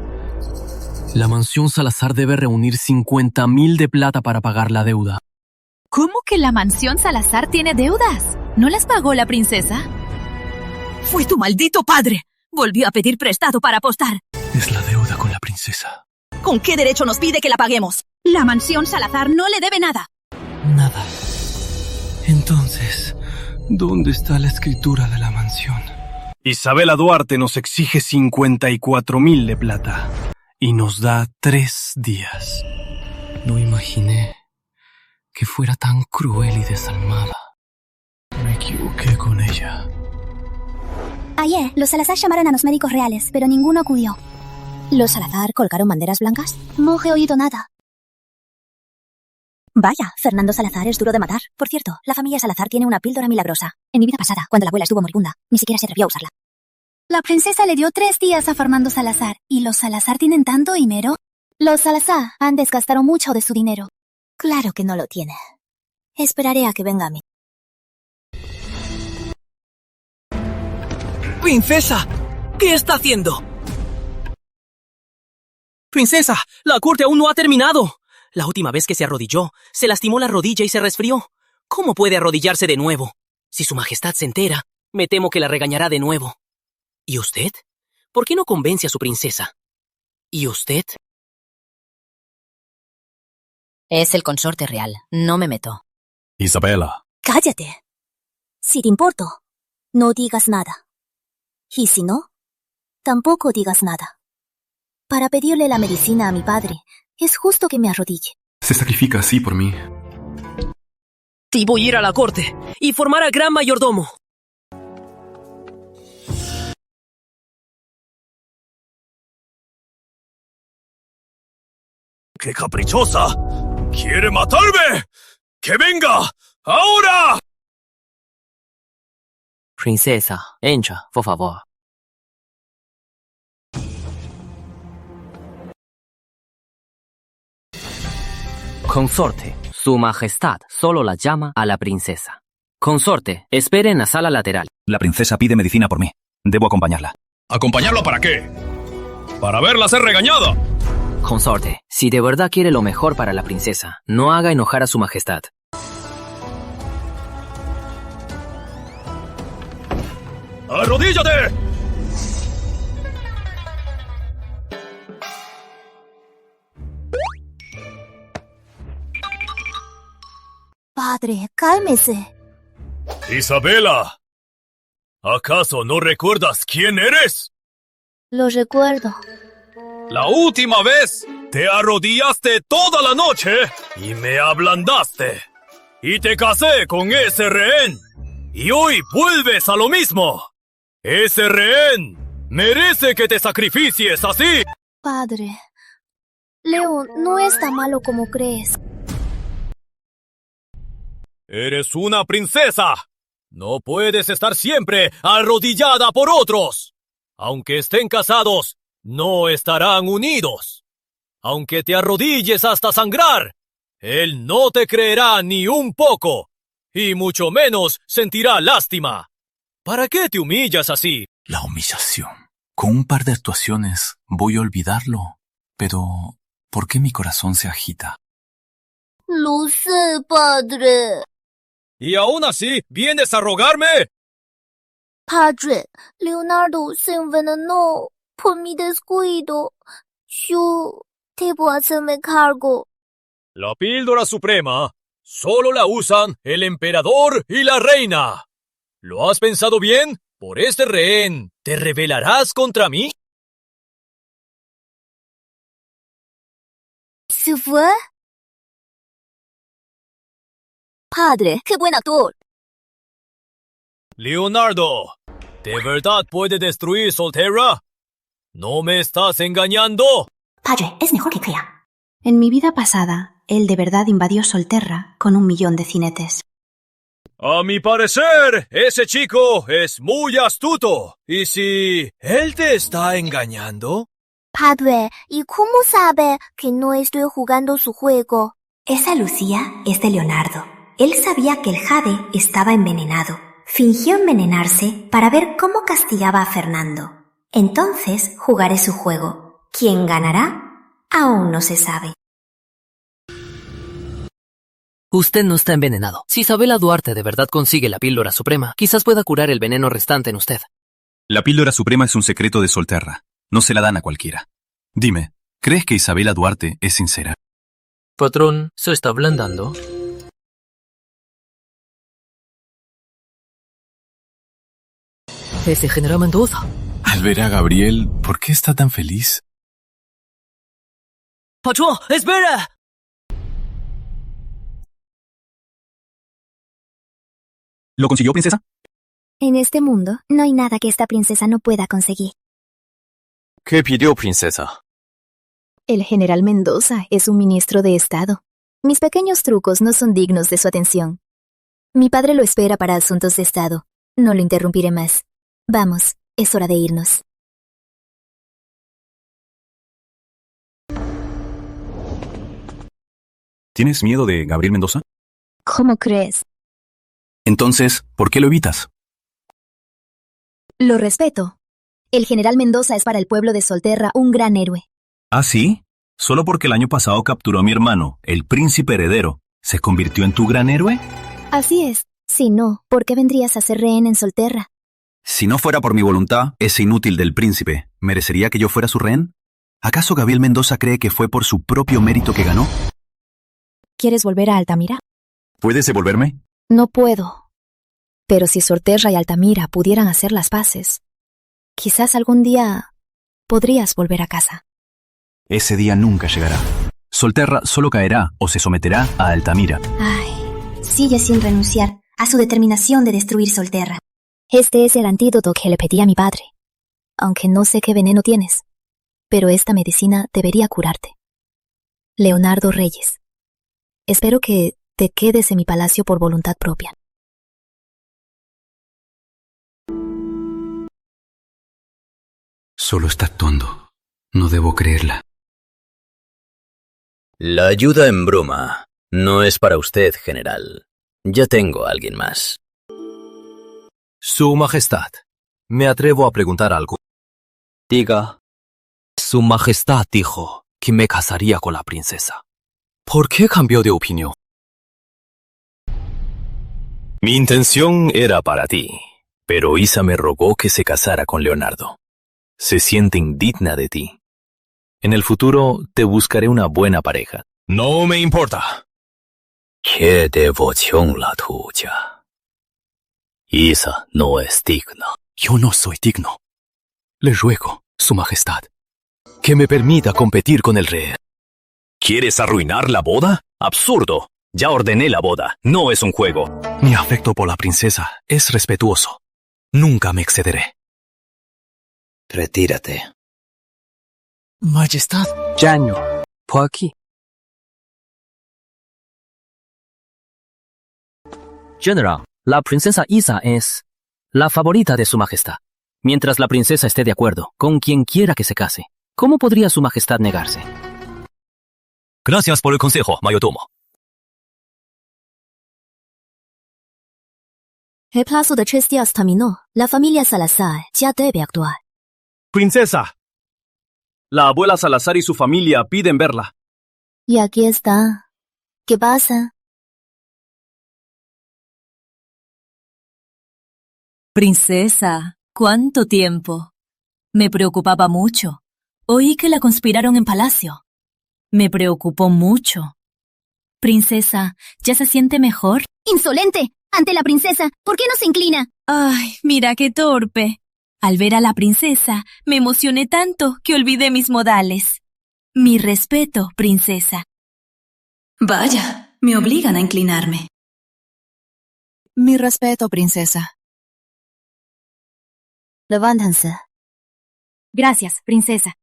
S1: La mansión Salazar debe reunir 50.000 de plata para pagar la deuda.
S2: ¿Cómo que la mansión Salazar tiene deudas? ¿No las pagó la princesa? ¡Fue tu maldito padre! Volvió a pedir prestado para apostar.
S23: Es la deuda con la princesa.
S8: ¿Con qué derecho nos pide que la paguemos?
S2: La mansión Salazar no le debe nada.
S23: Nada. Entonces, ¿dónde está la escritura de la mansión? Isabela Duarte nos exige 54.000 de plata. Y nos da 3 días. No imaginé que fuera tan cruel y desalmada. Me equivoqué con ella.
S4: Ayer, los Salazar llamaron a los médicos reales, pero ninguno acudió. ¿Los Salazar colgaron banderas blancas? No he oído nada. Vaya, Fernando Salazar es duro de matar. Por cierto, la familia Salazar tiene una píldora milagrosa. En mi vida pasada, cuando la abuela estuvo moribunda, ni siquiera se atrevió a usarla. La princesa le dio 3 días a Fernando Salazar. ¿Y los Salazar tienen tanto dinero? Los Salazar han desgastado mucho de su dinero. Claro que no lo tiene. Esperaré a que venga a mí.
S7: ¡Princesa! ¿Qué está haciendo? ¡Princesa! ¡La corte aún no ha terminado! La última vez que se arrodilló, se lastimó la rodilla y se resfrió. ¿Cómo puede arrodillarse de nuevo? Si su majestad se entera, me temo que la regañará de nuevo. ¿Y usted? ¿Por qué no convence a su princesa? ¿Y usted?
S18: Es el consorte real. No me meto.
S12: Isabela.
S4: Cállate. Si te importo, no digas nada. Y si no, tampoco digas nada. Para pedirle la medicina a mi padre, es justo que me arrodille.
S12: Se sacrifica así por mí.
S7: Debo ir a la corte y formar al gran mayordomo.
S3: ¡Qué caprichosa! ¡Quiere matarme! ¡Que venga! ¡Ahora!
S6: Princesa, entra, por favor. Consorte, su majestad solo la llama a la princesa. Consorte, espere en la sala lateral.
S14: La princesa pide medicina por mí. Debo acompañarla.
S3: ¿Acompañarla para qué? ¿Para verla ser regañada?
S6: Consorte, si de verdad quiere lo mejor para la princesa, no haga enojar a su majestad.
S3: ¡Arrodíllate!
S4: Padre, cálmese.
S3: Isabela, ¿acaso no recuerdas quién eres?
S4: Lo recuerdo.
S3: La última vez te arrodillaste toda la noche y me ablandaste. Y te casé con ese rehén. Y hoy vuelves a lo mismo. Ese rehén ¡Merece que te sacrificies así!
S9: Padre, Leo no es tan malo como crees.
S3: ¡Eres una princesa! No puedes estar siempre arrodillada por otros. Aunque estén casados, no estarán unidos. Aunque te arrodilles hasta sangrar, él no te creerá ni un poco, y mucho menos sentirá lástima. ¿Para qué te humillas así?
S13: La humillación. Con un par de actuaciones voy a olvidarlo. Pero, ¿por qué mi corazón se agita?
S9: Lo sé, padre.
S3: ¿Y aún así vienes a rogarme?
S9: Padre, Leonardo se envenenó por mi descuido. Yo debo hacerme cargo.
S3: La píldora suprema solo la usan el emperador y la reina. ¿Lo has pensado bien? Por este rehén, ¿te rebelarás contra mí?
S9: ¿Se fue?
S8: Padre, qué buen actor.
S3: Leonardo, ¿de verdad puede destruir Solterra? ¿No me estás engañando?
S2: Padre, es mejor que crea. En mi vida pasada, él de verdad invadió Solterra con 1.000.000 de jinetes.
S3: A mi parecer, ese chico es muy astuto. ¿Y si él te está engañando?
S9: Padre, ¿y cómo sabe que no estoy jugando su juego?
S2: Esa Lucía es de Leonardo. Él sabía que el jade estaba envenenado. Fingió envenenarse para ver cómo castigaba a Fernando. Entonces jugaré su juego. ¿Quién ganará? Aún no se sabe.
S21: Usted no está envenenado. Si Isabela Duarte de verdad consigue la píldora suprema, quizás pueda curar el veneno restante en usted.
S14: La píldora suprema es un secreto de Solterra. No se la dan a cualquiera. Dime, ¿crees que Isabela Duarte es sincera?
S6: Patrón, ¿se está ablandando? Ese general Mendoza.
S13: Al ver a Gabriel, ¿por qué está tan feliz?
S21: ¡Patrón, espera!
S14: ¿Lo consiguió, princesa?
S4: En este mundo, no hay nada que esta princesa no pueda conseguir.
S3: ¿Qué pidió, princesa?
S4: El general Mendoza es un ministro de Estado. Mis pequeños trucos no son dignos de su atención. Mi padre lo espera para asuntos de Estado. No lo interrumpiré más. Vamos, es hora de irnos.
S14: ¿Tienes miedo de Gabriel Mendoza?
S4: ¿Cómo crees?
S14: Entonces, ¿por qué lo evitas?
S4: Lo respeto. El general Mendoza es para el pueblo de Solterra un gran héroe.
S14: ¿Ah, sí? ¿Solo porque el año pasado capturó a mi hermano, el príncipe heredero, se convirtió en tu gran héroe?
S4: Así es. Si no, ¿por qué vendrías a ser rehén en Solterra?
S14: Si no fuera por mi voluntad, ese inútil del príncipe, ¿merecería que yo fuera su rehén? ¿Acaso Gabriel Mendoza cree que fue por su propio mérito que ganó?
S4: ¿Quieres volver a Altamira?
S14: ¿Puedes devolverme?
S4: No puedo. Pero si Solterra y Altamira pudieran hacer las paces, quizás algún día podrías volver a casa.
S14: Ese día nunca llegará. Solterra solo caerá o se someterá a Altamira.
S4: Ay, sigue sin renunciar a su determinación de destruir Solterra. Este es el antídoto que le pedí a mi padre. Aunque no sé qué veneno tienes, pero esta medicina debería curarte. Leonardo Reyes. Espero que te quedes en mi palacio por voluntad propia.
S12: Solo está actuando. No debo creerla.
S3: La ayuda en broma no es para usted, general. Ya tengo a alguien más.
S1: Su Majestad, me atrevo a preguntar algo.
S6: Diga.
S1: Su Majestad dijo que me casaría con la princesa. ¿Por qué cambió de opinión?
S3: Mi intención era para ti, pero Isa me rogó que se casara con Leonardo. Se siente indigna de ti. En el futuro te buscaré una buena pareja. No me importa. Qué devoción la tuya. Isa no es digna.
S1: Yo no soy digno. Le ruego, Su Majestad, que me permita competir con el rey.
S3: ¿Quieres arruinar la boda? Absurdo. Ya ordené la boda. No es un juego.
S1: Mi afecto por la princesa es respetuoso. Nunca me excederé.
S10: Retírate.
S1: Majestad. Yanyo, por aquí.
S6: General, la princesa Isa es la favorita de su majestad. Mientras la princesa esté de acuerdo con quien quiera que se case, ¿cómo podría su majestad negarse?
S3: Gracias por el consejo, mayordomo.
S4: El plazo de 3 días terminó. La familia Salazar ya debe actuar.
S16: Princesa. La abuela Salazar y su familia piden verla.
S4: Y aquí está. ¿Qué pasa?
S8: Princesa, ¿cuánto tiempo? Me preocupaba mucho. Oí que la conspiraron en palacio. Me preocupó mucho. Princesa, ¿ya se siente mejor?
S4: ¡Insolente! Ante la princesa, ¿por qué no se inclina?
S8: Ay, mira qué torpe. Al ver a la princesa, me emocioné tanto que olvidé mis modales. Mi respeto, princesa.
S2: Vaya, me obligan a inclinarme.
S18: Mi respeto, princesa.
S4: Levántense.
S18: Gracias, princesa.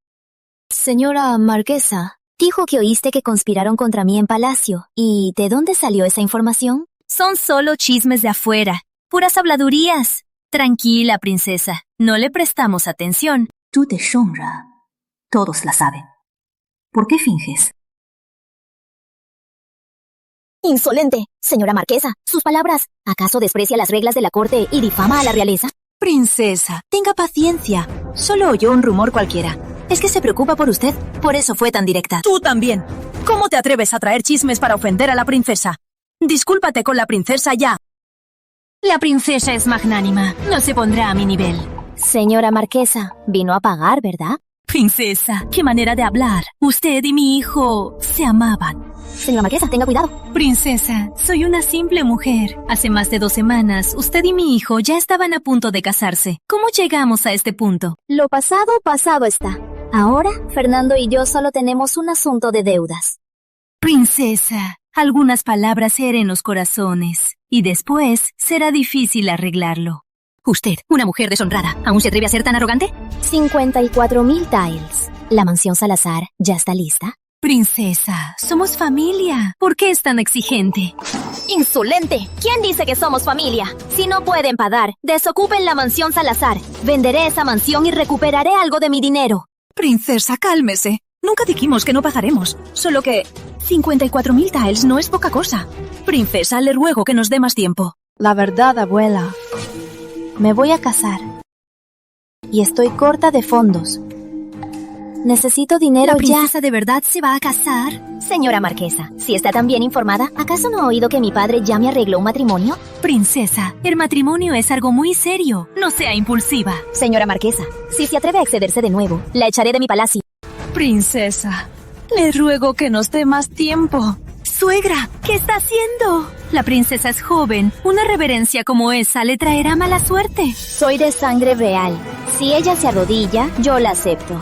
S4: Señora Marquesa, dijo que oíste que conspiraron contra mí en palacio. ¿Y de dónde salió esa información?
S2: Son solo chismes de afuera, puras habladurías. Tranquila, princesa, no le prestamos atención.
S5: Tú te deshonra. Todos la saben. ¿Por qué finges?
S4: ¡Insolente! Señora Marquesa, sus palabras. ¿Acaso desprecia las reglas de la corte y difama a la realeza?
S18: Princesa, tenga paciencia. Solo oyó un rumor cualquiera. Es que se preocupa por usted, por eso fue tan directa.
S21: Tú también. ¿Cómo te atreves a traer chismes para ofender a la princesa? Discúlpate con la princesa ya.
S2: La princesa es magnánima, no se pondrá a mi nivel.
S4: Señora Marquesa, vino a pagar, ¿verdad?
S2: Princesa, qué manera de hablar. Usted y mi hijo se amaban.
S4: Señora Marquesa, tenga cuidado.
S2: Princesa, soy una simple mujer. Hace más de 2 semanas, usted y mi hijo ya estaban a punto de casarse. ¿Cómo llegamos a este punto?
S4: Lo pasado, pasado está. Ahora, Fernando y yo solo tenemos un asunto de deudas.
S2: Princesa, algunas palabras hieren los corazones. Y después será difícil arreglarlo.
S18: Usted, una mujer deshonrada, ¿aún se atreve a ser tan arrogante?
S4: 54,000 tiles. ¿La mansión Salazar ya está lista?
S2: Princesa, somos familia. ¿Por qué es tan exigente?
S4: ¡Insolente! ¿Quién dice que somos familia? Si no pueden pagar, desocupen la mansión Salazar. Venderé esa mansión y recuperaré algo de mi dinero.
S18: Princesa, cálmese. Nunca dijimos que no pagaremos. Solo que 54,000 tiles no es poca cosa. Princesa, le ruego que nos dé más tiempo.
S4: La verdad, abuela. Me voy a casar. Y estoy corta de fondos. Necesito dinero ya.
S2: ¿La princesa de verdad se va a casar?
S4: Señora Marquesa, si está tan bien informada, ¿acaso no ha oído que mi padre ya me arregló un matrimonio?
S2: Princesa, el matrimonio es algo muy serio. No sea impulsiva.
S4: Señora Marquesa, si se atreve a excederse de nuevo, la echaré de mi palacio.
S21: Princesa, le ruego que nos dé más tiempo.
S2: Suegra, ¿qué está haciendo? La princesa es joven. Una reverencia como esa le traerá mala suerte.
S4: Soy de sangre real. Si ella se arrodilla, yo la acepto.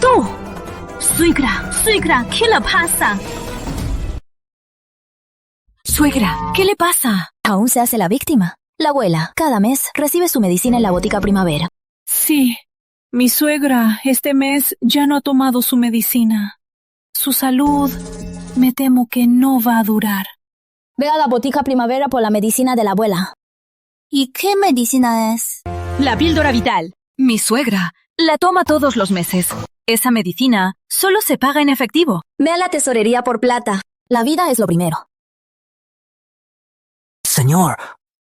S2: ¡Tú! Suegra, ¿qué le pasa? Suegra, ¿qué le pasa?
S4: Aún se hace la víctima. La abuela, cada mes, recibe su medicina en la botica primavera.
S21: Sí, mi suegra este mes ya no ha tomado su medicina. Su salud, me temo que no va a durar.
S4: Ve a la botica primavera por la medicina de la abuela.
S2: ¿Y qué medicina es?
S21: La píldora vital. Mi suegra la toma todos los meses. Esa medicina solo se paga en efectivo.
S4: Ve a la tesorería por plata. La vida es lo primero.
S6: Señor,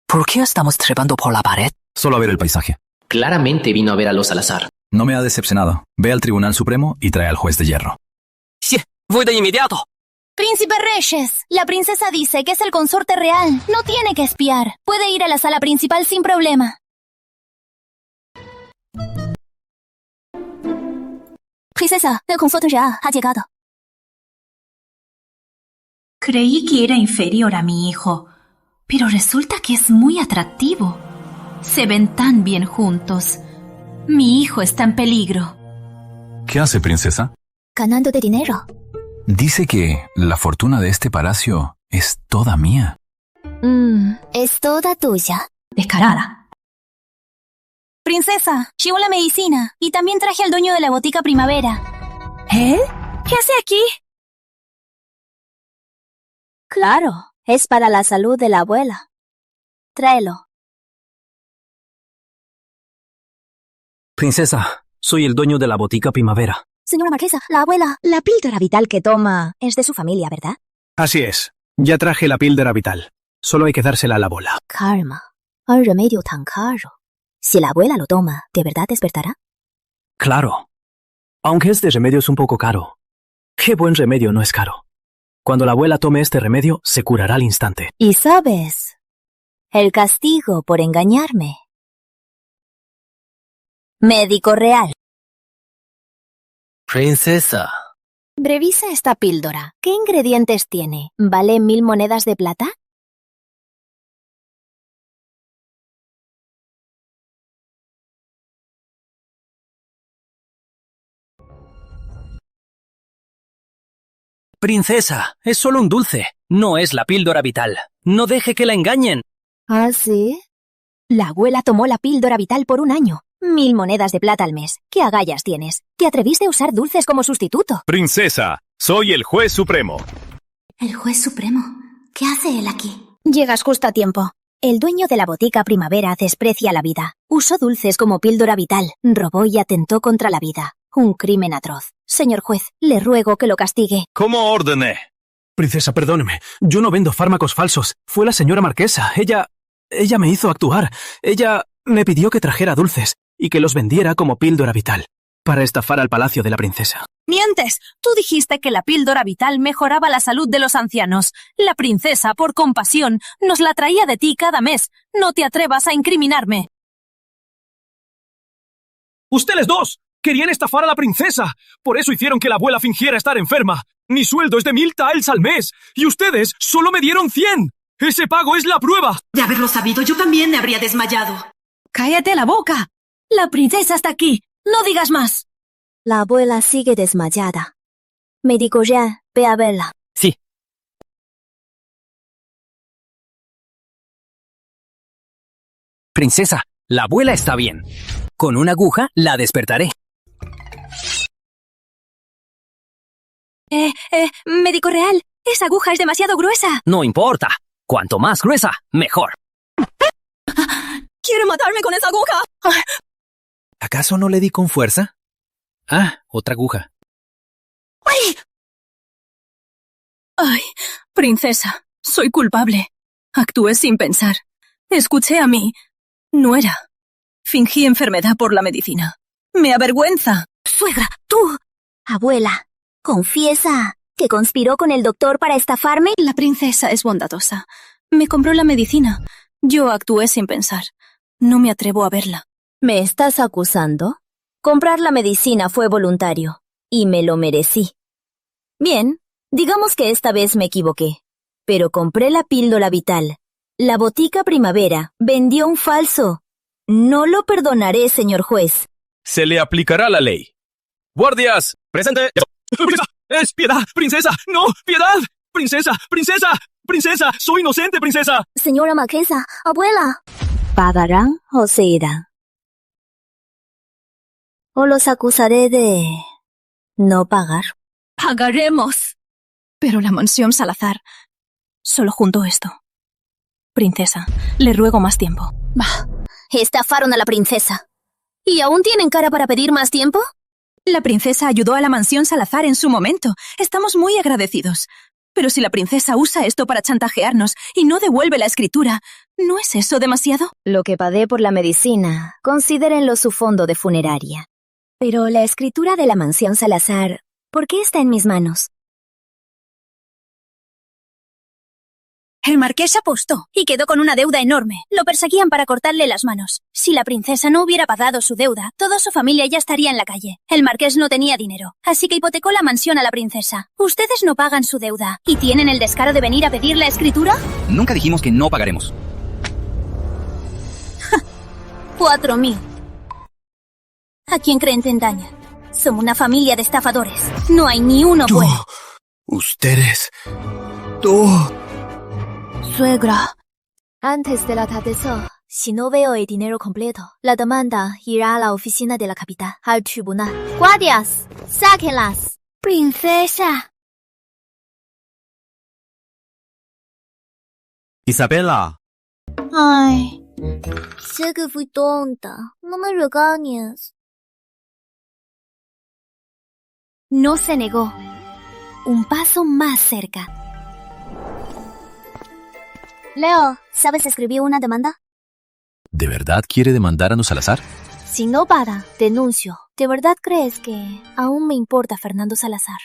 S6: ¿por qué estamos trepando por la pared?
S14: Solo a ver el paisaje.
S6: Claramente vino a ver a los Salazar.
S14: No me ha decepcionado. Ve al Tribunal Supremo y trae al juez de hierro.
S6: Sí, voy de inmediato.
S2: Príncipe Reyes, la princesa dice que es el consorte real. No tiene que espiar. Puede ir a la sala principal sin problema.
S4: Princesa, el consorte real ha llegado.
S2: Creí que era inferior a mi hijo, pero resulta que es muy atractivo. Se ven tan bien juntos. Mi hijo está en peligro.
S13: ¿Qué hace, princesa?
S4: Ganando de dinero.
S13: Dice que la fortuna de este palacio es toda mía.
S4: Es toda tuya.
S5: Descarada.
S2: Princesa, llevo la medicina y también traje al dueño de la botica Primavera.
S18: ¿Eh? ¿Qué hace aquí?
S4: Claro, es para la salud de la abuela. Tráelo.
S6: Princesa, soy el dueño de la botica Primavera.
S4: Señora Marquesa, la abuela. La píldora vital que toma es de su familia, ¿verdad?
S16: Así es. Ya traje la píldora vital. Solo hay que dársela a la bola.
S4: Karma. Un remedio tan caro. Si la abuela lo toma, ¿de verdad despertará?
S6: Claro. Aunque este remedio es un poco caro. Qué buen remedio no es caro. Cuando la abuela tome este remedio, se curará al instante.
S4: Y sabes, el castigo por engañarme. Médico real.
S6: Princesa.
S4: Revisa esta píldora. ¿Qué ingredientes tiene? ¿Vale 1000 monedas de plata?
S6: Princesa, es solo un dulce. No es la píldora vital. No deje que la engañen.
S4: ¿Ah, sí? La abuela tomó la píldora vital por 1 año. 1000 monedas de plata al mes. ¿Qué agallas tienes? ¿Te atreviste a usar dulces como sustituto?
S19: Princesa, soy el juez supremo.
S2: ¿El juez supremo? ¿Qué hace él aquí?
S4: Llegas justo a tiempo. El dueño de la botica Primavera desprecia la vida. Usó dulces como píldora vital. Robó y atentó contra la vida. Un crimen atroz. Señor juez, le ruego que lo castigue.
S19: ¿Cómo ordené?
S16: Princesa, perdóneme. Yo no vendo fármacos falsos. Fue la señora Marquesa. Ella me hizo actuar. Ella me pidió que trajera dulces y que los vendiera como píldora vital para estafar al palacio de la princesa.
S18: ¡Mientes! Tú dijiste que la píldora vital mejoraba la salud de los ancianos. La princesa, por compasión, nos la traía de ti cada mes. No te atrevas a incriminarme.
S16: ¡Ustedes dos! Querían estafar a la princesa. Por eso hicieron que la abuela fingiera estar enferma. Mi sueldo es de 1000 taels al mes. Y ustedes solo me dieron 100. ¡Ese pago es la prueba!
S21: De haberlo sabido, yo también me habría desmayado.
S18: ¡Cállate la boca! La princesa está aquí. No digas más.
S4: La abuela sigue desmayada. Médico Jean, ve a verla.
S6: Sí. Princesa, la abuela está bien. Con una aguja la despertaré.
S18: Médico real, esa aguja es demasiado gruesa.
S6: No importa. Cuanto más gruesa, mejor.
S18: ¡Quiere matarme con esa aguja!
S6: ¿Acaso no le di con fuerza? Ah, otra aguja.
S18: ¡Ay! Princesa, soy culpable. Actué sin pensar. Escuché a mi nuera. Fingí enfermedad por la medicina. ¡Me avergüenza!
S4: Suegra, tú. Abuela, confiesa que conspiró con el doctor para estafarme.
S18: La princesa es bondadosa. Me compró la medicina. Yo actué sin pensar. No me atrevo a verla.
S4: ¿Me estás acusando? Comprar la medicina fue voluntario, y me lo merecí. Bien, digamos que esta vez me equivoqué, pero compré la píldora vital. La botica Primavera vendió un falso. No lo perdonaré, señor juez.
S19: Se le aplicará la ley. ¡Guardias! ¡Presente!
S16: ¡Es piedad! ¡Princesa! ¡No! ¡Piedad! ¡Princesa! ¡Princesa! ¡Princesa! ¡Soy inocente, princesa!
S4: Señora Marquesa, abuela. ¿Pagarán o se irán? ¿O los acusaré de no pagar?
S18: ¡Pagaremos! Pero la mansión Salazar solo juntó esto. Princesa, le ruego más tiempo.
S4: Bah, estafaron a la princesa. ¿Y aún tienen cara para pedir más tiempo?
S18: La princesa ayudó a la mansión Salazar en su momento. Estamos muy agradecidos. Pero si la princesa usa esto para chantajearnos y no devuelve la escritura, ¿no es eso demasiado?
S4: Lo que pagué por la medicina, considérenlo su fondo de funeraria. Pero la escritura de la mansión Salazar, ¿por qué está en mis manos?
S2: El marqués apostó y quedó con una deuda enorme. Lo perseguían para cortarle las manos. Si la princesa no hubiera pagado su deuda, toda su familia ya estaría en la calle. El marqués no tenía dinero, así que hipotecó la mansión a la princesa. Ustedes no pagan su deuda y tienen el descaro de venir a pedir la escritura.
S6: Nunca dijimos que no pagaremos.
S2: 4.000. ¿A quién creen que engañan? Somos una familia de estafadores. No hay ni uno bueno.
S16: Ustedes. Tú.
S4: Suegra. Antes del atardecer,
S9: Si no veo el dinero completo, la demanda irá a la oficina de la capital, al tribunal. ¡Guardias! ¡Sáquenlas!
S17: ¡Princesa!
S6: Isabela.
S9: Ay, sé que fui tonta. No me regañes.
S4: No se negó. Un paso más cerca.
S9: Leo, ¿sabes escribir una demanda?
S19: ¿De verdad quiere demandar a No Salazar?
S9: Si no para, denuncio. ¿De verdad crees que aún me importa Fernando Salazar?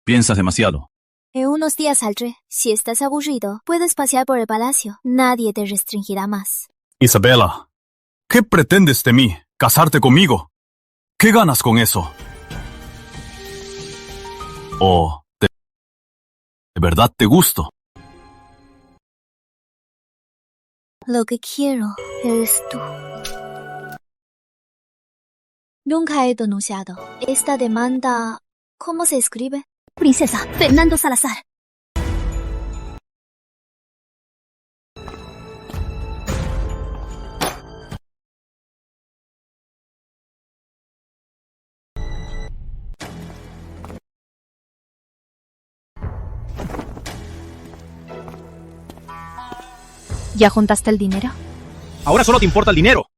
S19: Piensas demasiado.
S9: En unos días saldré. Si estás aburrido, puedes pasear por el palacio. Nadie te restringirá más.
S20: Isabela, ¿qué pretendes de mí? ¿Casarte conmigo? ¿Qué ganas con eso? ¿O de verdad te gusto?
S9: Lo que quiero eres tú. Nunca he denunciado. Esta demanda, ¿cómo se escribe?
S4: Princesa, Fernando Salazar.
S2: ¿Ya juntaste el dinero?
S15: Ahora solo te importa el dinero.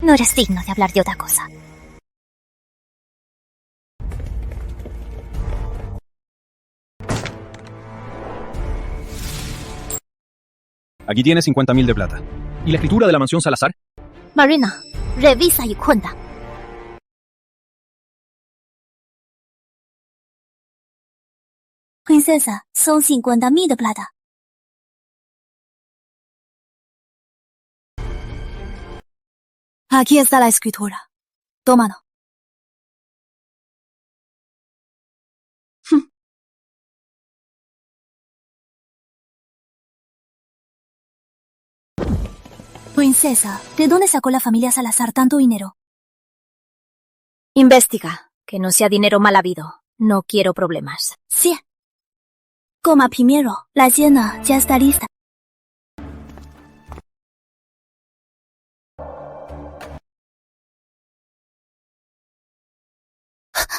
S4: No eres digno de hablar de otra cosa.
S15: Aquí tienes 50.000 de plata. ¿Y la escritura de la mansión Salazar?
S4: Marina, revisa y cuenta.
S9: Princesa, son 50.000 de plata. Aquí está la escritura. Tómalo. Princesa, ¿de dónde sacó la familia Salazar tanto dinero?
S4: Investiga, que no sea dinero mal habido. No quiero problemas.
S9: Sí. Coma primero. La cena ya está lista.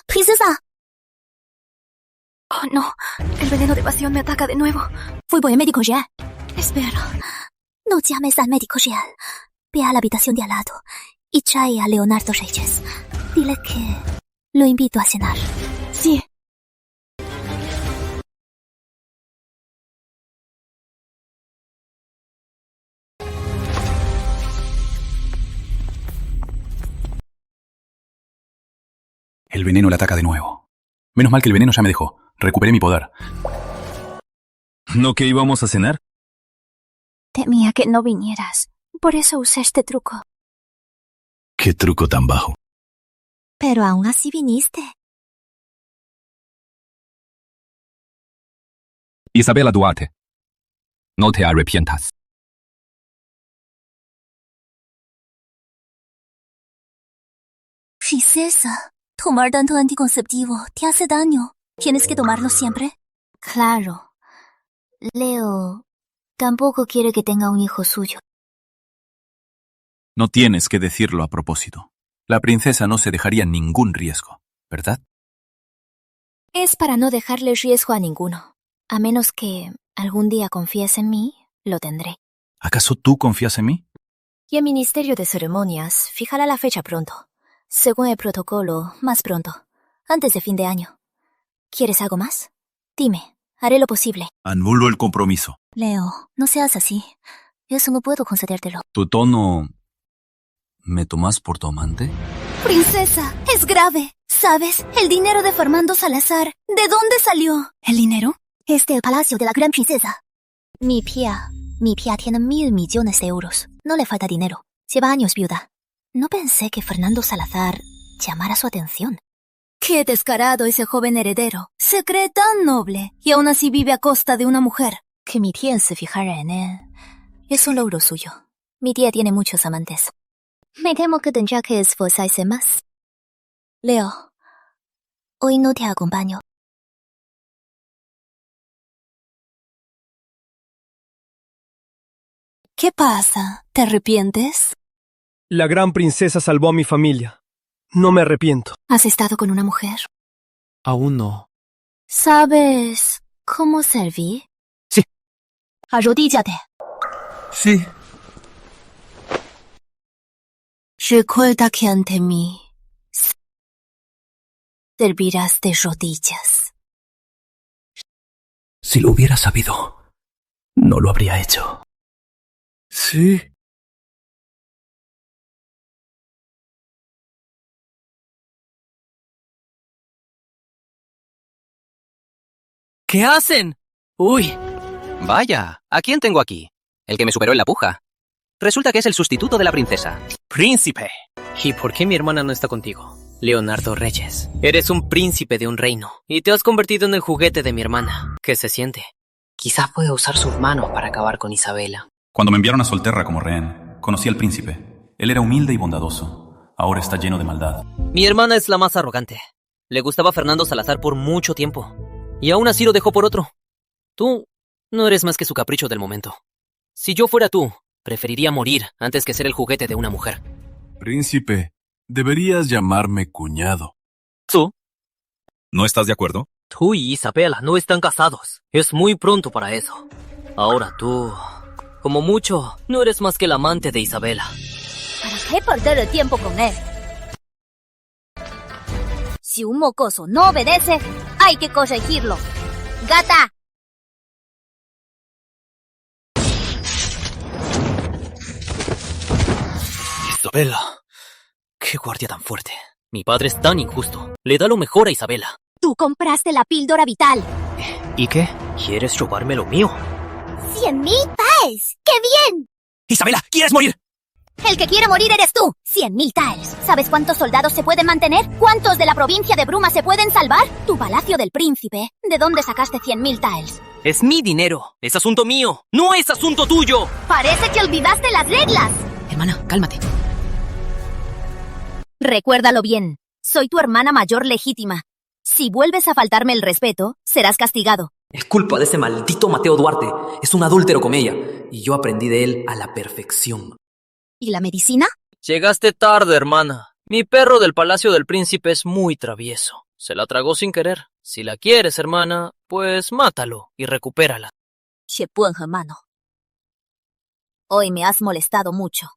S9: ¡Princesa!
S4: Oh, no. El veneno de pasión me ataca de nuevo.
S9: Fui por el médico ya.
S4: Espera.
S9: No llames al médico real. Ve a la habitación de al lado y trae a Leonardo Reyes. Dile que lo invito a cenar.
S4: Sí.
S13: El veneno le ataca de nuevo. Menos mal que el veneno ya me dejó. Recuperé mi poder.
S19: ¿No que íbamos a cenar?
S9: Temía que no vinieras. Por eso usé este truco.
S19: ¿Qué truco tan bajo?
S9: Pero aún así viniste.
S19: Isabela Duarte. No te arrepientas.
S9: Princesa, tomar tanto anticonceptivo te hace daño. ¿Tienes que tomarlo siempre? Claro. Leo tampoco quiere que tenga un hijo suyo.
S13: No tienes que decirlo a propósito. La princesa no se dejaría ningún riesgo, ¿verdad?
S9: Es para no dejarle riesgo a ninguno. A menos que algún día confíes en mí, lo tendré.
S13: ¿Acaso tú confías en mí?
S9: Y el Ministerio de Ceremonias fijará la fecha pronto. Según el protocolo, más pronto. Antes de fin de año. ¿Quieres algo más? Dime, haré lo posible.
S13: Anulo el compromiso.
S9: Leo, no seas así. Eso no puedo concedértelo.
S13: ¿Tu tono... ¿Me tomas por tu amante?
S9: Princesa, es grave. ¿Sabes? El dinero de Fernando Salazar. ¿De dónde salió?
S4: ¿El dinero?
S9: Es del palacio de la gran princesa. Mi tía tiene 1.000 millones de euros. No le falta dinero. Lleva años viuda. No pensé que Fernando Salazar llamara su atención. Qué descarado ese joven heredero. Se cree tan noble y aún así vive a costa de una mujer. Que mi tía se fijara en él es un logro suyo. Mi tía tiene muchos amantes. Me temo que tendrá que esforzarse más. Leo, hoy no te acompaño.
S8: ¿Qué pasa? ¿Te arrepientes?
S23: La gran princesa salvó a mi familia. No me arrepiento.
S9: ¿Has estado con una mujer?
S1: Aún no.
S9: ¿Sabes cómo servir?
S1: Sí.
S9: Arrodíllate.
S23: Sí.
S9: Recuerda que ante mí servirás de rodillas.
S3: Si lo hubiera sabido, no lo habría hecho.
S23: Sí.
S6: ¿Qué hacen? Uy. Vaya, ¿a quién tengo aquí? El que me superó en la puja. Resulta que es el sustituto de la princesa. ¡Príncipe! ¿Y por qué mi hermana no está contigo? Leonardo Reyes, eres un príncipe de un reino y te has convertido en el juguete de mi hermana. ¿Qué se siente? Quizás pueda usar sus manos para acabar con Isabela.
S12: Cuando me enviaron a Solterra como rehén, conocí al príncipe. Él era humilde y bondadoso. Ahora está lleno de maldad.
S6: Mi hermana es la más arrogante. Le gustaba Fernando Salazar por mucho tiempo. Y aún así lo dejó por otro. Tú no eres más que su capricho del momento. Si yo fuera tú, preferiría morir antes que ser el juguete de una mujer.
S20: Príncipe, deberías llamarme cuñado.
S6: ¿Tú?
S20: ¿No estás de acuerdo?
S6: Tú y Isabela no están casados. Es muy pronto para eso. Ahora tú, como mucho, no eres más que el amante de Isabela.
S9: ¿Para qué perder el tiempo con él? Si un mocoso no obedece, hay que corregirlo. ¡Gata!
S6: Isabela. Qué guardia tan fuerte. Mi padre es tan injusto. Le da lo mejor a Isabela.
S9: Tú compraste la píldora vital.
S6: ¿Y qué? ¿Quieres robarme lo mío?
S9: 100,000 taels. ¡Qué bien!
S6: Isabela, ¿quieres morir?
S9: El que quiere morir eres tú. 100,000 taels. ¿Sabes cuántos soldados se pueden mantener? ¿Cuántos de la provincia de Bruma se pueden salvar? Tu palacio del príncipe. ¿De dónde sacaste 100,000 taels?
S6: Es mi dinero. Es asunto mío. No es asunto tuyo.
S9: Parece que olvidaste las reglas.
S6: Hermana, cálmate.
S9: Recuérdalo bien. Soy tu hermana mayor legítima. Si vuelves a faltarme el respeto, serás castigado.
S6: Es culpa de ese maldito Mateo Duarte. Es un adúltero como ella. Y yo aprendí de él a la perfección.
S9: ¿Y la medicina?
S6: Llegaste tarde, hermana. Mi perro del Palacio del Príncipe es muy travieso. Se la tragó sin querer. Si la quieres, hermana, pues mátalo y recupérala.
S9: hermano. Hoy me has molestado mucho.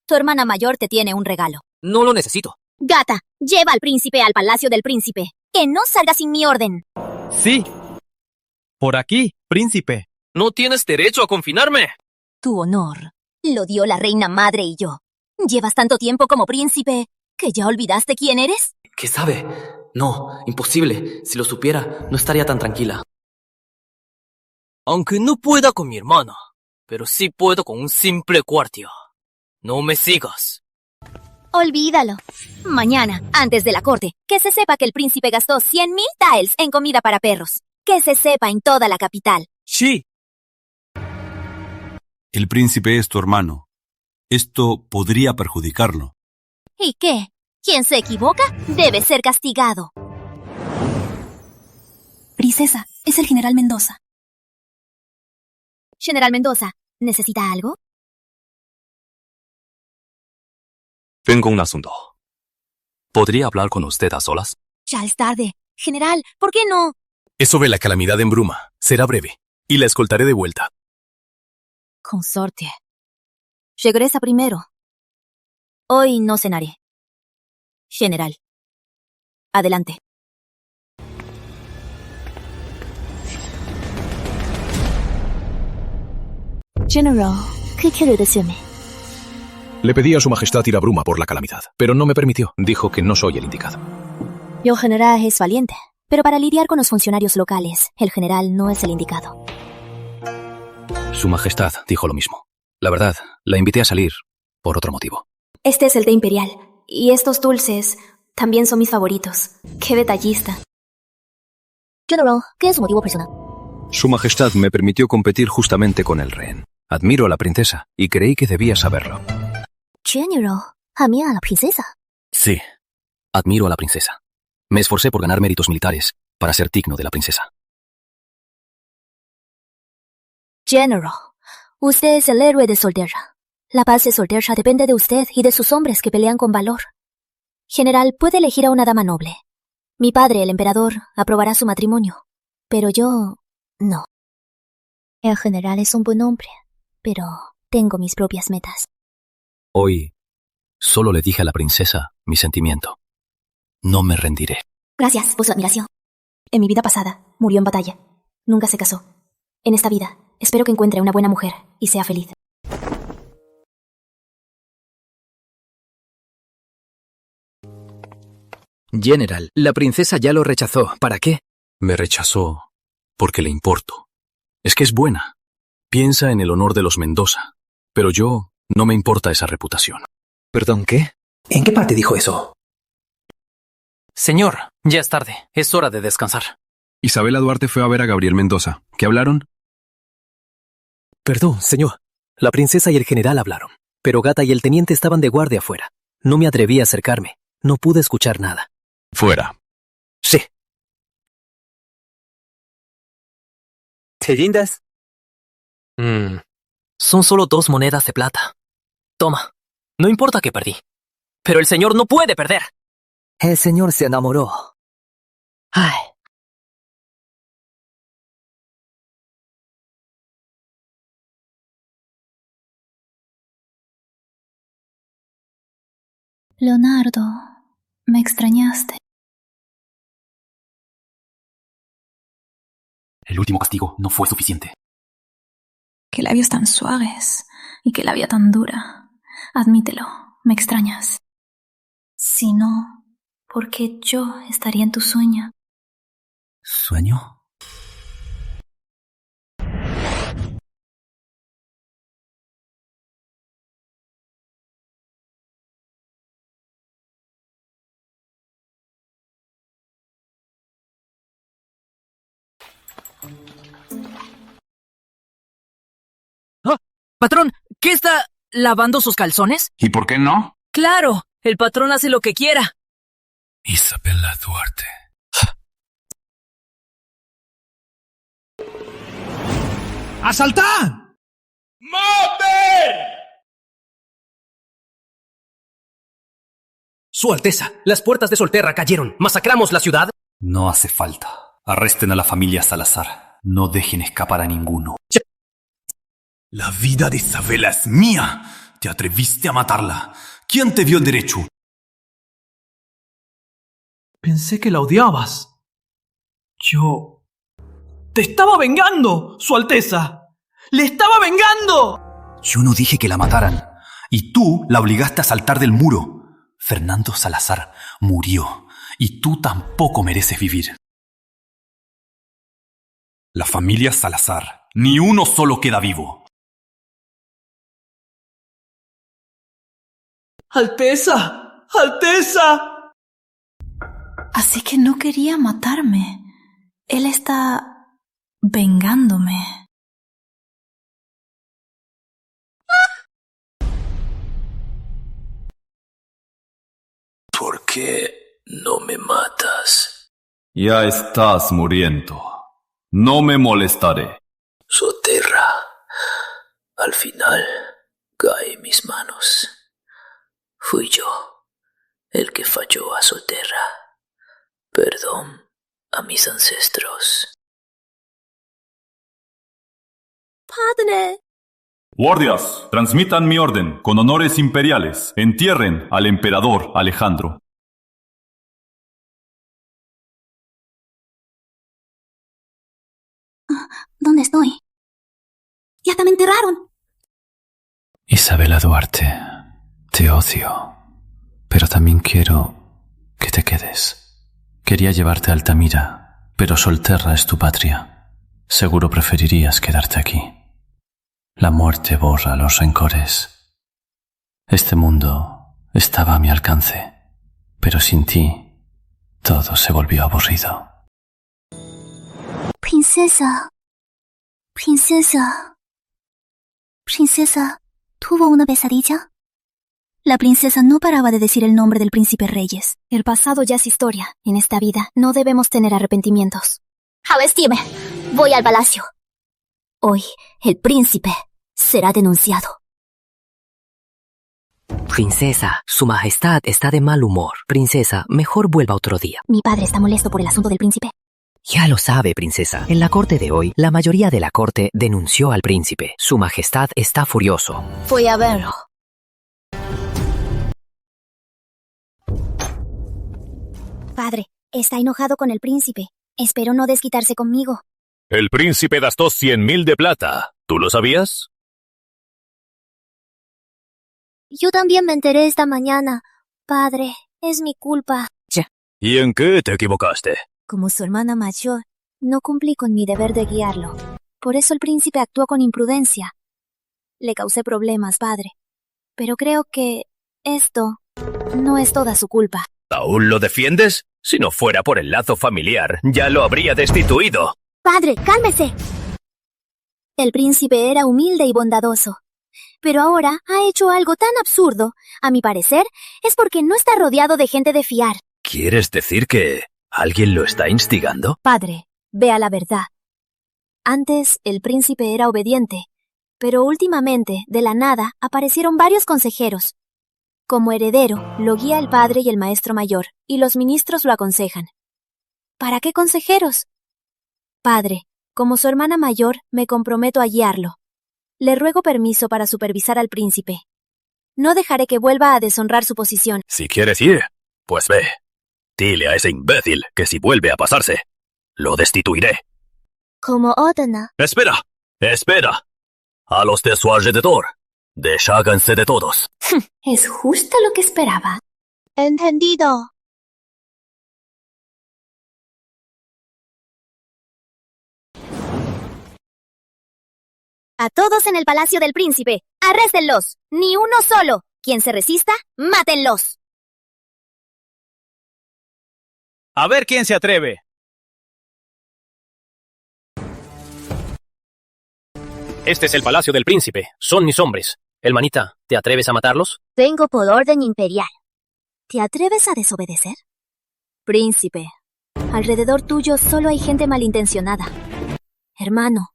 S9: Tu hermana mayor te tiene un regalo.
S6: No lo necesito.
S9: Gata, lleva al príncipe al Palacio del Príncipe. Que no salga sin mi orden.
S23: Sí. Por aquí, príncipe.
S6: No tienes derecho a confinarme.
S9: Tu honor lo dio la reina madre y yo. Llevas tanto tiempo como príncipe que ya olvidaste quién eres.
S6: ¿Qué sabe? No, imposible. Si lo supiera, no estaría tan tranquila. Aunque no pueda con mi hermana, pero sí puedo con un simple guardia. No me sigas.
S9: Olvídalo. Mañana, antes de la corte, que se sepa que el príncipe gastó 100,000 taels en comida para perros. Que se sepa en toda la capital.
S23: Sí.
S20: El príncipe es tu hermano. Esto podría perjudicarlo.
S9: ¿Y qué? Quien se equivoca debe ser castigado.
S2: Princesa, es el general Mendoza.
S9: General Mendoza, ¿necesita algo?
S3: Tengo un asunto. ¿Podría hablar con usted a solas?
S9: Ya es tarde. General, ¿por qué no?
S3: Es sobre la calamidad en Bruma. Será breve. Y la escoltaré de vuelta.
S9: Consorte. Regresa primero. Hoy no cenaré. General. Adelante.
S5: General, ¿qué quiere decirme?
S15: Le pedí a su majestad ir a Bruma por la calamidad, pero no me permitió. Dijo que no soy el indicado.
S9: El general es valiente, pero para lidiar con los funcionarios locales, el general no es el indicado.
S3: Su majestad dijo lo mismo. La verdad, la invité a salir por otro motivo.
S9: Este es el té imperial, y estos dulces también son mis favoritos. ¡Qué detallista! General, ¿qué es su motivo personal?
S14: Su majestad me permitió competir justamente con el rehén. Admiro a la princesa y creí que debía saberlo.
S9: General, ¿admira a la princesa?
S3: Sí, admiro a la princesa. Me esforcé por ganar méritos militares para ser digno de la princesa.
S9: General, Usted es el héroe de Solterra. La paz de Solterra depende de usted y de sus hombres que pelean con valor. General, puede elegir a una dama noble. Mi padre, el emperador, aprobará su matrimonio. Pero yo... no. El general es un buen hombre, pero tengo mis propias metas.
S3: Hoy solo le dije a la princesa mi sentimiento. No me rendiré.
S9: Gracias por su admiración. En mi vida pasada, murió en batalla. Nunca se casó. En esta vida, espero que encuentre una buena mujer y sea feliz.
S6: General, la princesa ya lo rechazó. ¿Para qué?
S1: Me rechazó porque le importo. Es que es buena. Piensa en el honor de los Mendoza. Pero yo no me importa esa reputación.
S6: ¿Perdón, qué?
S7: ¿En qué parte dijo eso?
S6: Señor, ya es tarde. Es hora de descansar.
S12: Isabela Duarte fue a ver a Gabriel Mendoza. ¿Qué hablaron?
S1: Perdón, señor. La princesa y el general hablaron. Pero Gata y el teniente estaban de guardia afuera. No me atreví a acercarme. No pude escuchar nada.
S12: Fuera.
S1: Sí.
S6: ¿Te rindes? Son solo 2 monedas de plata. Toma. No importa que perdí. Pero el señor no puede perder.
S7: El señor se enamoró. Ay.
S2: Leonardo, me extrañaste.
S13: El último castigo no fue suficiente.
S2: Qué labios tan suaves y qué labia tan dura. Admítelo, me extrañas. Si no, ¿por qué yo estaría en tu sueño?
S13: ¿Sueño?
S6: ¡Oh! Patrón, ¿qué está lavando sus calzones?
S12: ¿Y por qué no?
S6: ¡Claro! El patrón hace lo que quiera.
S12: Isabela Duarte.
S16: ¡Asaltad!
S7: ¡Maten!
S6: Su Alteza, las puertas de Solterra cayeron. ¿Masacramos la ciudad?
S13: No hace falta. Arresten a la familia Salazar. No dejen escapar a ninguno.
S12: La vida de Isabela es mía. Te atreviste a matarla. ¿Quién te dio el derecho?
S23: Pensé que la odiabas. Yo... ¡te estaba vengando, Su Alteza! ¡Le estaba vengando!
S13: Yo no dije que la mataran. Y tú la obligaste a saltar del muro. Fernando Salazar murió. Y tú tampoco mereces vivir. La familia Salazar. Ni uno solo queda vivo.
S23: ¡Alteza! ¡Alteza!
S2: Así que no quería matarme. Él está vengándome.
S3: ¿Por qué no me matas?
S19: Ya estás muriendo. No me molestaré.
S3: Solterra, al final cae en mis manos. Fui yo el que falló a Solterra. Perdón a mis ancestros.
S9: Padre.
S19: Guardias, transmitan mi orden con honores imperiales. Entierren al emperador Alejandro.
S9: ¿Dónde estoy? ¡Ya hasta me enterraron!
S13: Isabela Duarte, te odio. Pero también quiero que te quedes. Quería llevarte a Altamira, pero Solterra es tu patria. Seguro preferirías quedarte aquí. La muerte borra los rencores. Este mundo estaba a mi alcance, pero sin ti todo se volvió aburrido.
S9: Princesa. Princesa. Princesa, ¿tuvo una pesadilla? La princesa no paraba de decir el nombre del príncipe Reyes. El pasado ya es historia. En esta vida no debemos tener arrepentimientos. A vestirme. Voy al palacio. Hoy, el príncipe será denunciado.
S11: Princesa, Su Majestad está de mal humor. Princesa, mejor vuelva otro día.
S9: Mi padre está molesto por el asunto del príncipe.
S11: Ya lo sabe, princesa. En la corte de hoy, la mayoría de la corte denunció al príncipe. Su Majestad está furioso.
S9: Voy a verlo. Padre, está enojado con el príncipe. Espero no desquitarse conmigo.
S3: El príncipe gastó 100.000 de plata. ¿Tú lo sabías?
S9: Yo también me enteré esta mañana. Padre, es mi culpa.
S3: ¿Y en qué te equivocaste?
S9: Como su hermana mayor, no cumplí con mi deber de guiarlo. Por eso el príncipe actuó con imprudencia. Le causé problemas, padre. Pero creo que esto no es toda su culpa.
S3: ¿Aún lo defiendes? Si no fuera por el lazo familiar, ya lo habría destituido.
S9: Padre, cálmese. El príncipe era humilde y bondadoso. Pero ahora ha hecho algo tan absurdo. A mi parecer, es porque no está rodeado de gente de fiar.
S3: ¿Quieres decir que alguien lo está instigando?
S9: Padre, vea la verdad. Antes el príncipe era obediente, pero últimamente, de la nada, aparecieron varios consejeros. Como heredero, lo guía el padre y el maestro mayor, y los ministros lo aconsejan. ¿Para qué consejeros? Padre, como su hermana mayor, me comprometo a guiarlo. Le ruego permiso para supervisar al príncipe. No dejaré que vuelva a deshonrar su posición.
S3: Si quieres ir, pues ve. Dile a ese imbécil que si vuelve a pasarse, lo destituiré.
S9: Como ordena.
S3: ¡Espera! ¡Espera! A los de su alrededor, desháganse de todos.
S9: Es justo lo que esperaba. Entendido. A todos en el palacio del príncipe, arréstenlos. Ni uno solo. Quien se resista, mátenlos.
S16: A ver quién se atreve.
S1: Este es el palacio del príncipe. Son mis hombres. Hermanita, ¿te atreves a matarlos?
S9: Vengo por orden imperial. ¿Te atreves a desobedecer? Príncipe, alrededor tuyo solo hay gente malintencionada. Hermano,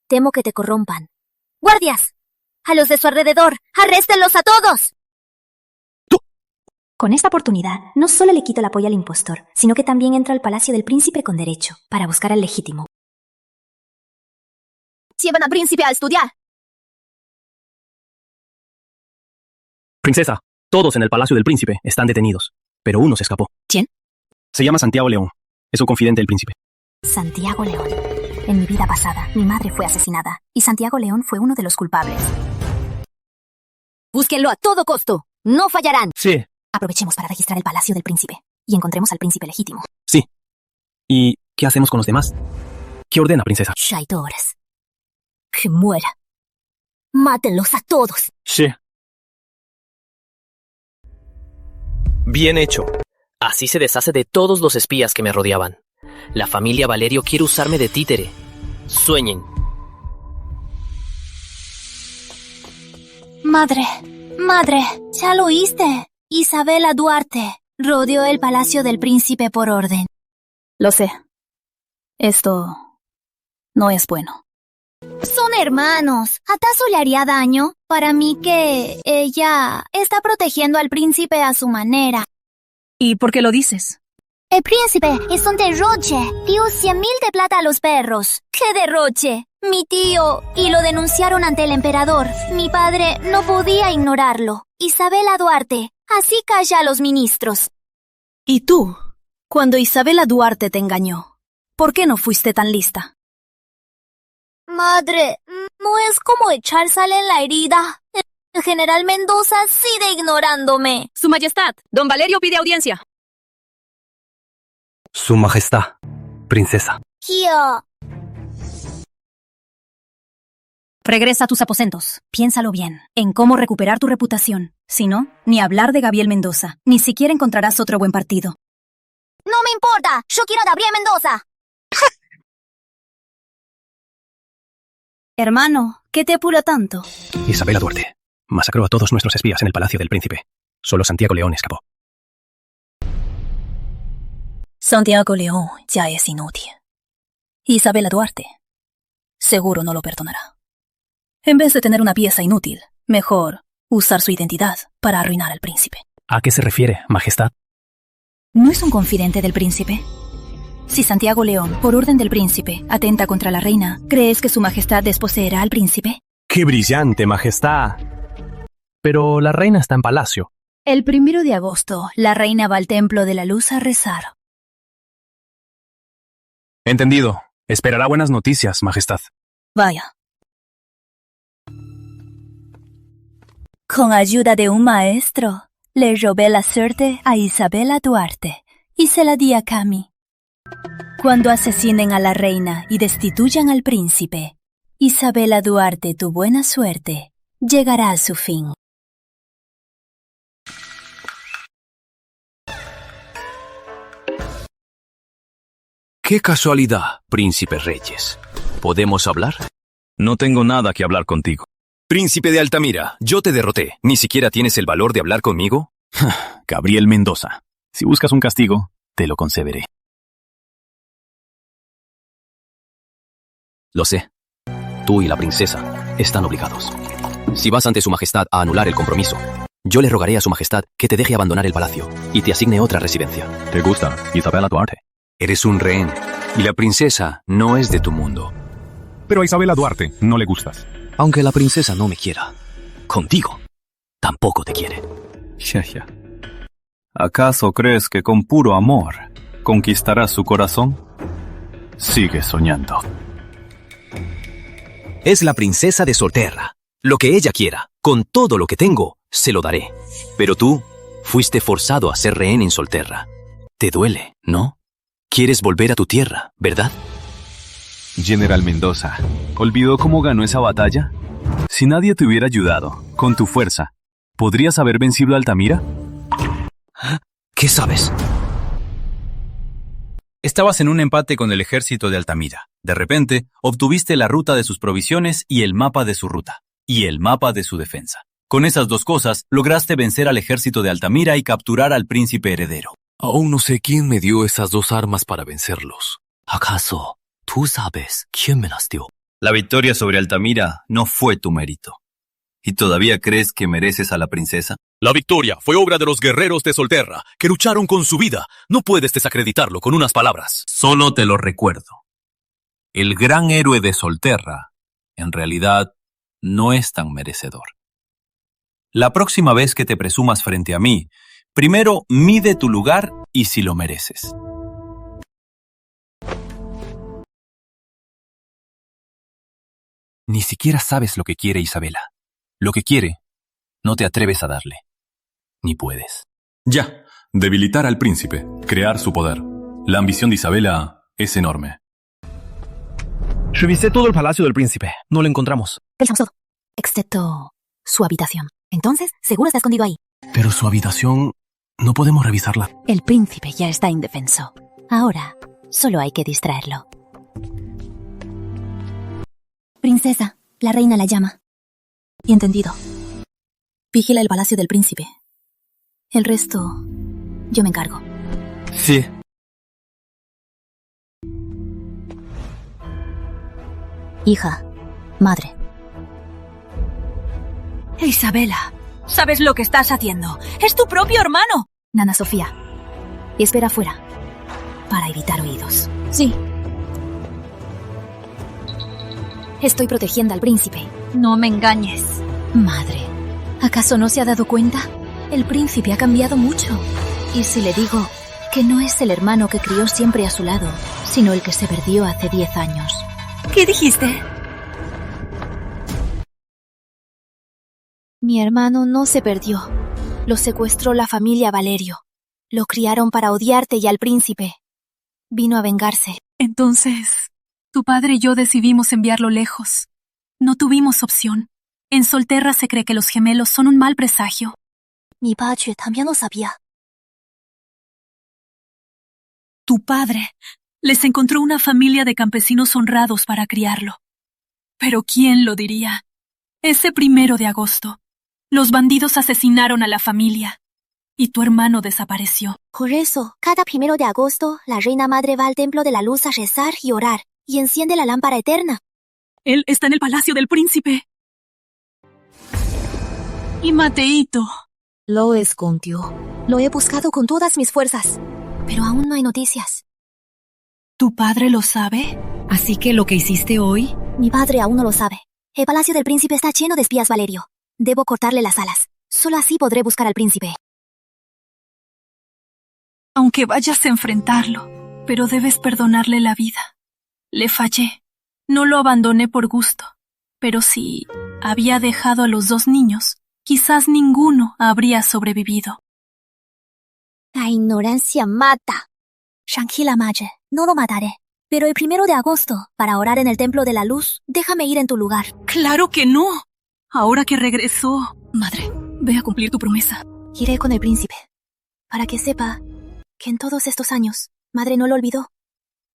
S9: temo que te corrompan. ¡Guardias! ¡A los de su alrededor! ¡Arréstenlos a todos! Con esta oportunidad, no solo le quito el apoyo al impostor, sino que también entro al palacio del príncipe con derecho, para buscar al legítimo. ¡Llevan al príncipe a estudiar!
S1: Princesa, todos en el palacio del príncipe están detenidos, pero uno se escapó.
S9: ¿Quién?
S1: Se llama Santiago León. Es un confidente del príncipe.
S9: Santiago León. En mi vida pasada, mi madre fue asesinada, y Santiago León fue uno de los culpables. ¡Búsquenlo a todo costo! ¡No fallarán!
S1: Sí.
S9: Aprovechemos para registrar el palacio del príncipe, y encontremos al príncipe legítimo.
S1: Sí. ¿Y qué hacemos con los demás? ¿Qué ordena, princesa?
S9: Traidores. Que muera. Mátenlos a todos.
S1: Sí.
S6: Bien hecho. Así se deshace de todos los espías que me rodeaban. La familia Valerio quiere usarme de títere. Sueñen.
S2: Madre, ya lo oíste. Isabela Duarte rodeó el palacio del príncipe por orden.
S8: Lo sé. Esto no es bueno.
S2: Son hermanos. ¿Acaso le haría daño? Para mí que ella está protegiendo al príncipe a su manera.
S8: ¿Y por qué lo dices?
S2: El príncipe es un derroche. Dio 100.000 de plata a los perros. ¡Qué derroche! Mi tío, y lo denunciaron ante el emperador. Mi padre no podía ignorarlo. Isabela Duarte, así calla a los ministros.
S8: ¿Y tú? Cuando Isabela Duarte te engañó, ¿por qué no fuiste tan lista?
S2: Madre, no es como echar sal en la herida. El general Mendoza sigue ignorándome.
S18: Su Majestad, don Valerio pide audiencia.
S13: Su Majestad, princesa.
S2: Kia.
S8: Regresa a tus aposentos. Piénsalo bien en cómo recuperar tu reputación. Si no, ni hablar de Gabriel Mendoza. Ni siquiera encontrarás otro buen partido.
S2: No me importa. Yo quiero a Gabriel Mendoza.
S8: Hermano, ¿qué te apura tanto?
S1: Isabela Duarte masacró a todos nuestros espías en el palacio del príncipe. Solo Santiago León escapó.
S8: Santiago León ya es inútil. Isabela Duarte seguro no lo perdonará.
S18: En vez de tener una pieza inútil, mejor usar su identidad para arruinar al príncipe.
S1: ¿A qué se refiere, Majestad?
S18: ¿No es un confidente del príncipe? Si Santiago León, por orden del príncipe, atenta contra la reina, ¿crees que su majestad desposeerá al príncipe?
S1: ¡Qué brillante, Majestad! Pero la reina está en palacio.
S2: El 1 de agosto, la reina va al Templo de la Luz a rezar.
S1: Entendido. Esperará buenas noticias, Majestad.
S18: Vaya. Con ayuda de un maestro, le robé la suerte a Isabela Duarte y se la di a Cami. Cuando asesinen a la reina y destituyan al príncipe, Isabela Duarte, tu buena suerte, llegará a su fin.
S3: ¡Qué casualidad, príncipe Reyes! ¿Podemos hablar? No tengo nada que hablar contigo. Príncipe de Altamira, yo te derroté. ¿Ni siquiera tienes el valor de hablar conmigo?
S13: Gabriel Mendoza, si buscas un castigo, te lo concederé.
S3: Lo sé. Tú y la princesa están obligados. Si vas ante su majestad a anular el compromiso, yo le rogaré a su majestad que te deje abandonar el palacio y te asigne otra residencia.
S13: ¿Te gusta, Isabela Duarte?
S3: Eres un rehén y la princesa no es de tu mundo.
S12: Pero a Isabela Duarte no le gustas.
S3: Aunque la princesa no me quiera, contigo tampoco te quiere.
S19: Ya. ¿Acaso crees que con puro amor conquistarás su corazón? Sigue soñando.
S3: Es la princesa de Solterra. Lo que ella quiera, con todo lo que tengo, se lo daré. Pero tú fuiste forzado a ser rehén en Solterra. Te duele, ¿no? Quieres volver a tu tierra, ¿verdad?
S13: General Mendoza, ¿olvidó cómo ganó esa batalla? Si nadie te hubiera ayudado, con tu fuerza, ¿podrías haber vencido a Altamira?
S3: ¿Qué sabes?
S14: Estabas en un empate con el ejército de Altamira. De repente, obtuviste la ruta de sus provisiones y el mapa de su ruta, y el mapa de su defensa. Con esas dos cosas, lograste vencer al ejército de Altamira y capturar al príncipe heredero.
S3: Aún no sé quién me dio esas dos armas para vencerlos. ¿Acaso tú sabes quién me las dio?
S14: La victoria sobre Altamira no fue tu mérito. ¿Y todavía crees que mereces a la princesa?
S3: La victoria fue obra de los guerreros de Solterra, que lucharon con su vida. No puedes desacreditarlo con unas palabras.
S14: Solo te lo recuerdo. El gran héroe de Solterra, en realidad, no es tan merecedor. La próxima vez que te presumas frente a mí, primero mide tu lugar y si lo mereces.
S13: Ni siquiera sabes lo que quiere Isabela. Lo que quiere, no te atreves a darle. Ni puedes.
S12: Ya, debilitar al príncipe, crear su poder. La ambición de Isabela es enorme.
S1: Revisé todo el palacio del príncipe. No lo encontramos.
S4: Revisamos todo, excepto su habitación. Entonces, seguro está escondido ahí.
S1: Pero su habitación... no podemos revisarla.
S4: El príncipe ya está indefenso. Ahora, solo hay que distraerlo. Princesa, la reina la llama.
S18: Y entendido. Vigila el palacio del príncipe. El resto, yo me encargo.
S1: Sí.
S4: Hija, madre.
S18: Isabela, ¿sabes lo que estás haciendo? ¡Es tu propio hermano!
S4: Nana Sofía, espera afuera, para evitar oídos.
S18: Sí.
S4: Estoy protegiendo al príncipe.
S2: No me engañes.
S4: Madre, ¿acaso no se ha dado cuenta? El príncipe ha cambiado mucho. ¿Y si le digo que no es el hermano que crió siempre a su lado, sino el que se perdió hace 10 años?
S18: ¿Qué dijiste?
S4: Mi hermano no se perdió. Lo secuestró la familia Valerio. Lo criaron para odiarte y al príncipe. Vino a vengarse.
S21: Entonces, tu padre y yo decidimos enviarlo lejos. No tuvimos opción. En Solterra se cree que los gemelos son un mal presagio.
S9: Mi padre también lo sabía.
S21: Tu padre les encontró una familia de campesinos honrados para criarlo. Pero ¿quién lo diría? Ese 1 de agosto, los bandidos asesinaron a la familia y tu hermano desapareció.
S9: Por eso, cada 1 de agosto, la reina madre va al Templo de la Luz a rezar y orar, y enciende la lámpara eterna.
S21: Él está en el palacio del príncipe. ¿Y Mateito?
S9: Lo escondió. Lo he buscado con todas mis fuerzas, pero aún no hay noticias.
S21: ¿Tu padre lo sabe? Así que lo que hiciste hoy...
S9: Mi padre aún no lo sabe. El palacio del príncipe está lleno de espías, Valerio. Debo cortarle las alas. Solo así podré buscar al príncipe.
S21: Aunque vayas a enfrentarlo, pero debes perdonarle la vida. Le fallé. No lo abandoné por gusto. Pero si había dejado a los 2 niños, quizás ninguno habría sobrevivido.
S9: La ignorancia mata. Tranquila, Madre. No lo mataré. Pero el 1 de agosto, para orar en el Templo de la Luz, déjame ir en tu lugar.
S21: ¡Claro que no! Ahora que regresó... Madre, ve a cumplir tu promesa.
S9: Iré con el príncipe, para que sepa que en todos estos años, Madre no lo olvidó,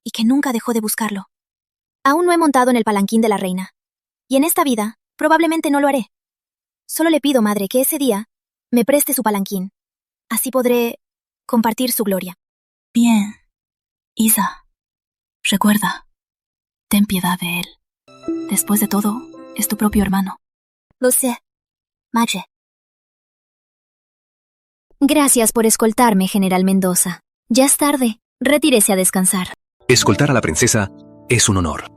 S9: y que nunca dejó de buscarlo. Aún no he montado en el palanquín de la reina, y en esta vida, probablemente no lo haré. Solo le pido, Madre, que ese día me preste su palanquín. Así podré compartir su gloria.
S21: Bien. Isa, recuerda, ten piedad de él. Después de todo, es tu propio hermano.
S9: Lo sé, Madre. Gracias por escoltarme, General Mendoza. Ya es tarde. Retírese a descansar.
S15: Escoltar a la princesa es un honor.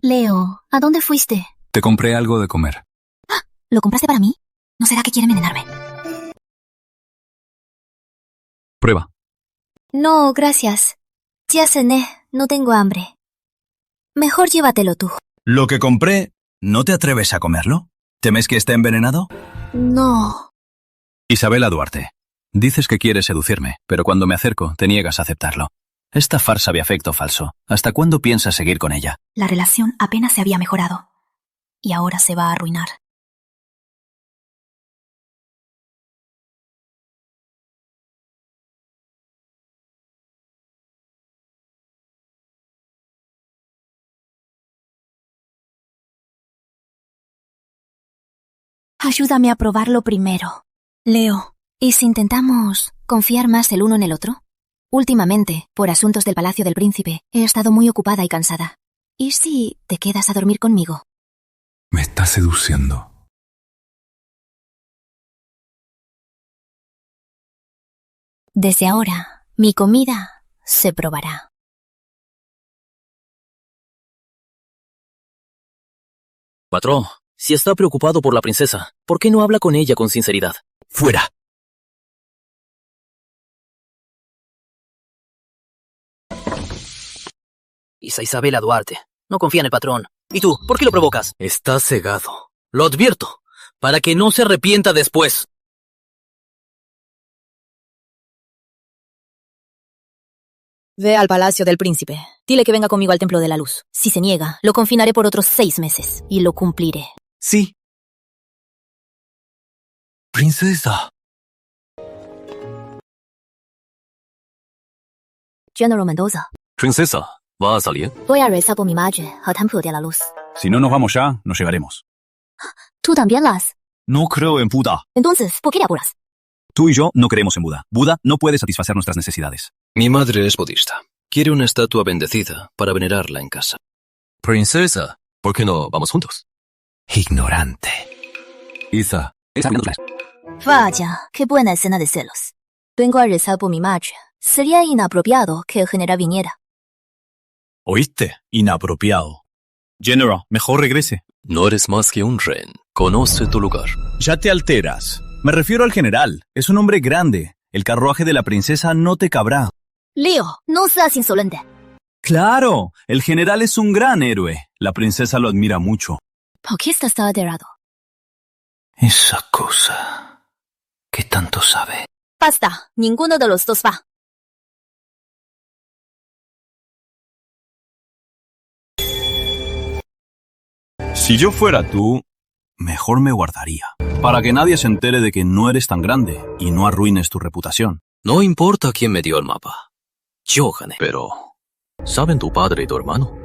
S9: Leo, ¿a dónde fuiste?
S13: Te compré algo de comer.
S9: ¿Lo compraste para mí? ¿No será que quiere envenenarme?
S13: Prueba.
S9: No, gracias. Ya cené, no tengo hambre. Mejor llévatelo tú.
S3: Lo que compré, ¿no te atreves a comerlo? ¿Temes que esté envenenado?
S9: No.
S3: Isabela Duarte, dices que quieres seducirme, pero cuando me acerco te niegas a aceptarlo. Esta farsa de afecto falso, ¿hasta cuándo piensas seguir con ella?
S9: La relación apenas se había mejorado. Y ahora se va a arruinar. Ayúdame a probarlo primero.
S21: Leo.
S9: ¿Y si intentamos confiar más el uno en el otro? Últimamente, por asuntos del Palacio del Príncipe, he estado muy ocupada y cansada. ¿Y si te quedas a dormir conmigo?
S13: Me estás seduciendo.
S9: Desde ahora, mi comida se probará.
S6: Patrón, si está preocupado por la princesa, ¿por qué no habla con ella con sinceridad?
S3: ¡Fuera!
S6: Isabela Duarte. No confía en el patrón. ¿Y tú? ¿Por qué lo provocas? Está cegado. Lo advierto. Para que no se arrepienta después.
S4: Ve al palacio del príncipe. Dile que venga conmigo al Templo de la Luz. Si se niega, lo confinaré por otros 6 meses. Y lo cumpliré.
S3: Sí. Princesa.
S9: General Mendoza.
S3: Princesa, ¿va a salir?
S9: Voy a rezar por mi madre al Templo de la Luz.
S20: Si no nos vamos ya, no llegaremos.
S9: ¿Tú también las?
S20: No creo en Buda.
S9: Entonces, ¿por qué le apuras?
S20: Tú y yo no creemos en Buda. Buda no puede satisfacer nuestras necesidades.
S1: Mi madre es budista. Quiere una estatua bendecida para venerarla en casa. Princesa, ¿por qué no vamos juntos?
S3: Ignorante.
S13: Isa,
S9: Vaya, qué buena escena de celos. Vengo a rezar por mi madre. Sería inapropiado que el general viniera.
S20: ¿Oíste? Inapropiado. General, mejor regrese.
S1: No eres más que un rehén. Conoce tu lugar.
S20: Ya te alteras. Me refiero al general. Es un hombre grande. El carruaje de la princesa no te cabrá.
S9: Leo, no seas insolente.
S20: ¡Claro! El general es un gran héroe. La princesa lo admira mucho.
S9: ¿Por qué estás alterado?
S3: Esa cosa. ¿Qué tanto sabe?
S9: Basta, ninguno de los dos va.
S20: Si yo fuera tú, mejor me guardaría. Para que nadie se entere de que no eres tan grande y no arruines tu reputación.
S1: No importa quién me dio el mapa. Yo gané. Pero, ¿saben tu padre y tu hermano?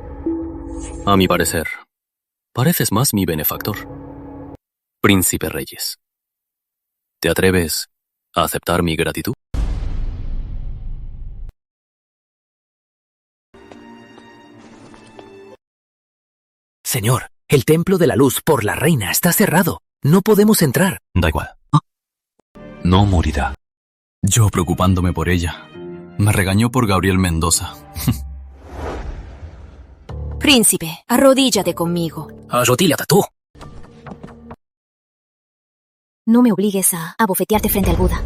S1: A mi parecer, pareces más mi benefactor. Príncipe Reyes. ¿Te atreves a aceptar mi gratitud?
S6: Señor, el templo de la luz por la reina está cerrado. No podemos entrar.
S13: Da igual. No morirá. Yo preocupándome por ella. Me regañó por Gabriel Mendoza.
S10: Príncipe, arrodíllate conmigo.
S6: Arrodíllate tú.
S9: No me obligues a abofetearte frente al Buda.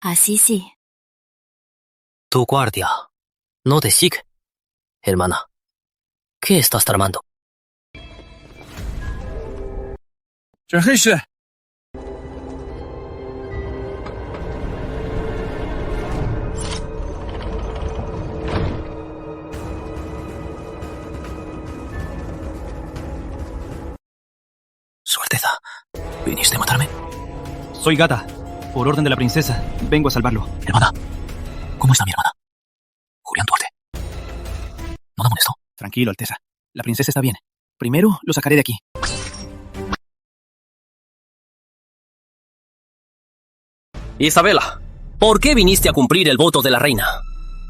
S9: Así sí.
S6: Tu guardia no te sigue. Hermana, ¿qué estás tramando? Su Alteza, ¿viniste a matarme?
S1: Soy Gata. Por orden de la princesa, vengo a salvarlo.
S6: Hermana, ¿cómo está mi hermana? Julián Duarte. ¿No la molestó?
S1: Tranquilo, Alteza. La princesa está bien. Primero lo sacaré de aquí.
S6: Isabela, ¿por qué viniste a cumplir el voto de la reina?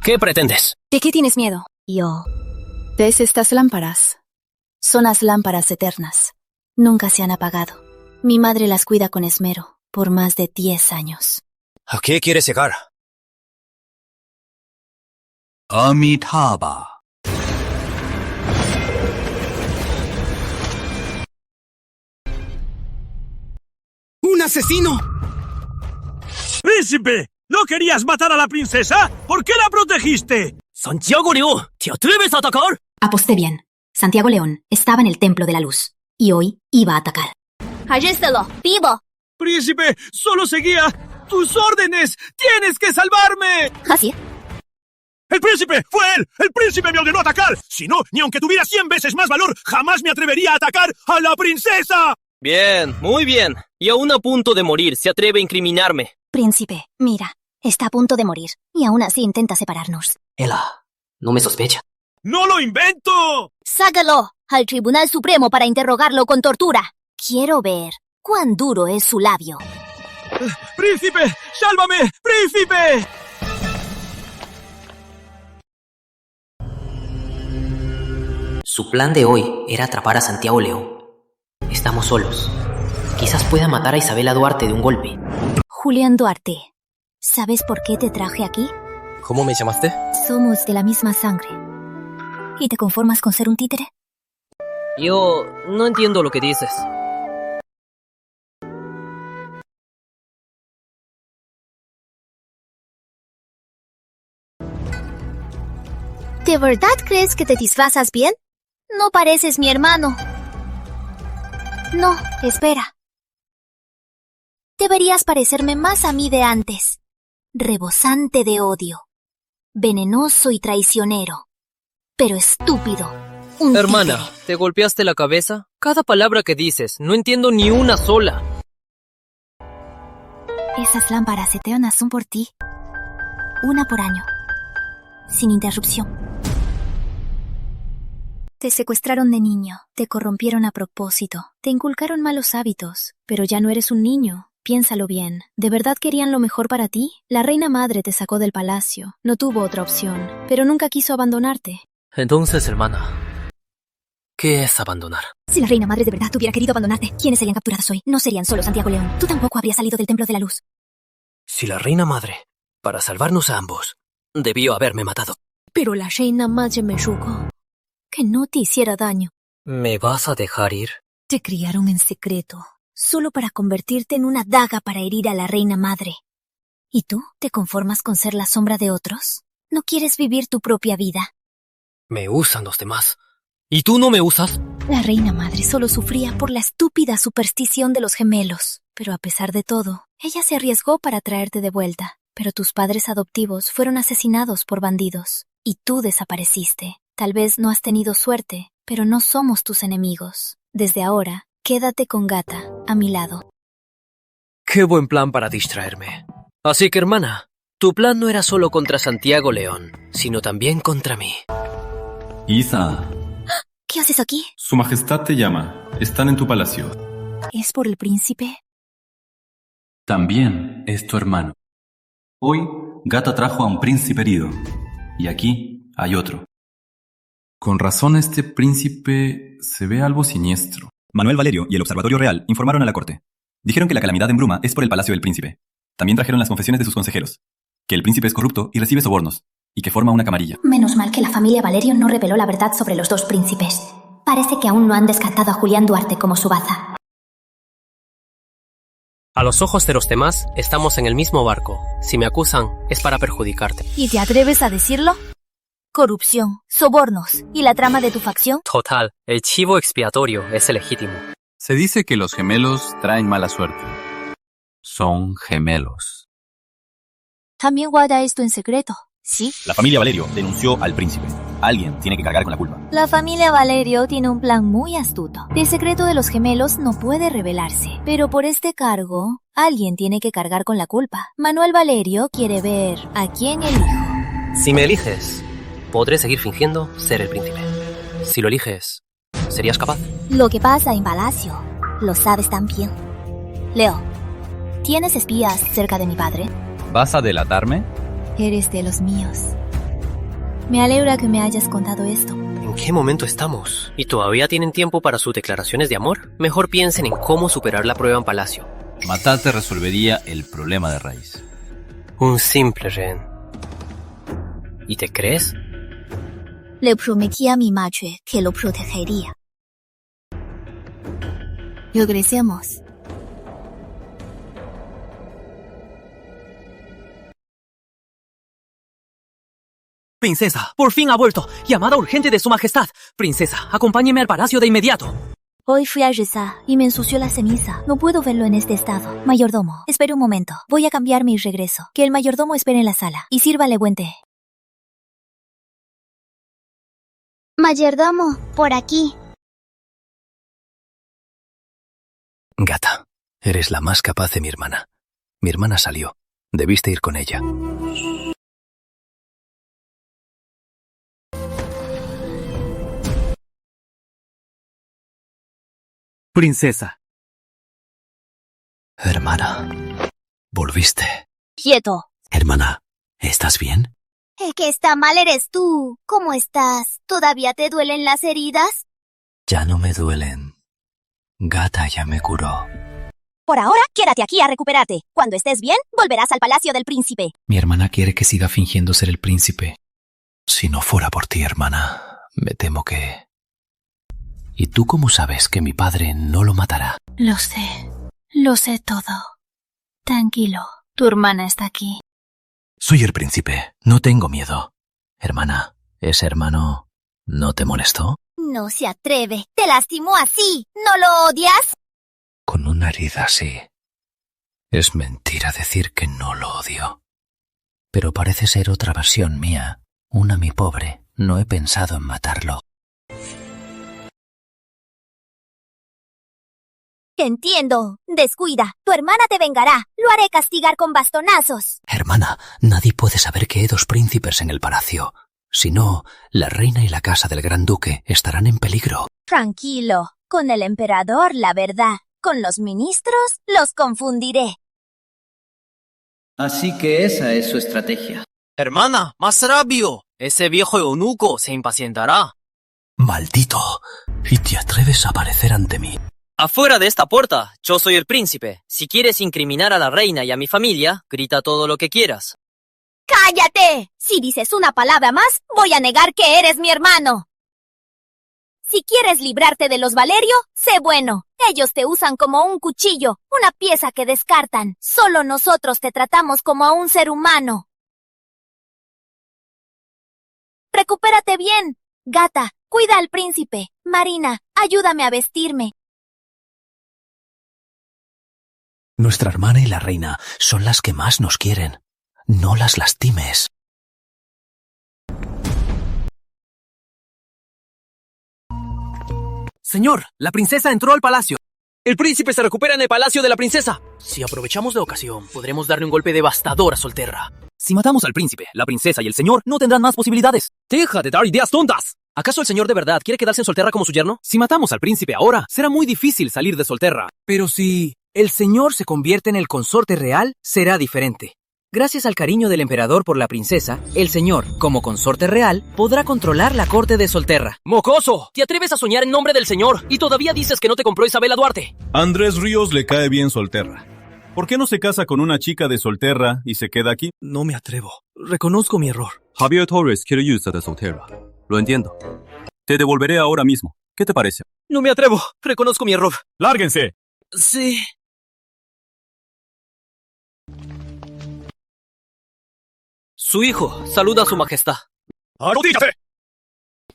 S6: ¿Qué pretendes?
S10: ¿De qué tienes miedo?
S2: Yo. ¿Ves estas lámparas? Son las lámparas eternas. Nunca se han apagado. Mi madre las cuida con esmero por más de 10 años.
S3: ¿A qué quieres llegar?
S12: Amitabha.
S17: ¡Un asesino! ¡Príncipe! ¿No querías matar a la princesa? ¿Por qué la protegiste?
S6: ¡Santiago León! ¿Te atreves a atacar?
S9: Aposté bien. Santiago León estaba en el Templo de la Luz. Y hoy iba a atacar.
S10: ¡Arréstalo! ¡Vivo!
S17: ¡Príncipe! ¡Solo seguía tus órdenes! ¡Tienes que salvarme!
S9: ¿Así?
S17: ¡El príncipe! ¡Fue él! ¡El príncipe me ordenó atacar! Si no, ni aunque tuviera 100 veces más valor, jamás me atrevería a atacar a la princesa.
S6: Bien, muy bien. Y aún a punto de morir, se atreve a incriminarme.
S9: Príncipe, mira, está a punto de morir. Y aún así intenta separarnos.
S6: Ela, ¿no me sospecha?
S17: ¡No lo invento!
S10: ¡Sácalo al Tribunal Supremo para interrogarlo con tortura! Quiero ver cuán duro es su labio.
S17: ¡Príncipe! ¡Sálvame! ¡Príncipe!
S6: Su plan de hoy era atrapar a Santiago León. Estamos solos. Quizás pueda matar a Isabela Duarte de un golpe.
S9: Julián Duarte, ¿sabes por qué te traje aquí?
S6: ¿Cómo me llamaste?
S9: Somos de la misma sangre. ¿Y te conformas con ser un títere?
S6: Yo no entiendo lo que dices.
S10: ¿De verdad crees que te disfrazas bien? No pareces mi hermano. No, espera. Deberías parecerme más a mí de antes. Rebosante de odio. Venenoso y traicionero. Pero estúpido. Un
S6: Hermana,
S10: títere.
S6: ¿te golpeaste la cabeza? Cada palabra que dices, no entiendo ni una sola.
S9: Esas lámparas eternas son por ti. Una por año. Sin interrupción. Te secuestraron de niño, te corrompieron a propósito, te inculcaron malos hábitos, pero ya no eres un niño. Piénsalo bien. ¿De verdad querían lo mejor para ti? La reina madre te sacó del palacio. No tuvo otra opción, pero nunca quiso abandonarte.
S6: Entonces, hermana, ¿qué es abandonar?
S9: Si la reina madre de verdad hubiera querido abandonarte, ¿quiénes serían capturados hoy? No serían solo Santiago León. Tú tampoco habrías salido del Templo de la Luz.
S6: Si la reina madre, para salvarnos a ambos, debió haberme matado.
S9: Pero la reina madre me rogó que no te hiciera daño.
S6: ¿Me vas a dejar ir?
S9: Te criaron en secreto, solo para convertirte en una daga para herir a la reina madre. ¿Y tú te conformas con ser la sombra de otros? ¿No quieres vivir tu propia vida?
S6: Me usan los demás. ¿Y tú no me usas?
S9: La reina madre solo sufría por la estúpida superstición de los gemelos. Pero a pesar de todo, ella se arriesgó para traerte de vuelta. Pero tus padres adoptivos fueron asesinados por bandidos. Y tú desapareciste. Tal vez no has tenido suerte, pero no somos tus enemigos. Desde ahora, quédate con Gata, a mi lado.
S6: Qué buen plan para distraerme. Así que, hermana, tu plan no era solo contra Santiago León, sino también contra mí.
S13: Isa,
S9: ¿Qué haces aquí?
S13: Su Majestad te llama. Están en tu palacio.
S9: ¿Es por el príncipe?
S13: También es tu hermano. Hoy, Gata trajo a un príncipe herido. Y aquí hay otro.
S5: Con razón este príncipe se ve algo siniestro.
S7: Manuel Valerio y el Observatorio Real informaron a la corte. Dijeron que la calamidad en Bruma es por el palacio del príncipe. También trajeron las confesiones de sus consejeros. Que el príncipe es corrupto y recibe sobornos. Y que forma una camarilla.
S10: Menos mal que la familia Valerio no reveló la verdad sobre los dos príncipes. Parece que aún no han descartado a Julián Duarte como su baza.
S1: A los ojos de los demás, estamos en el mismo barco. Si me acusan, es para perjudicarte.
S9: ¿Y te atreves a decirlo? Corrupción, sobornos y la trama de tu facción.
S1: Total, el chivo expiatorio es el legítimo.
S20: Se dice que los gemelos traen mala suerte. Son gemelos.
S9: También guarda esto en secreto, ¿sí?
S7: La familia Valerio denunció al príncipe. Alguien tiene que cargar con la culpa.
S9: La familia Valerio tiene un plan muy astuto. El secreto de los gemelos no puede revelarse, pero por este cargo, alguien tiene que cargar con la culpa. Manuel Valerio quiere ver a quién elijo.
S1: Si me eliges, podré seguir fingiendo ser el príncipe. Si lo eliges, ¿serías capaz?
S9: Lo que pasa en Palacio, lo sabes tan bien. Leo, ¿tienes espías cerca de mi padre?
S20: ¿Vas a delatarme?
S9: Eres de los míos. Me alegra que me hayas contado esto.
S1: ¿En qué momento estamos? ¿Y todavía tienen tiempo para sus declaraciones de amor? Mejor piensen en cómo superar la prueba en Palacio.
S20: Matarte resolvería el problema de raíz.
S1: Un simple rehén. ¿Y te crees?
S9: Le prometí a mi madre que lo protegería. Regresemos.
S6: Princesa, por fin ha vuelto. Llamada urgente de su majestad. Princesa, acompáñeme al palacio de inmediato.
S9: Hoy fui a rezar y me ensució la ceniza. No puedo verlo en este estado. Mayordomo, espere un momento. Voy a cambiarme y regreso. Que el mayordomo espere en la sala y sírvale buen té.
S10: Mayordomo, por aquí.
S3: Gata, eres la más capaz de mi hermana. Mi hermana salió. Debiste ir con ella.
S6: Princesa.
S3: Hermana, volviste.
S9: ¡Quieto!
S3: Hermana, ¿estás bien?
S10: El que está mal eres tú. ¿Cómo estás? ¿Todavía te duelen las heridas?
S3: Ya no me duelen. Gata ya me curó.
S10: Por ahora, quédate aquí a recuperarte. Cuando estés bien, volverás al palacio del príncipe.
S3: Mi hermana quiere que siga fingiendo ser el príncipe. Si no fuera por ti, hermana, me temo que... ¿Y tú cómo sabes que mi padre no lo matará?
S2: Lo sé todo. Tranquilo, tu hermana está aquí.
S3: Soy el príncipe, no tengo miedo. Hermana, ¿ese hermano no te molestó?
S10: No se atreve. Te lastimó así. ¿No lo odias?
S3: Con una herida así. Es mentira decir que no lo odio. Pero parece ser otra versión mía. Una mi pobre. No he pensado en matarlo.
S10: Entiendo. Descuida. Tu hermana te vengará. Lo haré castigar con bastonazos.
S3: Hermana, nadie puede saber que hay dos príncipes en el palacio. Si no, la reina y la casa del gran duque estarán en peligro.
S10: Tranquilo. Con el emperador, la verdad. Con los ministros, los confundiré.
S6: Así que esa es su estrategia. Hermana, más rápido. Ese viejo eunuco se impacientará.
S3: ¡Maldito! ¿Y te atreves a aparecer ante mí?
S6: Afuera de esta puerta, yo soy el príncipe. Si quieres incriminar a la reina y a mi familia, grita todo lo que quieras.
S10: ¡Cállate! Si dices una palabra más, voy a negar que eres mi hermano. Si quieres librarte de los Valerio, sé bueno. Ellos te usan como un cuchillo, una pieza que descartan. Solo nosotros te tratamos como a un ser humano. Recupérate bien. Gata, cuida al príncipe. Marina, ayúdame a vestirme.
S3: Nuestra hermana y la reina son las que más nos quieren. No las lastimes.
S6: Señor, la princesa entró al palacio. El príncipe se recupera en el palacio de la princesa. Si aprovechamos la ocasión, podremos darle un golpe devastador a Solterra. Si matamos al príncipe, la princesa y el señor no tendrán más posibilidades. ¡Deja de dar ideas tontas! ¿Acaso el señor de verdad quiere quedarse en Solterra como su yerno? Si matamos al príncipe ahora, será muy difícil salir de Solterra. Pero si el señor se convierte en el consorte real, será diferente. Gracias al cariño del emperador por la princesa, el señor, como consorte real, podrá controlar la corte de Solterra. ¡Mocoso! ¿Te atreves a soñar en nombre del señor y todavía dices que no te compró Isabela Duarte?
S20: Andrés Ríos le cae bien Solterra. ¿Por qué no se casa con una chica de Solterra y se queda aquí?
S6: No me atrevo. Reconozco mi error.
S20: Javier Torres quiere irse de Solterra. Lo entiendo. Te devolveré ahora mismo. ¿Qué te parece?
S6: No me atrevo. Reconozco mi error.
S20: ¡Lárguense!
S6: Sí. Su hijo, saluda a su majestad.
S17: ¡Arrodíllate!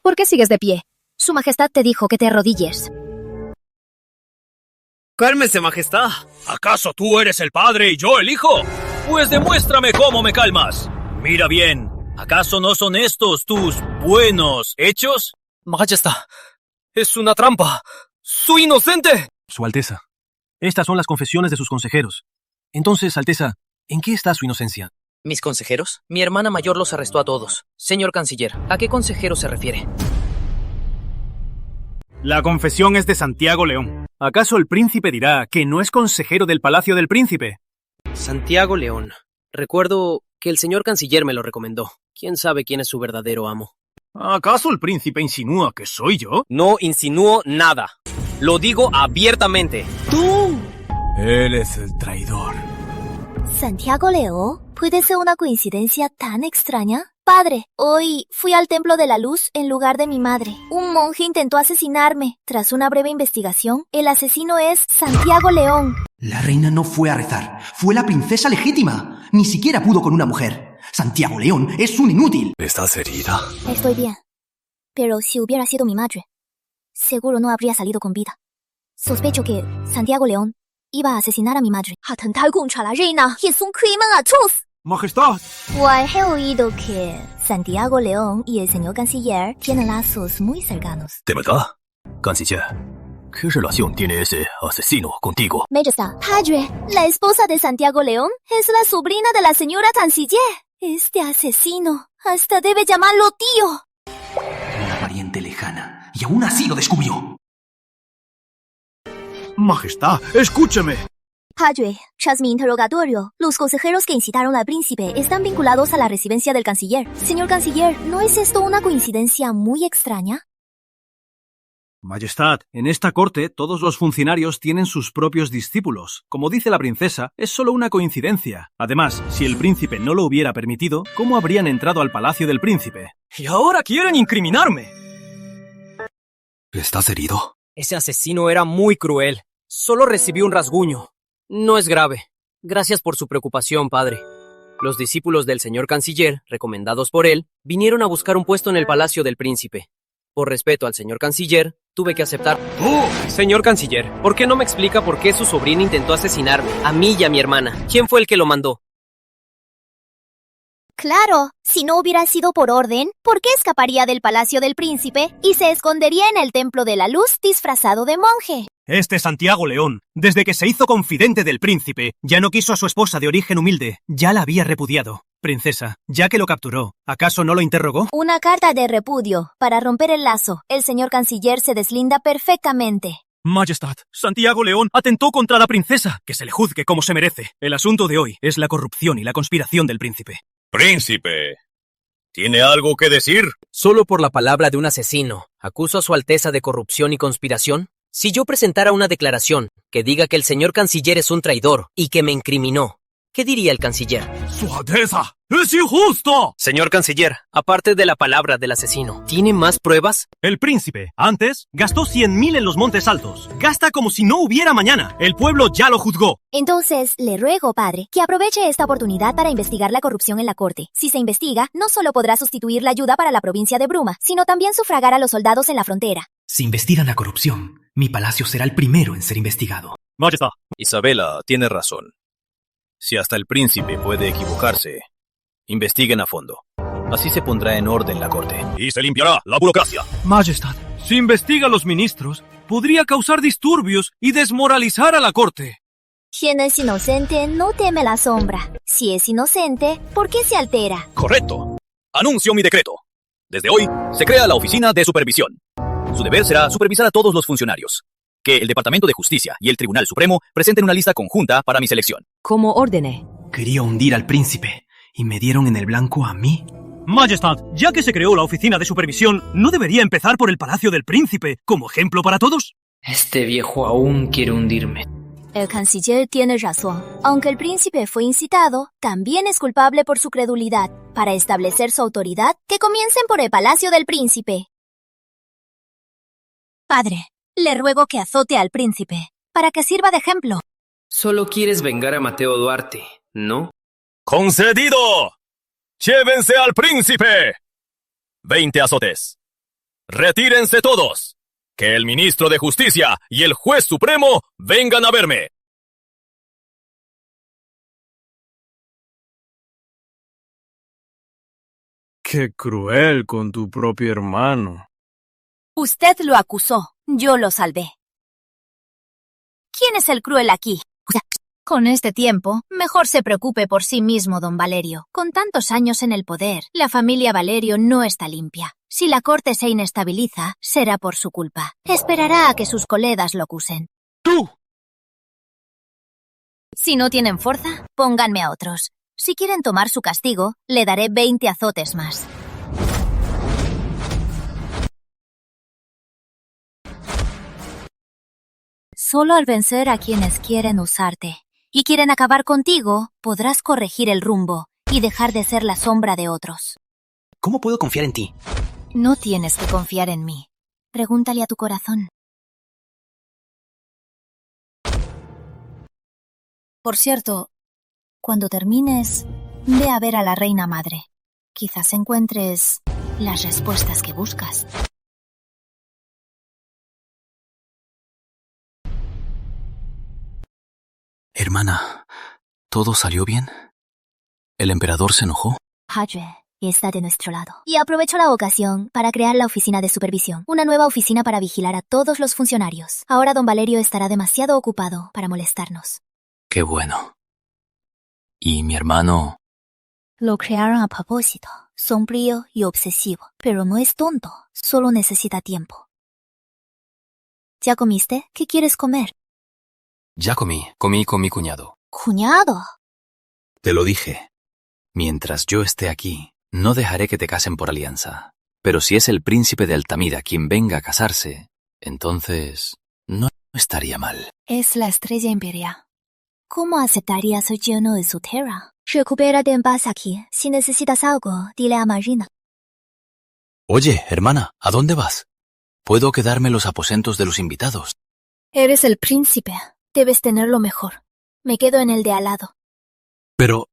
S4: ¿Por qué sigues de pie? Su majestad te dijo que te arrodilles.
S6: ¡Cálmese, majestad!
S17: ¿Acaso tú eres el padre y yo el hijo?
S3: Pues demuéstrame cómo me calmas. Mira bien, ¿acaso no son estos tus buenos hechos?
S6: Majestad, es una trampa. ¡Soy inocente!
S1: Su Alteza, estas son las confesiones de sus consejeros. Entonces, Alteza, ¿en qué está su inocencia?
S6: ¿Mis consejeros? Mi hermana mayor los arrestó a todos. Señor canciller, ¿a qué consejero se refiere?
S11: La confesión es de Santiago León. ¿Acaso el príncipe dirá que no es consejero del Palacio del Príncipe?
S6: Santiago León. Recuerdo que el señor canciller me lo recomendó. ¿Quién sabe quién es su verdadero amo?
S11: ¿Acaso el príncipe insinúa que soy yo?
S6: No insinúo nada. Lo digo abiertamente. ¡Tú!
S11: Eres el traidor.
S9: ¿Santiago León? ¿Puede ser una coincidencia tan extraña? Padre, hoy fui al Templo de la Luz en lugar de mi madre. Un monje intentó asesinarme. Tras una breve investigación, el asesino es Santiago León.
S12: La reina no fue a rezar. Fue la princesa legítima. Ni siquiera pudo con una mujer. Santiago León es un inútil.
S3: ¿Estás herida?
S9: Estoy bien. Pero si hubiera sido mi madre, seguro no habría salido con vida. Sospecho que Santiago León iba a asesinar a mi madre. Atentar contra la reina es un crimen atroz.
S11: ¡Majestad!
S9: He oído que Santiago León y el señor canciller tienen lazos muy cercanos.
S3: ¿De verdad? Canciller, ¿qué relación tiene ese asesino contigo?
S9: Majestad, padre, la esposa de Santiago León es la sobrina de la señora canciller. Este asesino hasta debe llamarlo tío.
S12: Una pariente lejana, y aún así lo descubrió.
S11: Majestad, escúcheme.
S9: Padre, tras mi interrogatorio, los consejeros que incitaron al príncipe están vinculados a la residencia del canciller. Señor canciller, ¿no es esto una coincidencia muy extraña?
S11: Majestad, en esta corte todos los funcionarios tienen sus propios discípulos. Como dice la princesa, es solo una coincidencia. Además, si el príncipe no lo hubiera permitido, ¿cómo habrían entrado al palacio del príncipe?
S6: ¡Y ahora quieren incriminarme!
S3: ¿Estás herido?
S6: Ese asesino era muy cruel. Solo recibí un rasguño. No es grave. Gracias por su preocupación, padre. Los discípulos del señor canciller, recomendados por él, vinieron a buscar un puesto en el palacio del príncipe. Por respeto al señor canciller, tuve que aceptar. Señor canciller, ¿por qué no me explica por qué su sobrina intentó asesinarme, a mí y a mi hermana? ¿Quién fue el que lo mandó?
S9: Claro, si no hubiera sido por orden, ¿por qué escaparía del palacio del príncipe y se escondería en el Templo de la Luz disfrazado de monje?
S11: Este Santiago León, desde que se hizo confidente del príncipe, ya no quiso a su esposa de origen humilde, ya la había repudiado. Princesa, ya que lo capturó, ¿acaso no lo interrogó?
S9: Una carta de repudio. Para romper el lazo, el señor canciller se deslinda perfectamente.
S11: Majestad, Santiago León atentó contra la princesa, que se le juzgue como se merece. El asunto de hoy es la corrupción y la conspiración del príncipe.
S17: Príncipe, ¿tiene algo que decir?
S6: Solo por la palabra de un asesino, ¿acuso a su Alteza de corrupción y conspiración? Si yo presentara una declaración que diga que el señor canciller es un traidor y que me incriminó, ¿qué diría el canciller?
S17: ¡Su Alteza! ¡Es injusto!
S6: Señor canciller, aparte de la palabra del asesino, ¿tiene más pruebas?
S11: El príncipe, antes, gastó 100.000 en los Montes Altos. Gasta como si no hubiera mañana. El pueblo ya lo juzgó.
S9: Entonces, le ruego, padre, que aproveche esta oportunidad para investigar la corrupción en la corte. Si se investiga, no solo podrá sustituir la ayuda para la provincia de Bruma, sino también sufragar a los soldados en la frontera.
S12: Si investigan la corrupción, mi palacio será el primero en ser investigado.
S11: Majestad.
S3: Isabela tiene razón. Si hasta el príncipe puede equivocarse, investiguen a fondo. Así se pondrá en orden la corte.
S17: Y se limpiará la burocracia.
S11: Majestad, si investiga a los ministros, podría causar disturbios y desmoralizar a la corte.
S9: Quien es inocente no teme la sombra. Si es inocente, ¿por qué se altera?
S3: Correcto. Anuncio mi decreto. Desde hoy, se crea la Oficina de Supervisión. Su deber será supervisar a todos los funcionarios. Que el Departamento de Justicia y el Tribunal Supremo presenten una lista conjunta para mi selección.
S22: Como ordene.
S1: Quería hundir al príncipe y me dieron en el blanco a mí.
S11: Majestad, ya que se creó la oficina de supervisión, ¿no debería empezar por el Palacio del Príncipe, como ejemplo para todos?
S6: Este viejo aún quiere hundirme.
S10: El canciller tiene razón. Aunque el príncipe fue incitado, también es culpable por su credulidad. Para establecer su autoridad, que comiencen por el Palacio del Príncipe. Padre, le ruego que azote al príncipe, para que sirva de ejemplo.
S6: Solo quieres vengar a Mateo Duarte, ¿no?
S3: ¡Concedido! ¡Llévense al príncipe! 20 azotes. ¡Retírense todos! ¡Que el ministro de Justicia y el juez supremo vengan a verme!
S11: ¡Qué cruel con tu propio hermano!
S10: Usted lo acusó, yo lo salvé. ¿Quién es el cruel aquí? Con este tiempo, mejor se preocupe por sí mismo, don Valerio. Con tantos años en el poder, la familia Valerio no está limpia. Si la corte se inestabiliza, será por su culpa. Esperará a que sus colegas lo acusen.
S11: ¡Tú!
S10: Si no tienen fuerza, pónganme a otros. Si quieren tomar su castigo, le daré 20 azotes más. Solo al vencer a quienes quieren usarte y quieren acabar contigo, podrás corregir el rumbo y dejar de ser la sombra de otros.
S1: ¿Cómo puedo confiar en ti?
S10: No tienes que confiar en mí. Pregúntale a tu corazón. Por cierto, cuando termines, ve a ver a la reina madre. Quizás encuentres las respuestas que buscas.
S13: Hermana, ¿todo salió bien? ¿El emperador se enojó?
S10: Padre está de nuestro lado. Y aprovecho la ocasión para crear la oficina de supervisión. Una nueva oficina para vigilar a todos los funcionarios. Ahora don Valerio estará demasiado ocupado para molestarnos.
S13: Qué bueno. ¿Y mi hermano?
S10: Lo crearon a propósito. Sombrío y obsesivo. Pero no es tonto. Solo necesita tiempo. ¿Ya comiste? ¿Qué quieres comer?
S13: Ya comí con mi cuñado.
S10: ¡Cuñado!
S13: Te lo dije. Mientras yo esté aquí, no dejaré que te casen por alianza. Pero si es el príncipe de Altamira quien venga a casarse, entonces no estaría mal.
S10: Es la estrella imperial. ¿Cómo aceptarías ser lleno de su tierra? Recupérate en paz aquí. Si necesitas algo, dile a Marina.
S13: Oye, hermana, ¿a dónde vas? Puedo quedarme en los aposentos de los invitados.
S10: Eres el príncipe. Debes tenerlo mejor. Me quedo en el de al lado.
S13: Pero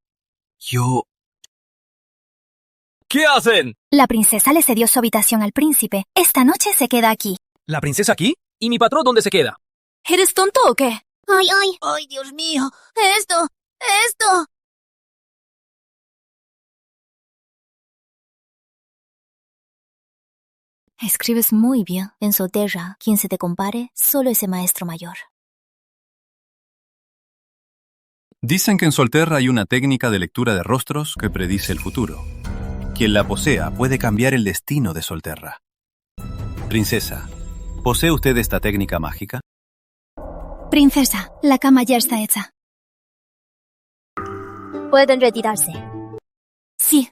S13: yo...
S6: ¿Qué hacen?
S10: La princesa le cedió su habitación al príncipe. Esta noche se queda aquí.
S6: ¿La princesa aquí? ¿Y mi patrón dónde se queda?
S10: ¿Eres tonto o qué?
S9: ¡Ay, ay! ¡Ay, Dios mío! ¡Esto!
S10: Escribes muy bien. En Solterra, quien se te compare, solo es el maestro mayor.
S20: Dicen que en Solterra hay una técnica de lectura de rostros que predice el futuro. Quien la posea puede cambiar el destino de Solterra. Princesa, ¿posee usted esta técnica mágica?
S10: Princesa, la cama ya está hecha.
S9: Pueden retirarse.
S10: Sí.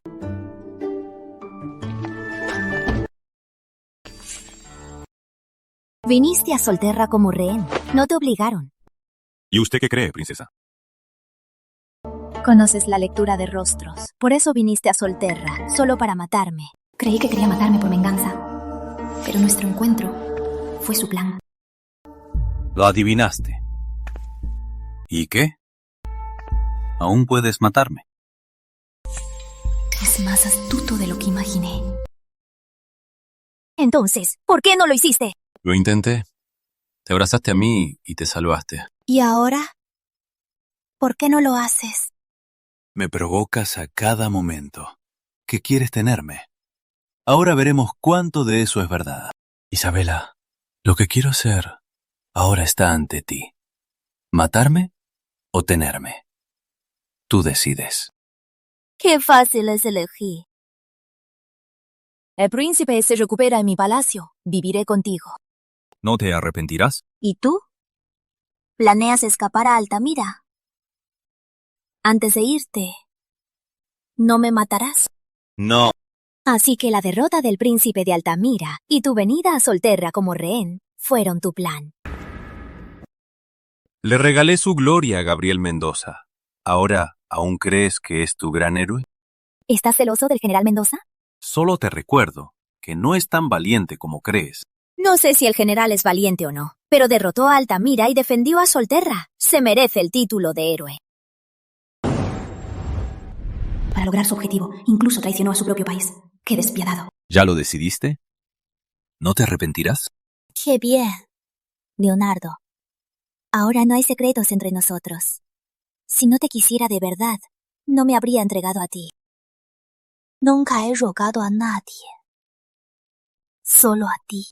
S10: Viniste a Solterra como rehén. No te obligaron.
S20: ¿Y usted qué cree, princesa?
S10: Conoces la lectura de rostros. Por eso viniste a Solterra, solo para matarme. Creí que quería matarme por venganza. Pero nuestro encuentro fue su plan.
S20: Lo adivinaste. ¿Y qué? Aún puedes matarme.
S10: Es más astuto de lo que imaginé.
S9: Entonces, ¿por qué no lo hiciste?
S20: Lo intenté. Te abrazaste a mí y te salvaste.
S10: ¿Y ahora? ¿Por qué no lo haces?
S20: Me provocas a cada momento. ¿Qué quieres tenerme? Ahora veremos cuánto de eso es verdad. Isabela, lo que quiero hacer ahora está ante ti. ¿Matarme o tenerme? Tú decides.
S10: Qué fácil es elegir. El príncipe se recupera en mi palacio. Viviré contigo.
S20: ¿No te arrepentirás?
S10: ¿Y tú? ¿Planeas escapar a Altamira? Antes de irte, ¿no me matarás?
S3: No.
S4: Así que la derrota del príncipe de Altamira y tu venida a Solterra como rehén fueron tu plan.
S14: Le regalé su gloria a Gabriel Mendoza. ¿Ahora aún crees que es tu gran héroe?
S4: ¿Estás celoso del general Mendoza?
S14: Solo te recuerdo que no es tan valiente como crees.
S4: No sé si el general es valiente o no, pero derrotó a Altamira y defendió a Solterra. Se merece el título de héroe.
S2: Para lograr su objetivo, incluso traicionó a su propio país. ¡Qué despiadado!
S14: ¿Ya lo decidiste? ¿No te arrepentirás?
S10: ¡Qué bien! Leonardo, ahora no hay secretos entre nosotros. Si no te quisiera de verdad, no me habría entregado a ti. Nunca he rogado a nadie. Solo a ti.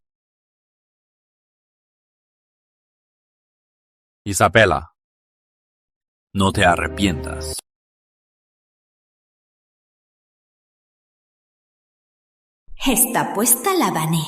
S14: Isabela, no te arrepientas.
S2: Está puesta la bané.